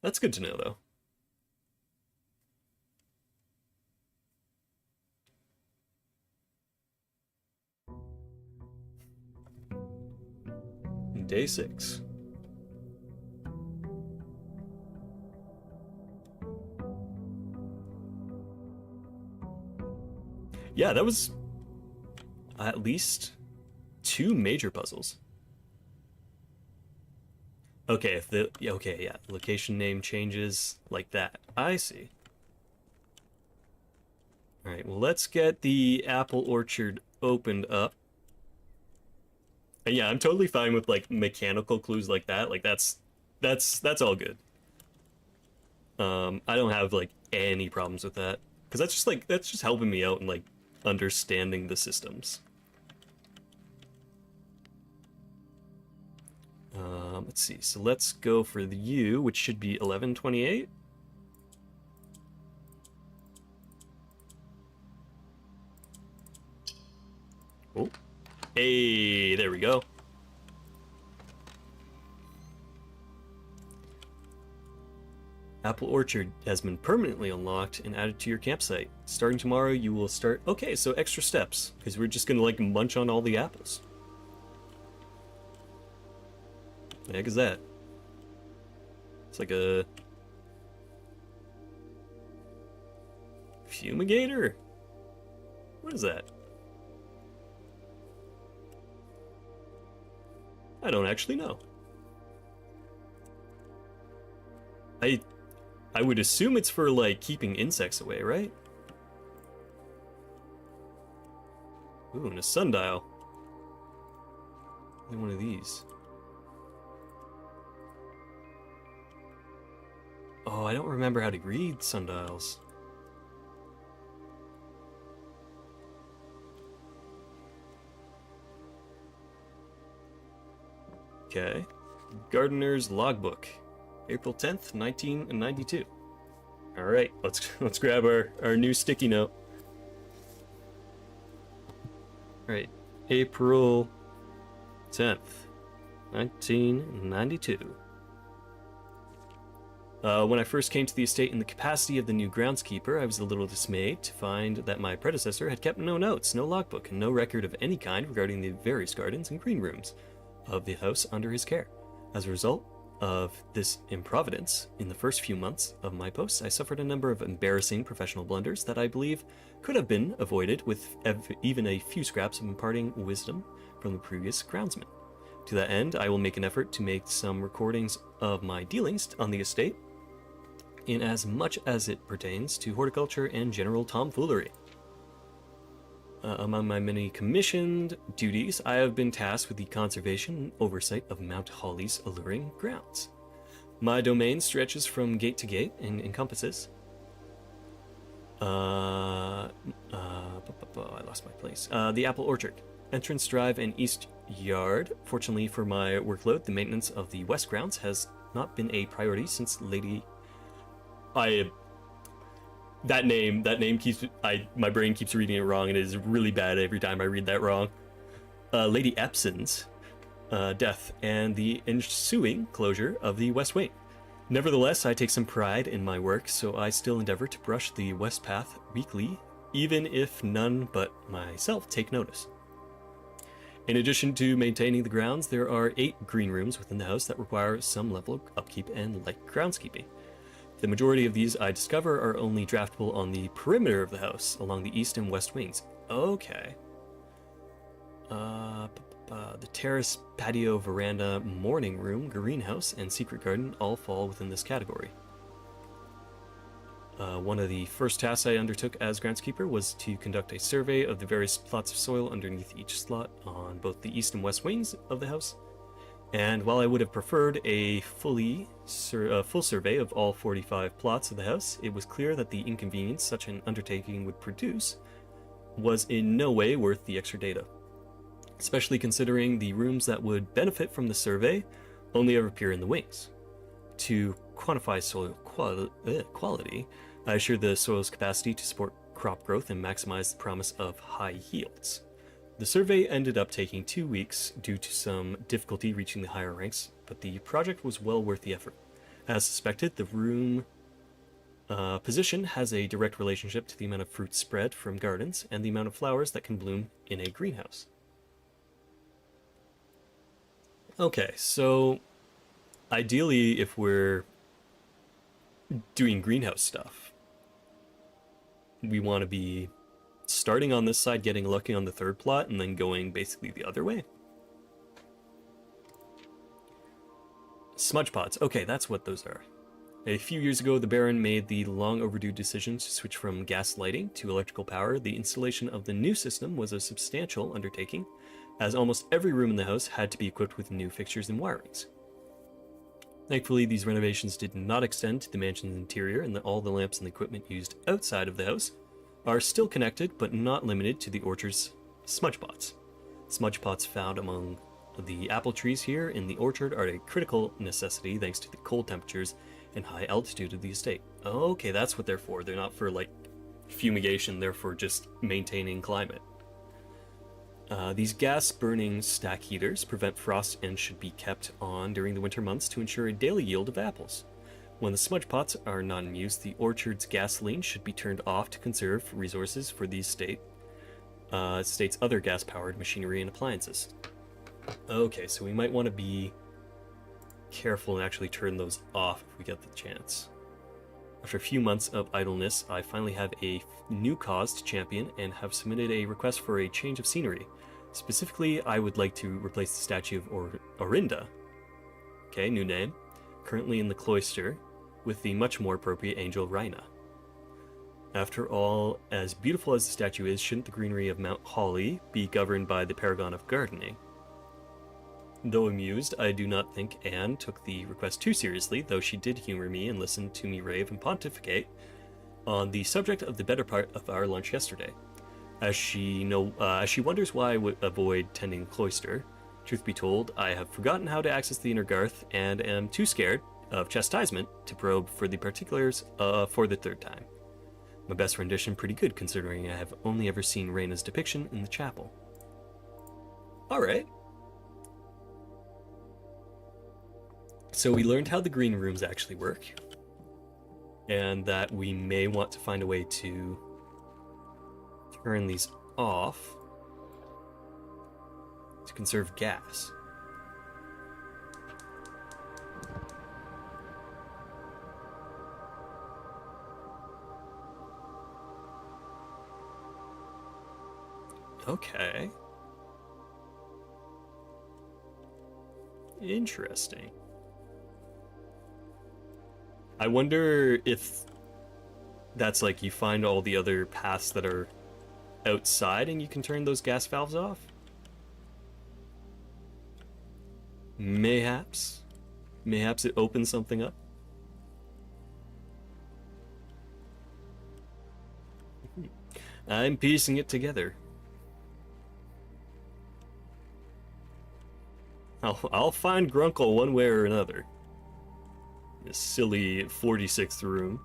That's good to know, though. Day 6. Yeah, that was at least 2 major puzzles. Okay, if the okay, yeah, location name changes like that. I see. All right, well, let's get the apple orchard opened up. And yeah, I'm totally fine with like mechanical clues like that. Like that's all good. I don't have like any problems with that because that's just helping me out and like understanding the systems. Let's see. So let's go for the U, which should be 1128. Oh, hey, there we go. Apple Orchard has been permanently unlocked and added to your campsite. Starting tomorrow, you will start... Okay, so extra steps, because we're just gonna, like, munch on all the apples. The heck is that? It's like a fumigator? What is that? I don't actually know. I would assume it's for, like, keeping insects away, right? Ooh, and a sundial. Only one of these. Oh, I don't remember how to read sundials. Okay. Gardener's Logbook. April 10th, 1992. Alright, let's grab our new sticky note. Alright, April 10th, 1992. When I first came to the estate in the capacity of the new groundskeeper, I was a little dismayed to find that my predecessor had kept no notes, no logbook, and no record of any kind regarding the various gardens and green rooms of the house under his care. As a result of this improvidence, in the first few months of my post, I suffered a number of embarrassing professional blunders that I believe could have been avoided with even a few scraps of imparting wisdom from the previous groundsman. To that end, I will make an effort to make some recordings of my dealings on the estate, in as much as it pertains to horticulture and general tomfoolery. Among my many commissioned duties, I have been tasked with the conservation and oversight of Mount Holly's alluring grounds. My domain stretches from gate to gate and encompasses... I lost my place. The Apple Orchard, Entrance Drive, and East Yard. Fortunately for my workload, the maintenance of the West grounds has not been a priority since that name keeps my brain keeps reading it wrong, and it is really bad every time I read that wrong. Lady Epson's death and the ensuing closure of the West Wing. Nevertheless, I take some pride in my work, so I still endeavor to brush the West Path weekly, even if none but myself take notice. In addition to maintaining the grounds, there are 8 green rooms within the house that require some level of upkeep and light groundskeeping. The majority of these, I discover, are only draftable on the perimeter of the house, along the east and west wings. Okay. The terrace, patio, veranda, morning room, greenhouse, and secret garden all fall within this category. One of the first tasks I undertook as groundskeeper was to conduct a survey of the various plots of soil underneath each slot on both the east and west wings of the house. And while I would have preferred a full survey of all 45 plots of the house, it was clear that the inconvenience such an undertaking would produce was in no way worth the extra data, especially considering the rooms that would benefit from the survey only ever appear in the wings. To quantify soil quality, I assured the soil's capacity to support crop growth and maximize the promise of high yields. The survey ended up taking 2 weeks due to some difficulty reaching the higher ranks, but the project was well worth the effort. As suspected, the room position has a direct relationship to the amount of fruit spread from gardens and the amount of flowers that can bloom in a greenhouse. Okay, so ideally, if we're doing greenhouse stuff, we want to be starting on this side, getting lucky on the third plot, and then going basically the other way. Smudge pots. Okay, that's what those are. A few years ago, the Baron made the long overdue decision to switch from gas lighting to electrical power. The installation of the new system was a substantial undertaking, as almost every room in the house had to be equipped with new fixtures and wirings. Thankfully, these renovations did not extend to the mansion's interior, and all the lamps and equipment used outside of the house are still connected, but not limited to the orchard's smudge pots. Smudge pots found among the apple trees here in the orchard are a critical necessity thanks to the cold temperatures and high altitude of the estate. Okay, that's what they're for. They're not for, like, fumigation, they're for just maintaining climate. These gas-burning stack heaters prevent frost and should be kept on during the winter months to ensure a daily yield of apples. When the smudge pots are not in use, the orchard's gasoline should be turned off to conserve resources for the state's other gas-powered machinery and appliances. Okay, so we might want to be careful and actually turn those off if we get the chance. After a few months of idleness, I finally have a new cause to champion and have submitted a request for a change of scenery. Specifically, I would like to replace the statue of Orinda. Okay, new name. Currently in the cloister, with the much more appropriate angel Rhina. After all, as beautiful as the statue is, shouldn't the greenery of Mount Holly be governed by the paragon of gardening? Though amused, I do not think Anne took the request too seriously, though she did humor me and listen to me rave and pontificate on the subject of the better part of our lunch yesterday. As she wonders why I would avoid tending the cloister, truth be told, I have forgotten how to access the inner garth and am too scared of chastisement to probe for the particulars for the third time. My best rendition pretty good considering I have only ever seen Reyna's depiction in the chapel. Alright. So we learned how the green rooms actually work, and that we may want to find a way to turn these off to conserve gas. Okay. Interesting. I wonder if that's like you find all the other paths that are outside and you can turn those gas valves off? Mayhaps. Mayhaps it opens something up. I'm piecing it together. I'll find Grunkle one way or another. This silly 46th room.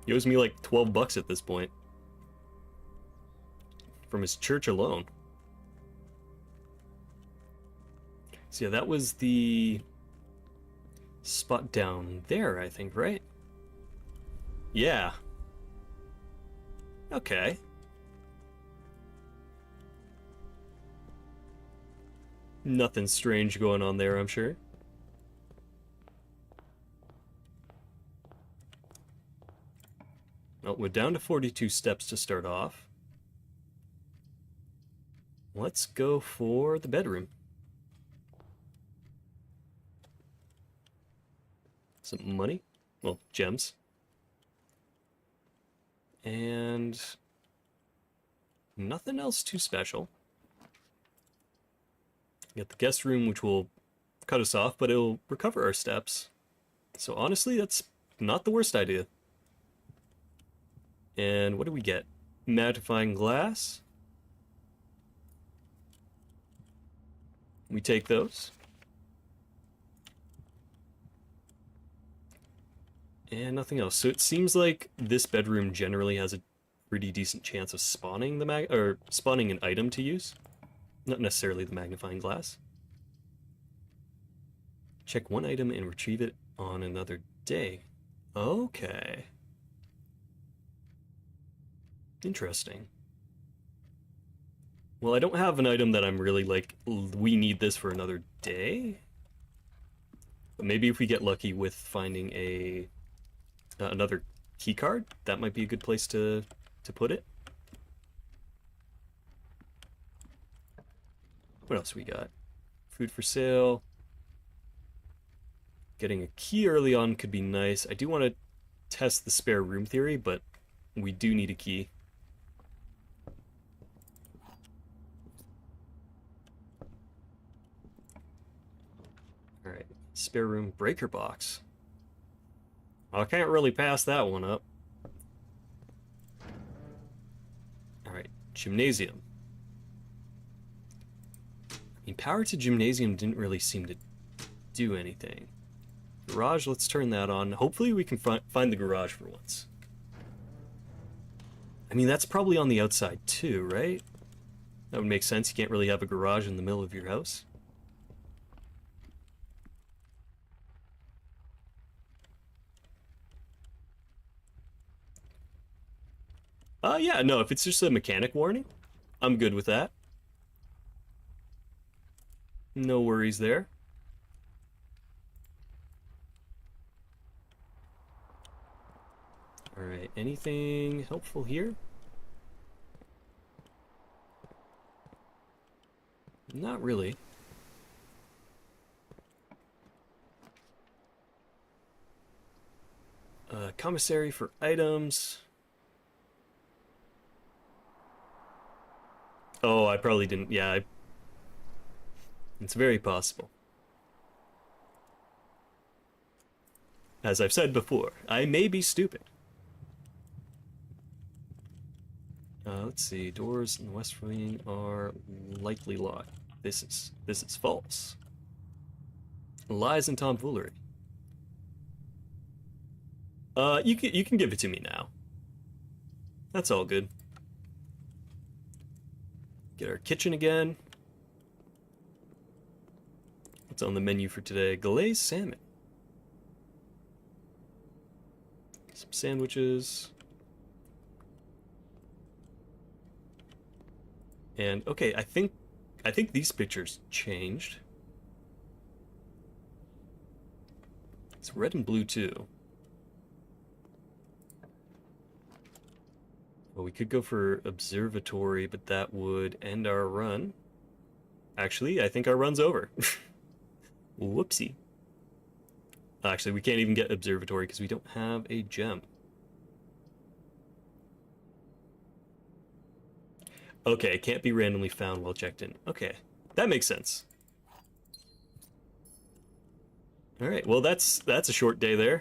He owes me like $12 at this point. From his church alone. So yeah, that was the spot down there, I think, right? Yeah. Okay. Nothing strange going on there, I'm sure. Well, we're down to 42 steps to start off. Let's go for the bedroom. Some money. Well, gems. And nothing else too special. Get the guest room, which will cut us off, but it'll recover our steps. So honestly, that's not the worst idea. And what do we get? Magnifying glass. We take those. And nothing else. So it seems like this bedroom generally has a pretty decent chance of spawning spawning an item to use. Not necessarily the magnifying glass. Check one item and retrieve it on another day. Okay. Interesting. Well, I don't have an item that I'm really like, we need this for another day. But maybe if we get lucky with finding another key card, that might be a good place to put it. What else we got? Food for sale. Getting a key early on could be nice. I do want to test the spare room theory, but we do need a key. Alright, spare room breaker box. I can't really pass that one up. Alright, gymnasium. I mean, power to gymnasium didn't really seem to do anything. Garage, let's turn that on. Hopefully we can find the garage for once. I mean, that's probably on the outside too, right? That would make sense. You can't really have a garage in the middle of your house. Yeah, no, if it's just a mechanic warning, I'm good with that. No worries there. Alright, anything helpful here? Not really. Commissary for items. Oh, I probably didn't. Yeah, it's very possible. As I've said before, I may be stupid. Let's see. Doors in the west wing are likely locked. This is false. Lies and tomfoolery. You can give it to me now. That's all good. Get our kitchen again. What's on the menu for today? Glazed salmon. Some sandwiches. And okay, I think these pictures changed. It's red and blue too. Well, we could go for observatory, but that would end our run. Actually, I think our run's over. Whoopsie. Actually, we can't even get observatory because we don't have a gem. Okay, it can't be randomly found while checked in. Okay, that makes sense. All right, well that's a short day there.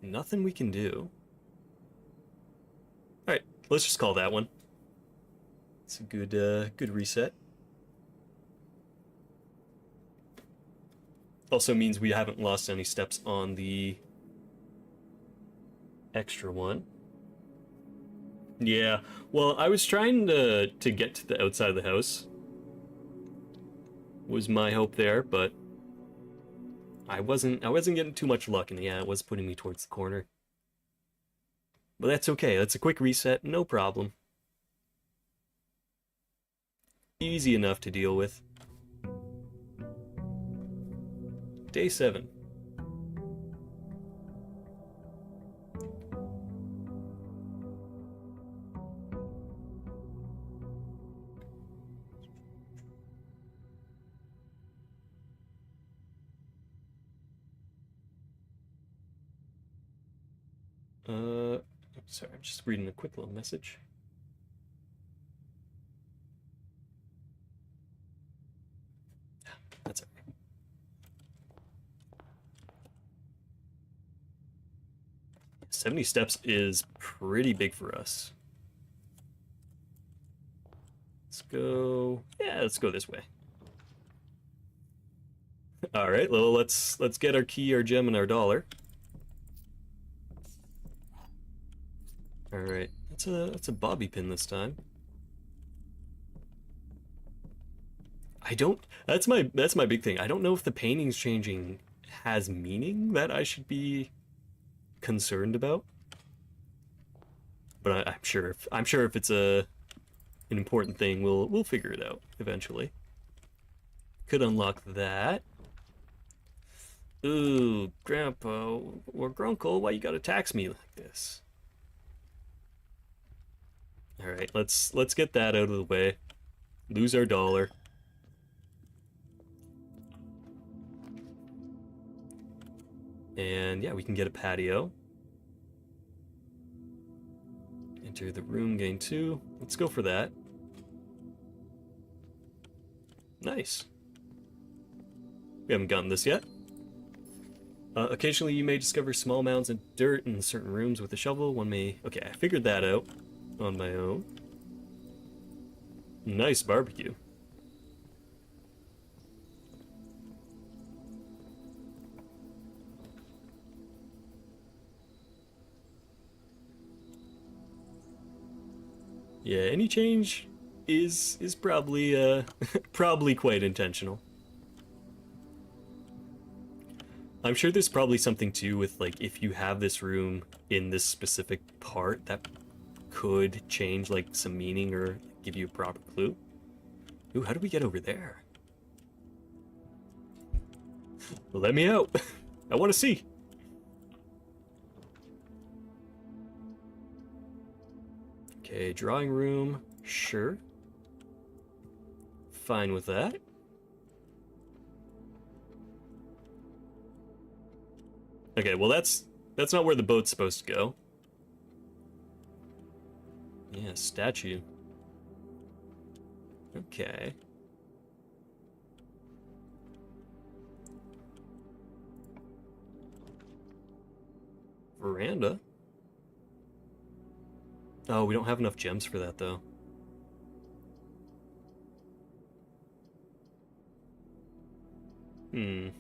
Nothing we can do. All right, let's just call that one. It's a good reset. Also means we haven't lost any steps on the extra one. Yeah, well, I was trying to get to the outside of the house. Was my hope there, but I wasn't getting too much luck, and yeah, it was putting me towards the corner. But that's okay. That's a quick reset, no problem. Easy enough to deal with. Day 7. Sorry, I'm just reading a quick little message. That's all right. "70 steps is pretty big for us. Let's go. Yeah, let's go this way. All right, well, let's get our key, our gem, and our dollar. All right, that's a bobby pin this time. That's my big thing. I don't know if the paintings changing has meaning that I should be concerned about. But I'm sure if it's an important thing, we'll figure it out eventually. Could unlock that. Ooh, Grandpa or Grunkle, why you gotta tax me like this? All right, let's get that out of the way. Lose our dollar. And yeah, we can get a patio. Enter the room, gain 2. Let's go for that. Nice. We haven't gotten this yet. Occasionally you may discover small mounds of dirt in certain rooms with a shovel. One may... Okay, I figured that out on my own. Nice barbecue. Yeah, any change is probably probably quite intentional. I'm sure there's probably something too with like if you have this room in this specific part, that could change like some meaning or give you a proper clue. Ooh, how do we get over there? Let me out. I want to see. Okay, drawing room. Sure. Fine with that. Okay, well that's not where the boat's supposed to go. Yeah, statue. Okay. Veranda? Oh, we don't have enough gems for that, though. Alright,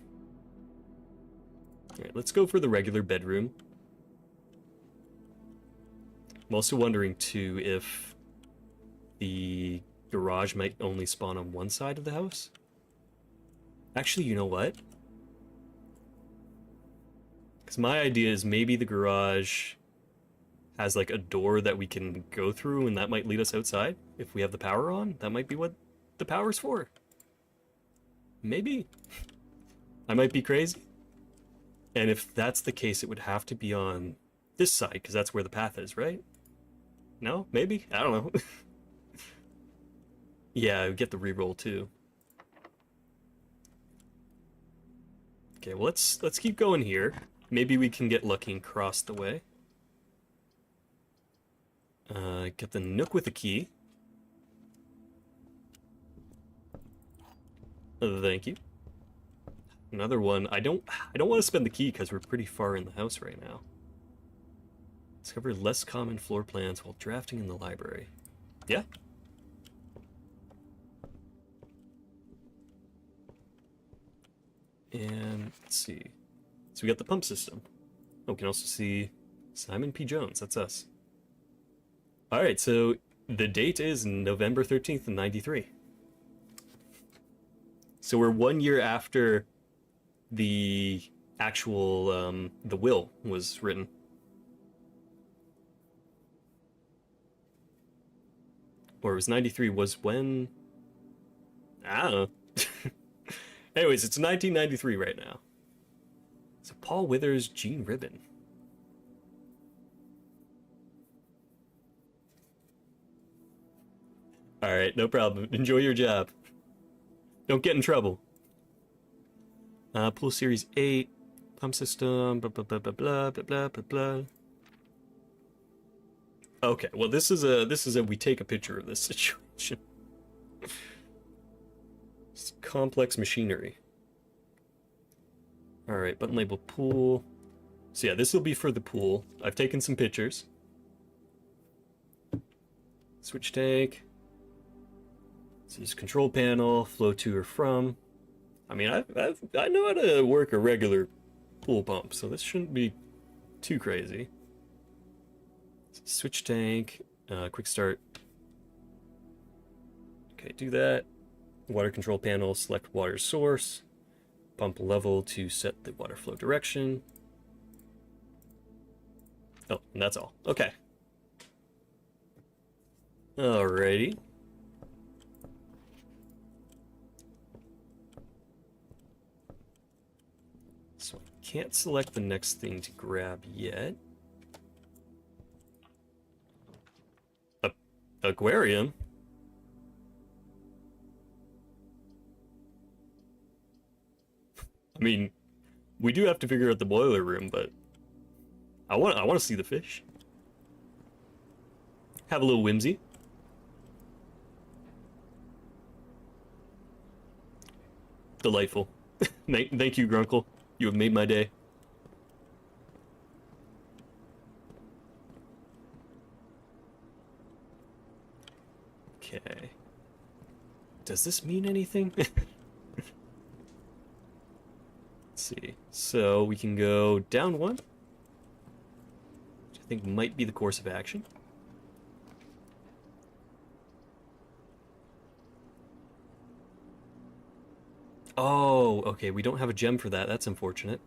let's go for the regular bedroom. I'm also wondering, too, if the garage might only spawn on one side of the house. Actually, you know what? Because my idea is maybe the garage has like a door that we can go through and that might lead us outside if we have the power on. That might be what the power's for. Maybe. I might be crazy. And if that's the case, it would have to be on this side because that's where the path is, right? No? Maybe? I don't know. Yeah, I would get the reroll too. Okay, well let's keep going here. Maybe we can get lucky and cross the way. Get the nook with the key. Thank you. Another one. I don't want to spend the key because we're pretty far in the house right now. Discover less common floor plans while drafting in the library. Yeah. And let's see. So we got the pump system. Oh, we can also see Simon P. Jones. That's us. All right, so the date is November 13th, 93. So we're 1 year after the actual, the will was written. Or it was 93 was when... I don't know. Anyways, it's 1993 right now. So Paul Withers, Gene Ribbon. Alright, no problem. Enjoy your job. Don't get in trouble. Pool Series 8. Pump system. Blah, blah, blah, blah, blah, blah, blah, blah, blah. Okay, well this is a we take a picture of this situation. It's complex machinery. Alright, button label pool. So yeah, this will be for the pool. I've taken some pictures. Switch tank. This is control panel, flow to or from. I mean, I know how to work a regular pool pump, so this shouldn't be too crazy. Switch tank, quick start. Okay, do that. Water control panel, select water source. Pump level to set the water flow direction. Oh, and that's all. Okay. Alrighty. So I can't select the next thing to grab yet. Aquarium? I mean, we do have to figure out the boiler room, but I want to see the fish. Have a little whimsy. Delightful. Thank you, Grunkle. You have made my day. Okay. Does this mean anything? Let's see. So we can go down one, which I think might be the course of action. Oh, okay, we don't have a gem for that. That's unfortunate.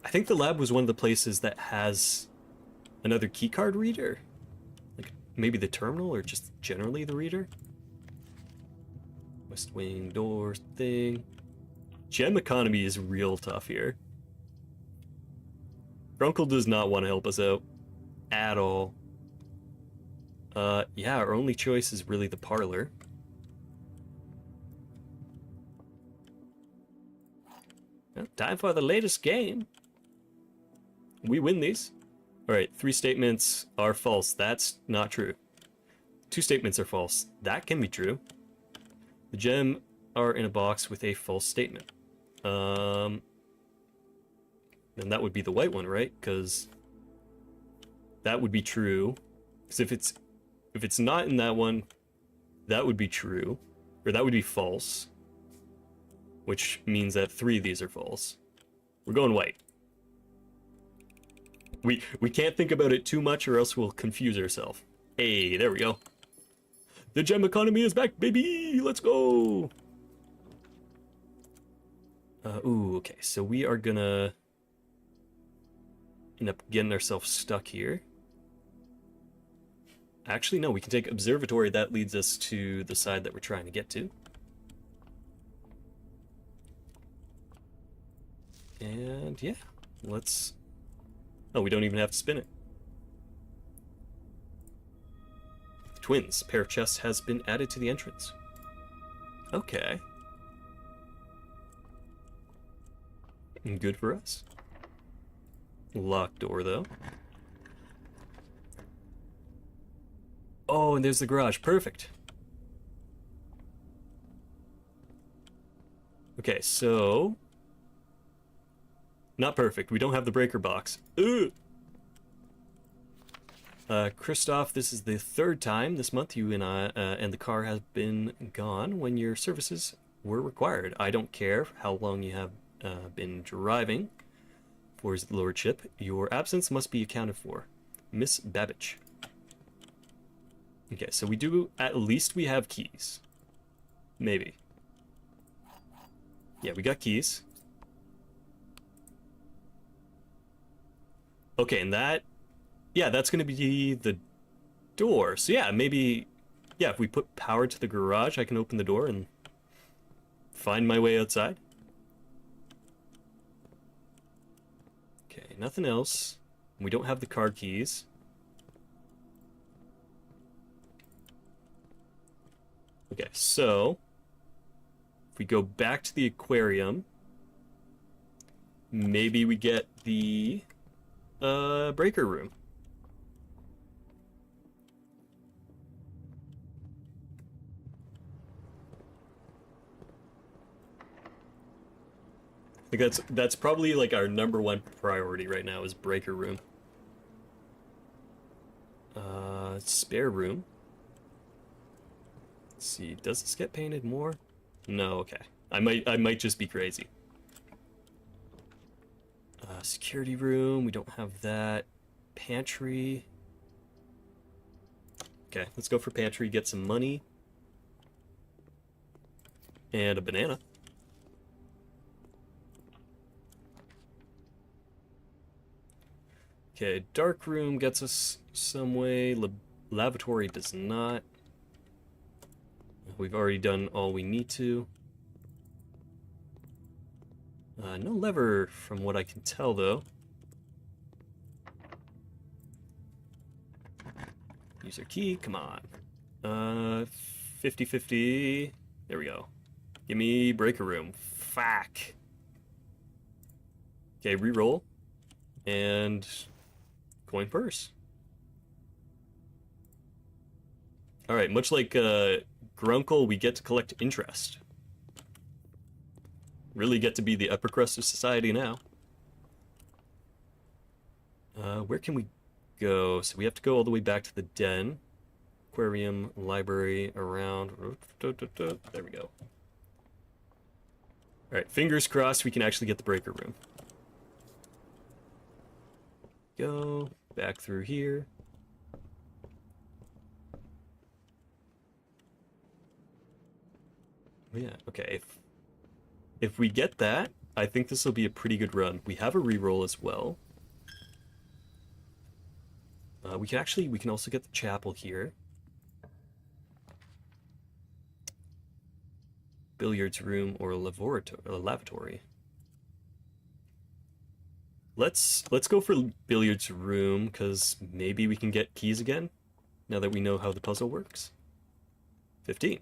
I think the lab was one of the places that has Another keycard reader? Like maybe the terminal or just generally the reader? West Wing door thing. Gem economy is real tough here. Grunkle does not want to help us out at all. Yeah, our only choice is really the parlor. Well, time for the latest game. We win these. Alright, 3 statements are false. That's not true. 2 statements are false. That can be true. The gem are in a box with a false statement. Then that would be the white one, right? Because that would be true. Because if it's not in that one, that would be true. Or that would be false. Which means that 3 of these are false. We're going white. We can't think about it too much or else we'll confuse ourselves. Hey, there we go. The gem economy is back, baby! Let's go! Ooh, okay, so we are gonna end up getting ourselves stuck here. Actually, no, we can take observatory. That leads us to the side that we're trying to get to. And yeah, let's... Oh, we don't even have to spin it. Twins. Pair of chests has been added to the entrance. Okay. Good for us. Locked door, though. Oh, and there's the garage. Perfect. Okay, so... Not perfect. We don't have the breaker box. Ugh! Christoph, this is the 3rd time this month you and I and the car has been gone when your services were required. I don't care how long you have been driving for his lordship. Your absence must be accounted for. Miss Babbage. Okay, so we do... At least we have keys. Maybe. Yeah, we got keys. Okay, and that... Yeah, that's going to be the door. So yeah, maybe... Yeah, if we put power to the garage, I can open the door and find my way outside. Okay, nothing else. We don't have the car keys. Okay, so... If we go back to the aquarium... Maybe we get the... breaker room. I think that's probably like our #1 priority right now is breaker room. Spare room. Let's see, does this get painted more? No, okay. I might just be crazy. Security room, we don't have that. Pantry. Okay, let's go for pantry, get some money. And a banana. Okay, dark room gets us some way. Lavatory does not. We've already done all we need to. No lever from what I can tell, though. User key, come on. 50-50. There we go. Give me breaker room. Fuck. Okay, reroll. And coin purse. Alright, much like Grunkle, we get to collect interest. Really get to be the upper crust of society now. Where can we go? So we have to go all the way back to the den. Aquarium, library, around. There we go. Alright, fingers crossed we can actually get the breaker room. Go back through here. Yeah, okay. If we get that, I think this will be a pretty good run. We have a reroll as well. We can also get the chapel here. Billiards room or lavatory. Let's go for billiards room, because maybe we can get keys again, now that we know how the puzzle works. 15.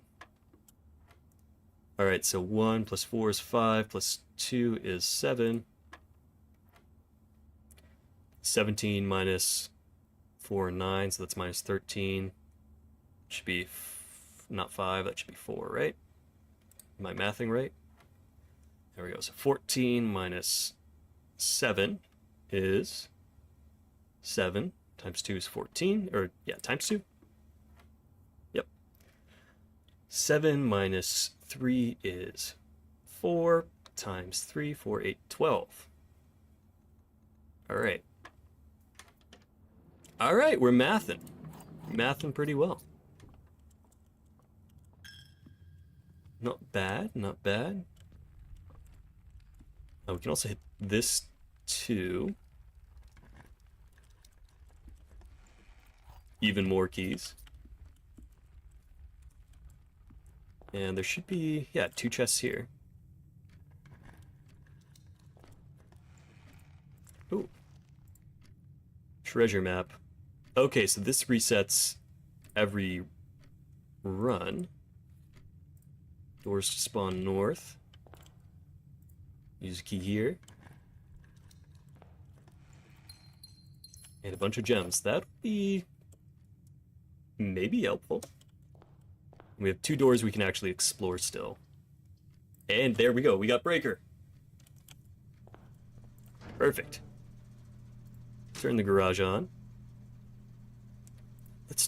Alright, so 1 plus 4 is 5, plus 2 is 7. 17 minus 4 and 9, so that's minus 13. Should be not 5, that should be 4, right? Am I mathing right? There we go. So 14 minus 7 is 7 times 2 is 14, or yeah, times 2. Yep. 7 minus 3 is 4 times 3, 4, 8, 12. All right. All right, we're mathing. Mathing pretty well. Not bad, not bad. Oh, we can also hit this too. Even more keys. And there should be, yeah, 2 chests here. Ooh. Treasure map. Okay, so this resets every run. Doors to spawn north. Use a key here. And a bunch of gems. That would be maybe helpful. We have 2 doors we can actually explore still. And there we go, we got breaker. Perfect. Turn the garage on. Let's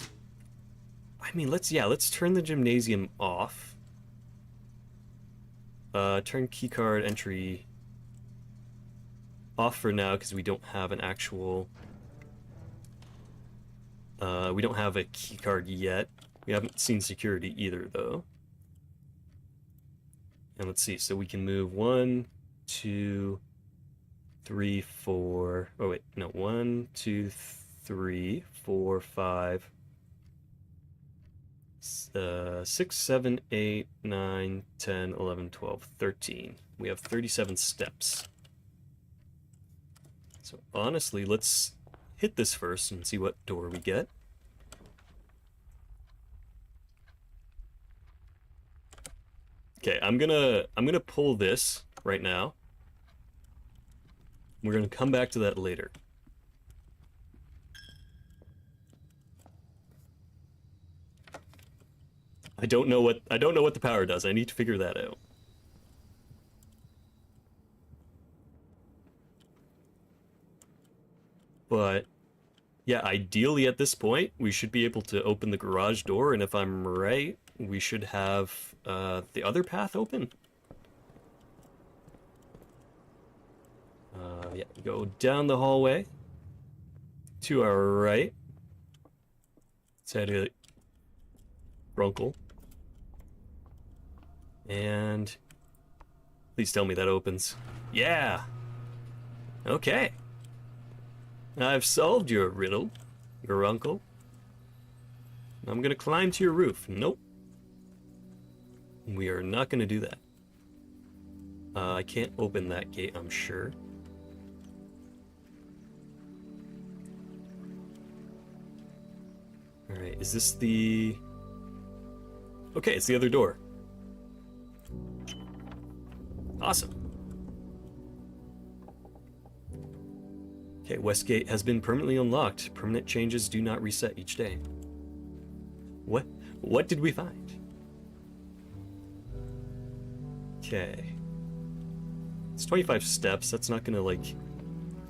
turn the gymnasium off. Turn keycard entry off for now because we don't have an actual... we don't have a keycard yet. We haven't seen security either, though. And let's see, so we can move 1, 2, 3, 4... Oh, wait, no, 1, 2, 3, 4, 5... 6, 7, 8, 9, 10, 11, 12, 13. We have 37 steps. So honestly, let's hit this first and see what door we get. Okay, I'm gonna pull this right now. We're gonna come back to that later. I don't know what the power does. I need to figure that out. But yeah, ideally at this point, we should be able to open the garage door, and if I'm right, we should have the other path open. Yeah, go down the hallway to our right. Let's head to Runkle. And please tell me that opens. Yeah! Okay. I've solved your riddle, your uncle. I'm gonna climb to your roof. Nope. We are not gonna do that. I can't open that gate, I'm sure. Alright, is this the... Okay, it's the other door. Awesome. Okay, Westgate has been permanently unlocked. Permanent changes do not reset each day. What did we find? Okay. It's 25 steps. That's not gonna, like,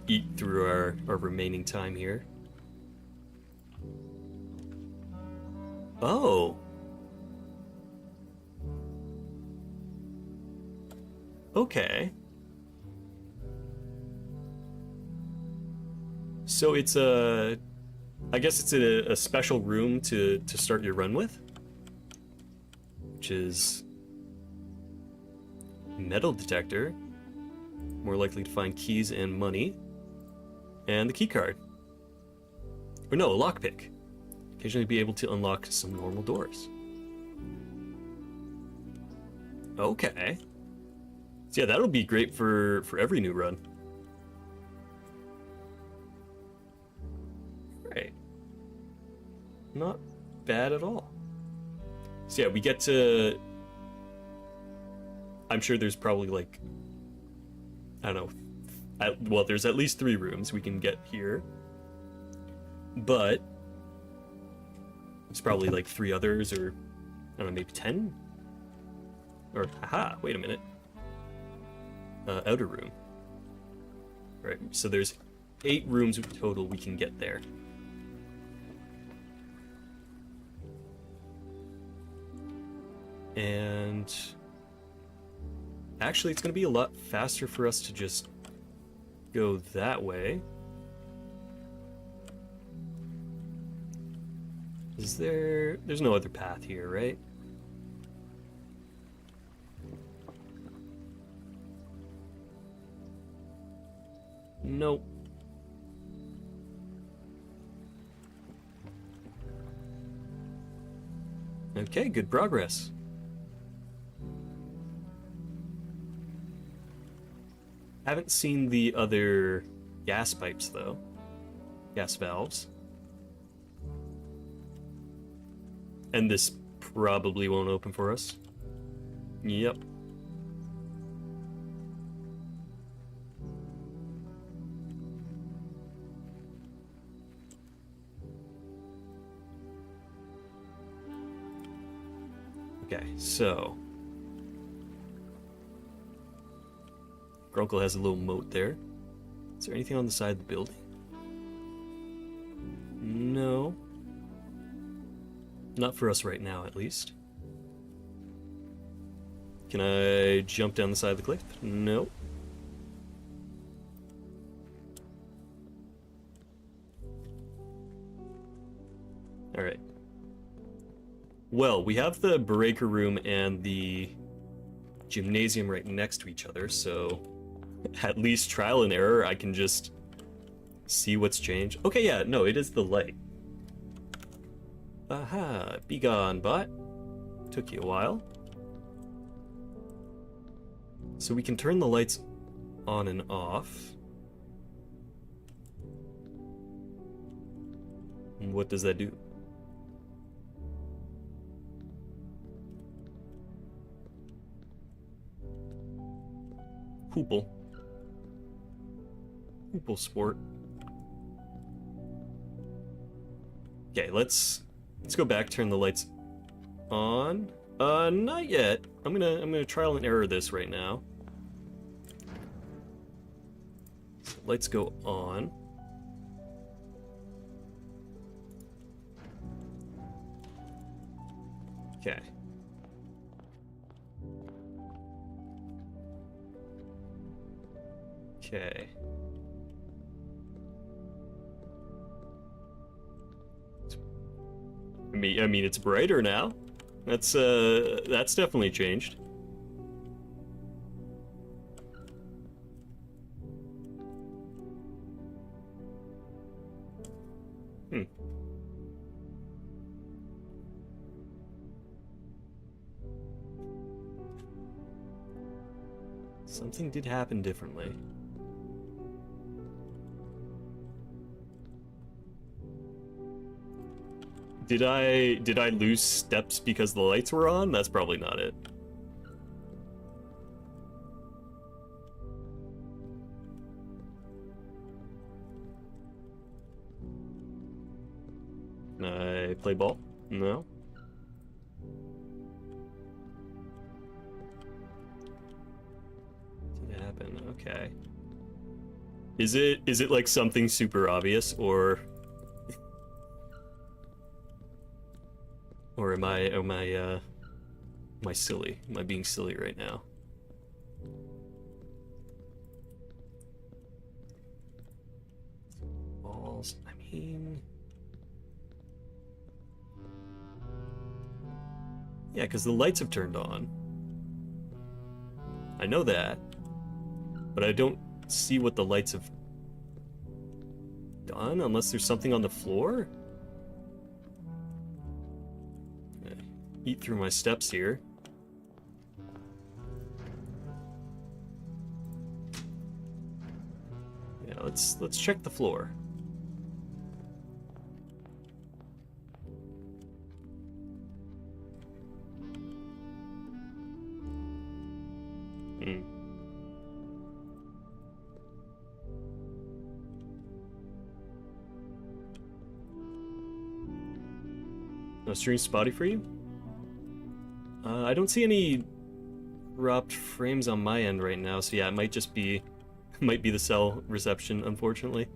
eat through our remaining time here. Oh! Okay. So it's a... I guess it's a special room to start your run with. Which is... metal detector. More likely to find keys and money. And the key card. Or no, a lockpick. Occasionally be able to unlock some normal doors. Okay. So yeah, that'll be great for every new run. Right. Not bad at all. So yeah, we get to... I'm sure there's probably like... I don't know. Well, there's at least 3 rooms we can get here. But... There's probably like 3 others, or... I don't know, maybe 10? Or, haha, wait a minute. Outer room. Right, so there's 8 rooms total we can get there. And... Actually, it's going to be a lot faster for us to just go that way. Is there... There's no other path here, right? Nope. Okay, good progress. Haven't seen the other gas pipes, though. Gas valves. And this probably won't open for us. Yep. Okay, so... Grunkle has a little moat there. Is there anything on the side of the building? No. Not for us right now, at least. Can I jump down the side of the cliff? No. Alright. Well, we have the breaker room and the gymnasium right next to each other, so at least trial and error, I can just see what's changed. Okay, yeah, no, it is the light. Aha, be gone, bot. Took you a while. So we can turn the lights on and off. And what does that do? Hoople. Hoople sport. Okay, let's go back, turn the lights on. Not yet. I'm gonna trial and error this right now. So lights go on. Okay. Okay. I mean, it's brighter now. That's definitely changed. Hmm. Something did happen differently. Did I lose steps because the lights were on? That's probably not it. Can I play ball? No. Did it happen? Okay. Is it like something super obvious, or am I silly? Am I being silly right now? Balls. I mean, yeah, because the lights have turned on. I know that, but I don't see what the lights have done, unless there's something on the floor. Eat through my steps here. Yeah, let's check the floor. No stream spotty for you? I don't see any dropped frames on my end right now, so yeah, it might just be might be the cell reception, unfortunately.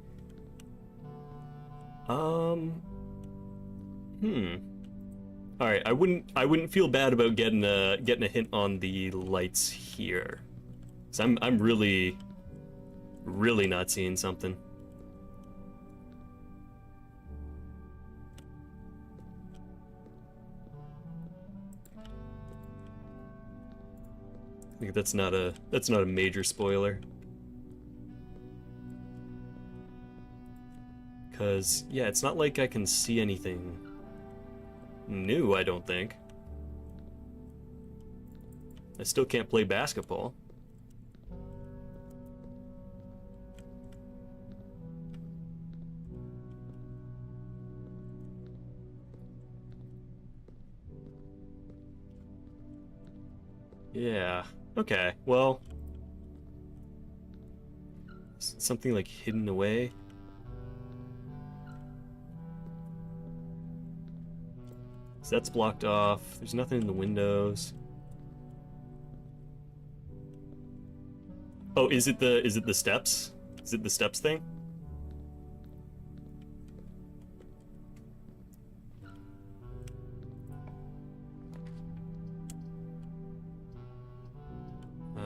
Alright, I wouldn't feel bad about getting a hint on the lights here. So I'm really not seeing something. I think that's not a major spoiler. Cause yeah, it's not like I can see anything new, I don't think. I still can't play basketball. Yeah. Okay, well, something like hidden away. So that's blocked off. There's nothing in the windows. Oh, is it the steps? Is it the steps thing?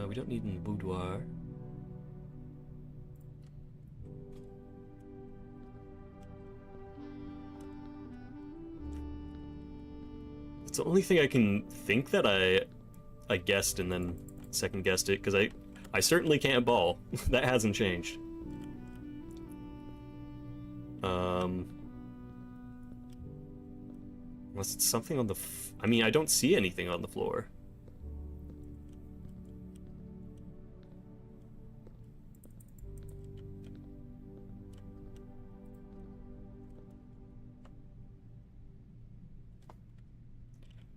We don't need an boudoir. It's the only thing I can think that I guessed and then second guessed it, because I certainly can't ball. That hasn't changed. Unless it's something on the I mean, I don't see anything on the floor.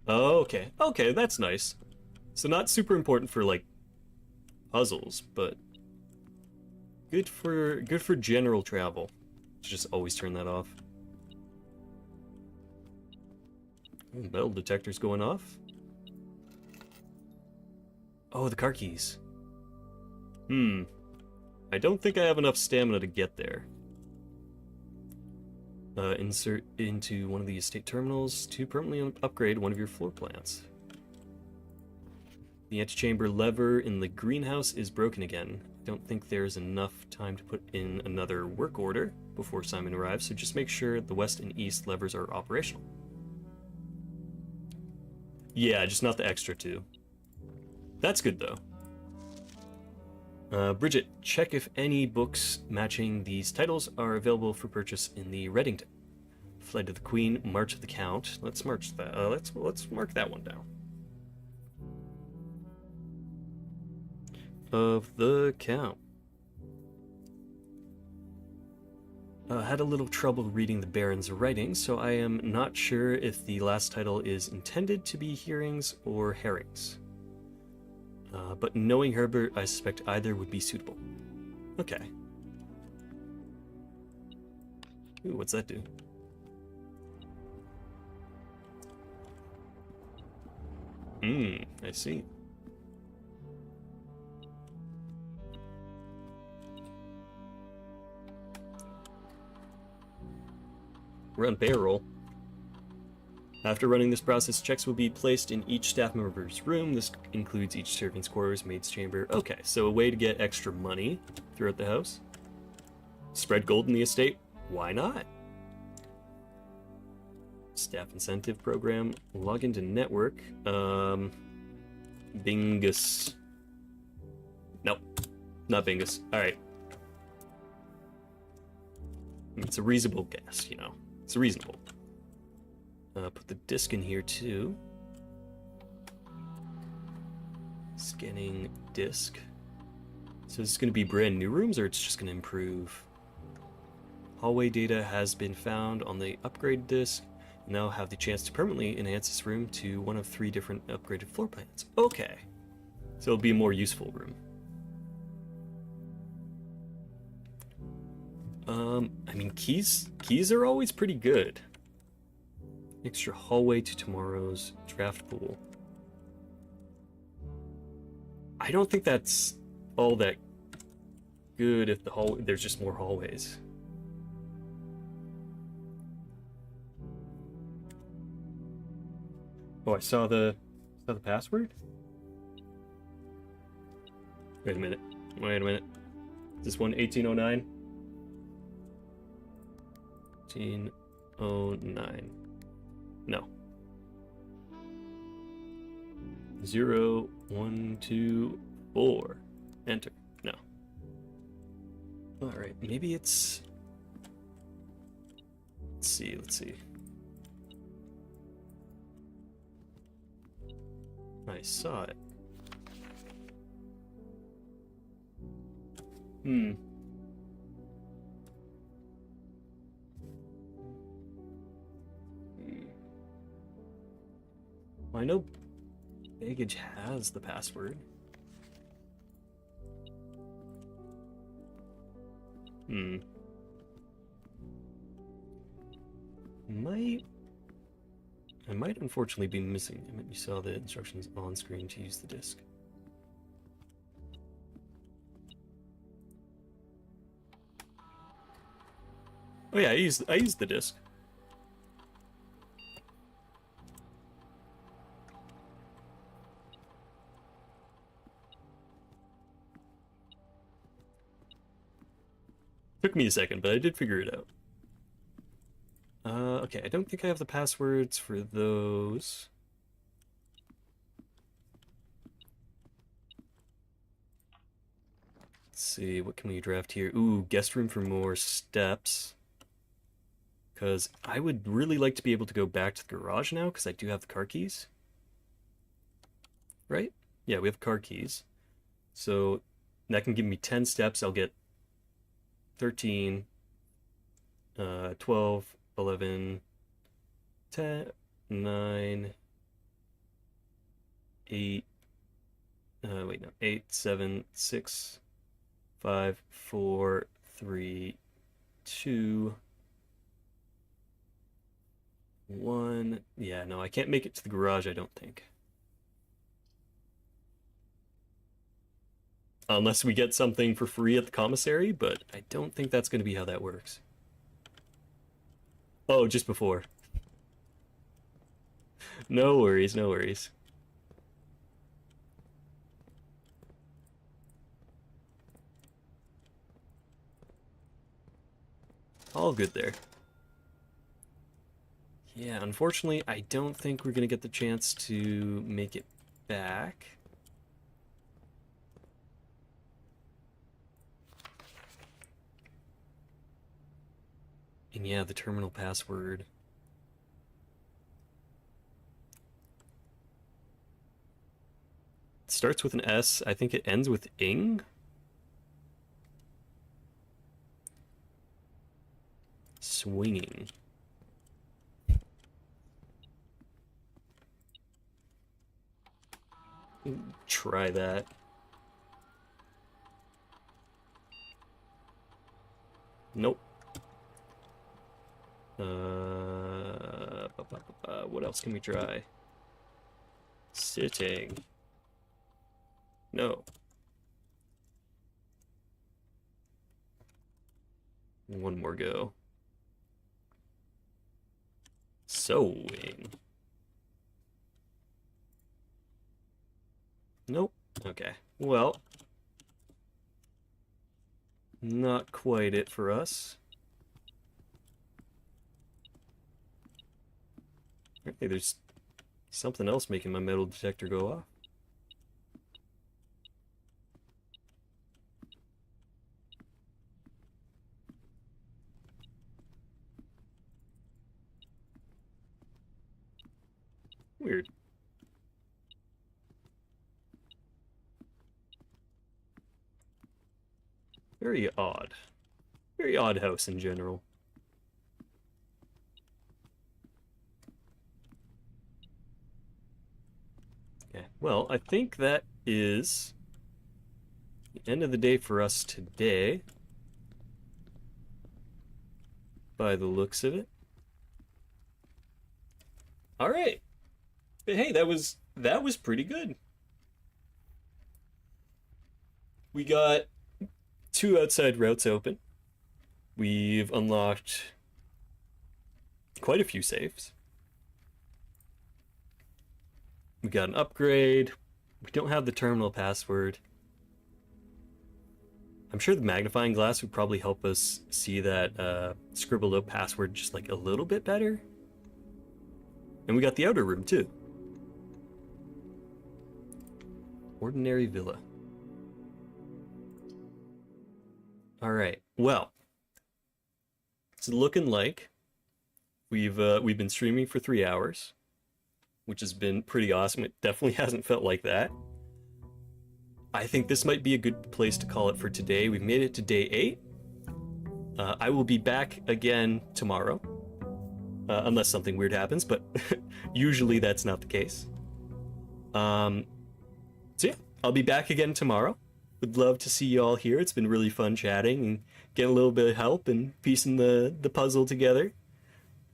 Oh, okay. Okay, that's nice. So not super important for like puzzles, but good for general travel. Just always turn that off. Ooh, metal detector's going off. Oh, the car keys. I don't think I have enough stamina to get there. Insert into one of the estate terminals to permanently upgrade one of your floor plans. The antechamber lever in the greenhouse is broken again. I don't think there's enough time to put in another work order before Simon arrives, so just make sure the west and east levers are operational. Yeah, just not the extra two. That's good, though. Bridget, check if any books matching these titles are available for purchase in the Reddington. Flight of the Queen, March of the Count. Let's march that. Let's mark that one down. Of the Count. Had a little trouble reading the Baron's writing, so I am not sure if the last title is intended to be hearings or herrings. But knowing Herbert, I suspect either would be suitable. Okay. Ooh, what's that do? I see. We're on payroll. After running this process, checks will be placed in each staff member's room. This includes each servant's quarters, maid's chamber. Okay, so a way to get extra money throughout the house. Spread gold in the estate? Why not? Staff incentive program. Log into network. Bingus. Nope, not Bingus. Alright. It's a reasonable guess, you know. It's reasonable. Put the disc in here too. Scanning disc. So is this going to be brand new rooms, or it's just going to improve? Hallway data has been found on the upgrade disc. Now have the chance to permanently enhance this room to one of 3 different upgraded floor plans. Okay. So it'll be a more useful room. I mean, keys are always pretty good. Extra hallway to tomorrow's draft pool. I don't think that's all that good if there's just more hallways. Oh, I saw the password? Wait a minute. Is this one 1809? 1809. No. 0, 1, 2, 4. Enter. No. Alright, maybe it's... Let's see. I saw it. Well, I know Baggage has the password. I might unfortunately be missing them. You saw the instructions on screen to use the disc. Oh yeah, I used the disc. Took me a second, but I did figure it out. Okay, I don't think I have the passwords for those. Let's see, what can we draft here? Ooh, guest room for more steps. Because I would really like to be able to go back to the garage now, because I do have the car keys. Right? Yeah, we have car keys. So that can give me 10 steps. I'll get 13, 12, 11, 10, 9, 8, 8, 7, 6, 5, 4, 3, 2, 1. Yeah, no, I can't make it to the garage, I don't think. Unless we get something for free at the commissary, but I don't think that's going to be how that works. Oh, just before. No worries, no worries. All good there. Yeah, unfortunately, I don't think we're going to get the chance to make it back. And yeah, the terminal password. It starts with an S. I think it ends with ing. Swinging. Try that. Nope. What else can we try? Sitting. No. One more go. Sewing. Nope. Okay. Well, not quite it for us. Hey, there's something else making my metal detector go off. Weird. Very odd. Very odd house in general. Okay, well, I think that is the end of the day for us today, by the looks of it. All right. But hey, that was pretty good. We got 2 outside routes open. We've unlocked quite a few saves. We got an upgrade. We don't have the terminal password. I'm sure the magnifying glass would probably help us see that scribbled out password just like a little bit better. And we got the outer room too. Ordinary villa. All right. Well, it's looking like we've been streaming for 3 hours, which has been pretty awesome. It definitely hasn't felt like that. I think this might be a good place to call it for today. We've made it to day 8. I will be back again tomorrow, unless something weird happens, but usually that's not the case. So yeah, I'll be back again tomorrow. Would love to see you all here. It's been really fun chatting and getting a little bit of help and piecing the puzzle together.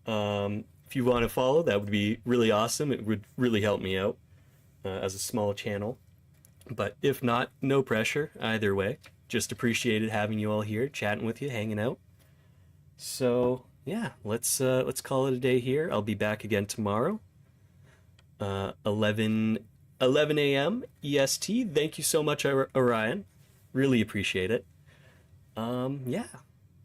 If you want to follow, that would be really awesome. It would really help me out as a small channel. But if not, no pressure either way. Just appreciated having you all here, chatting with you, hanging out. So yeah, let's call it a day here. I'll be back again tomorrow, 11 a.m. EST. Thank you so much, Orion. Really appreciate it. Yeah,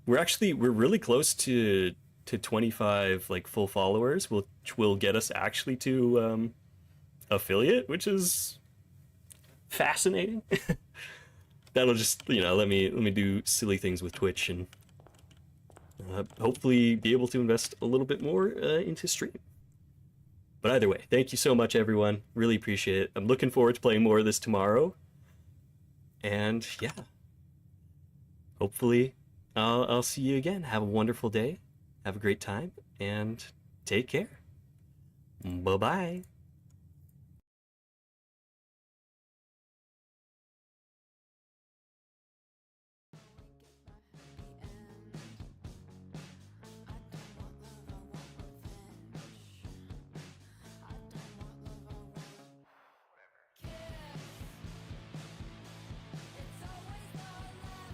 we're really close to 25 like full followers, which will get us actually to affiliate, which is fascinating. That'll just, let me do silly things with Twitch and hopefully be able to invest a little bit more into stream. But either way, thank you so much, everyone. Really appreciate it. I'm looking forward to playing more of this tomorrow. And yeah, hopefully I'll see you again. Have a wonderful day. Have a great time and take care. Bye-bye.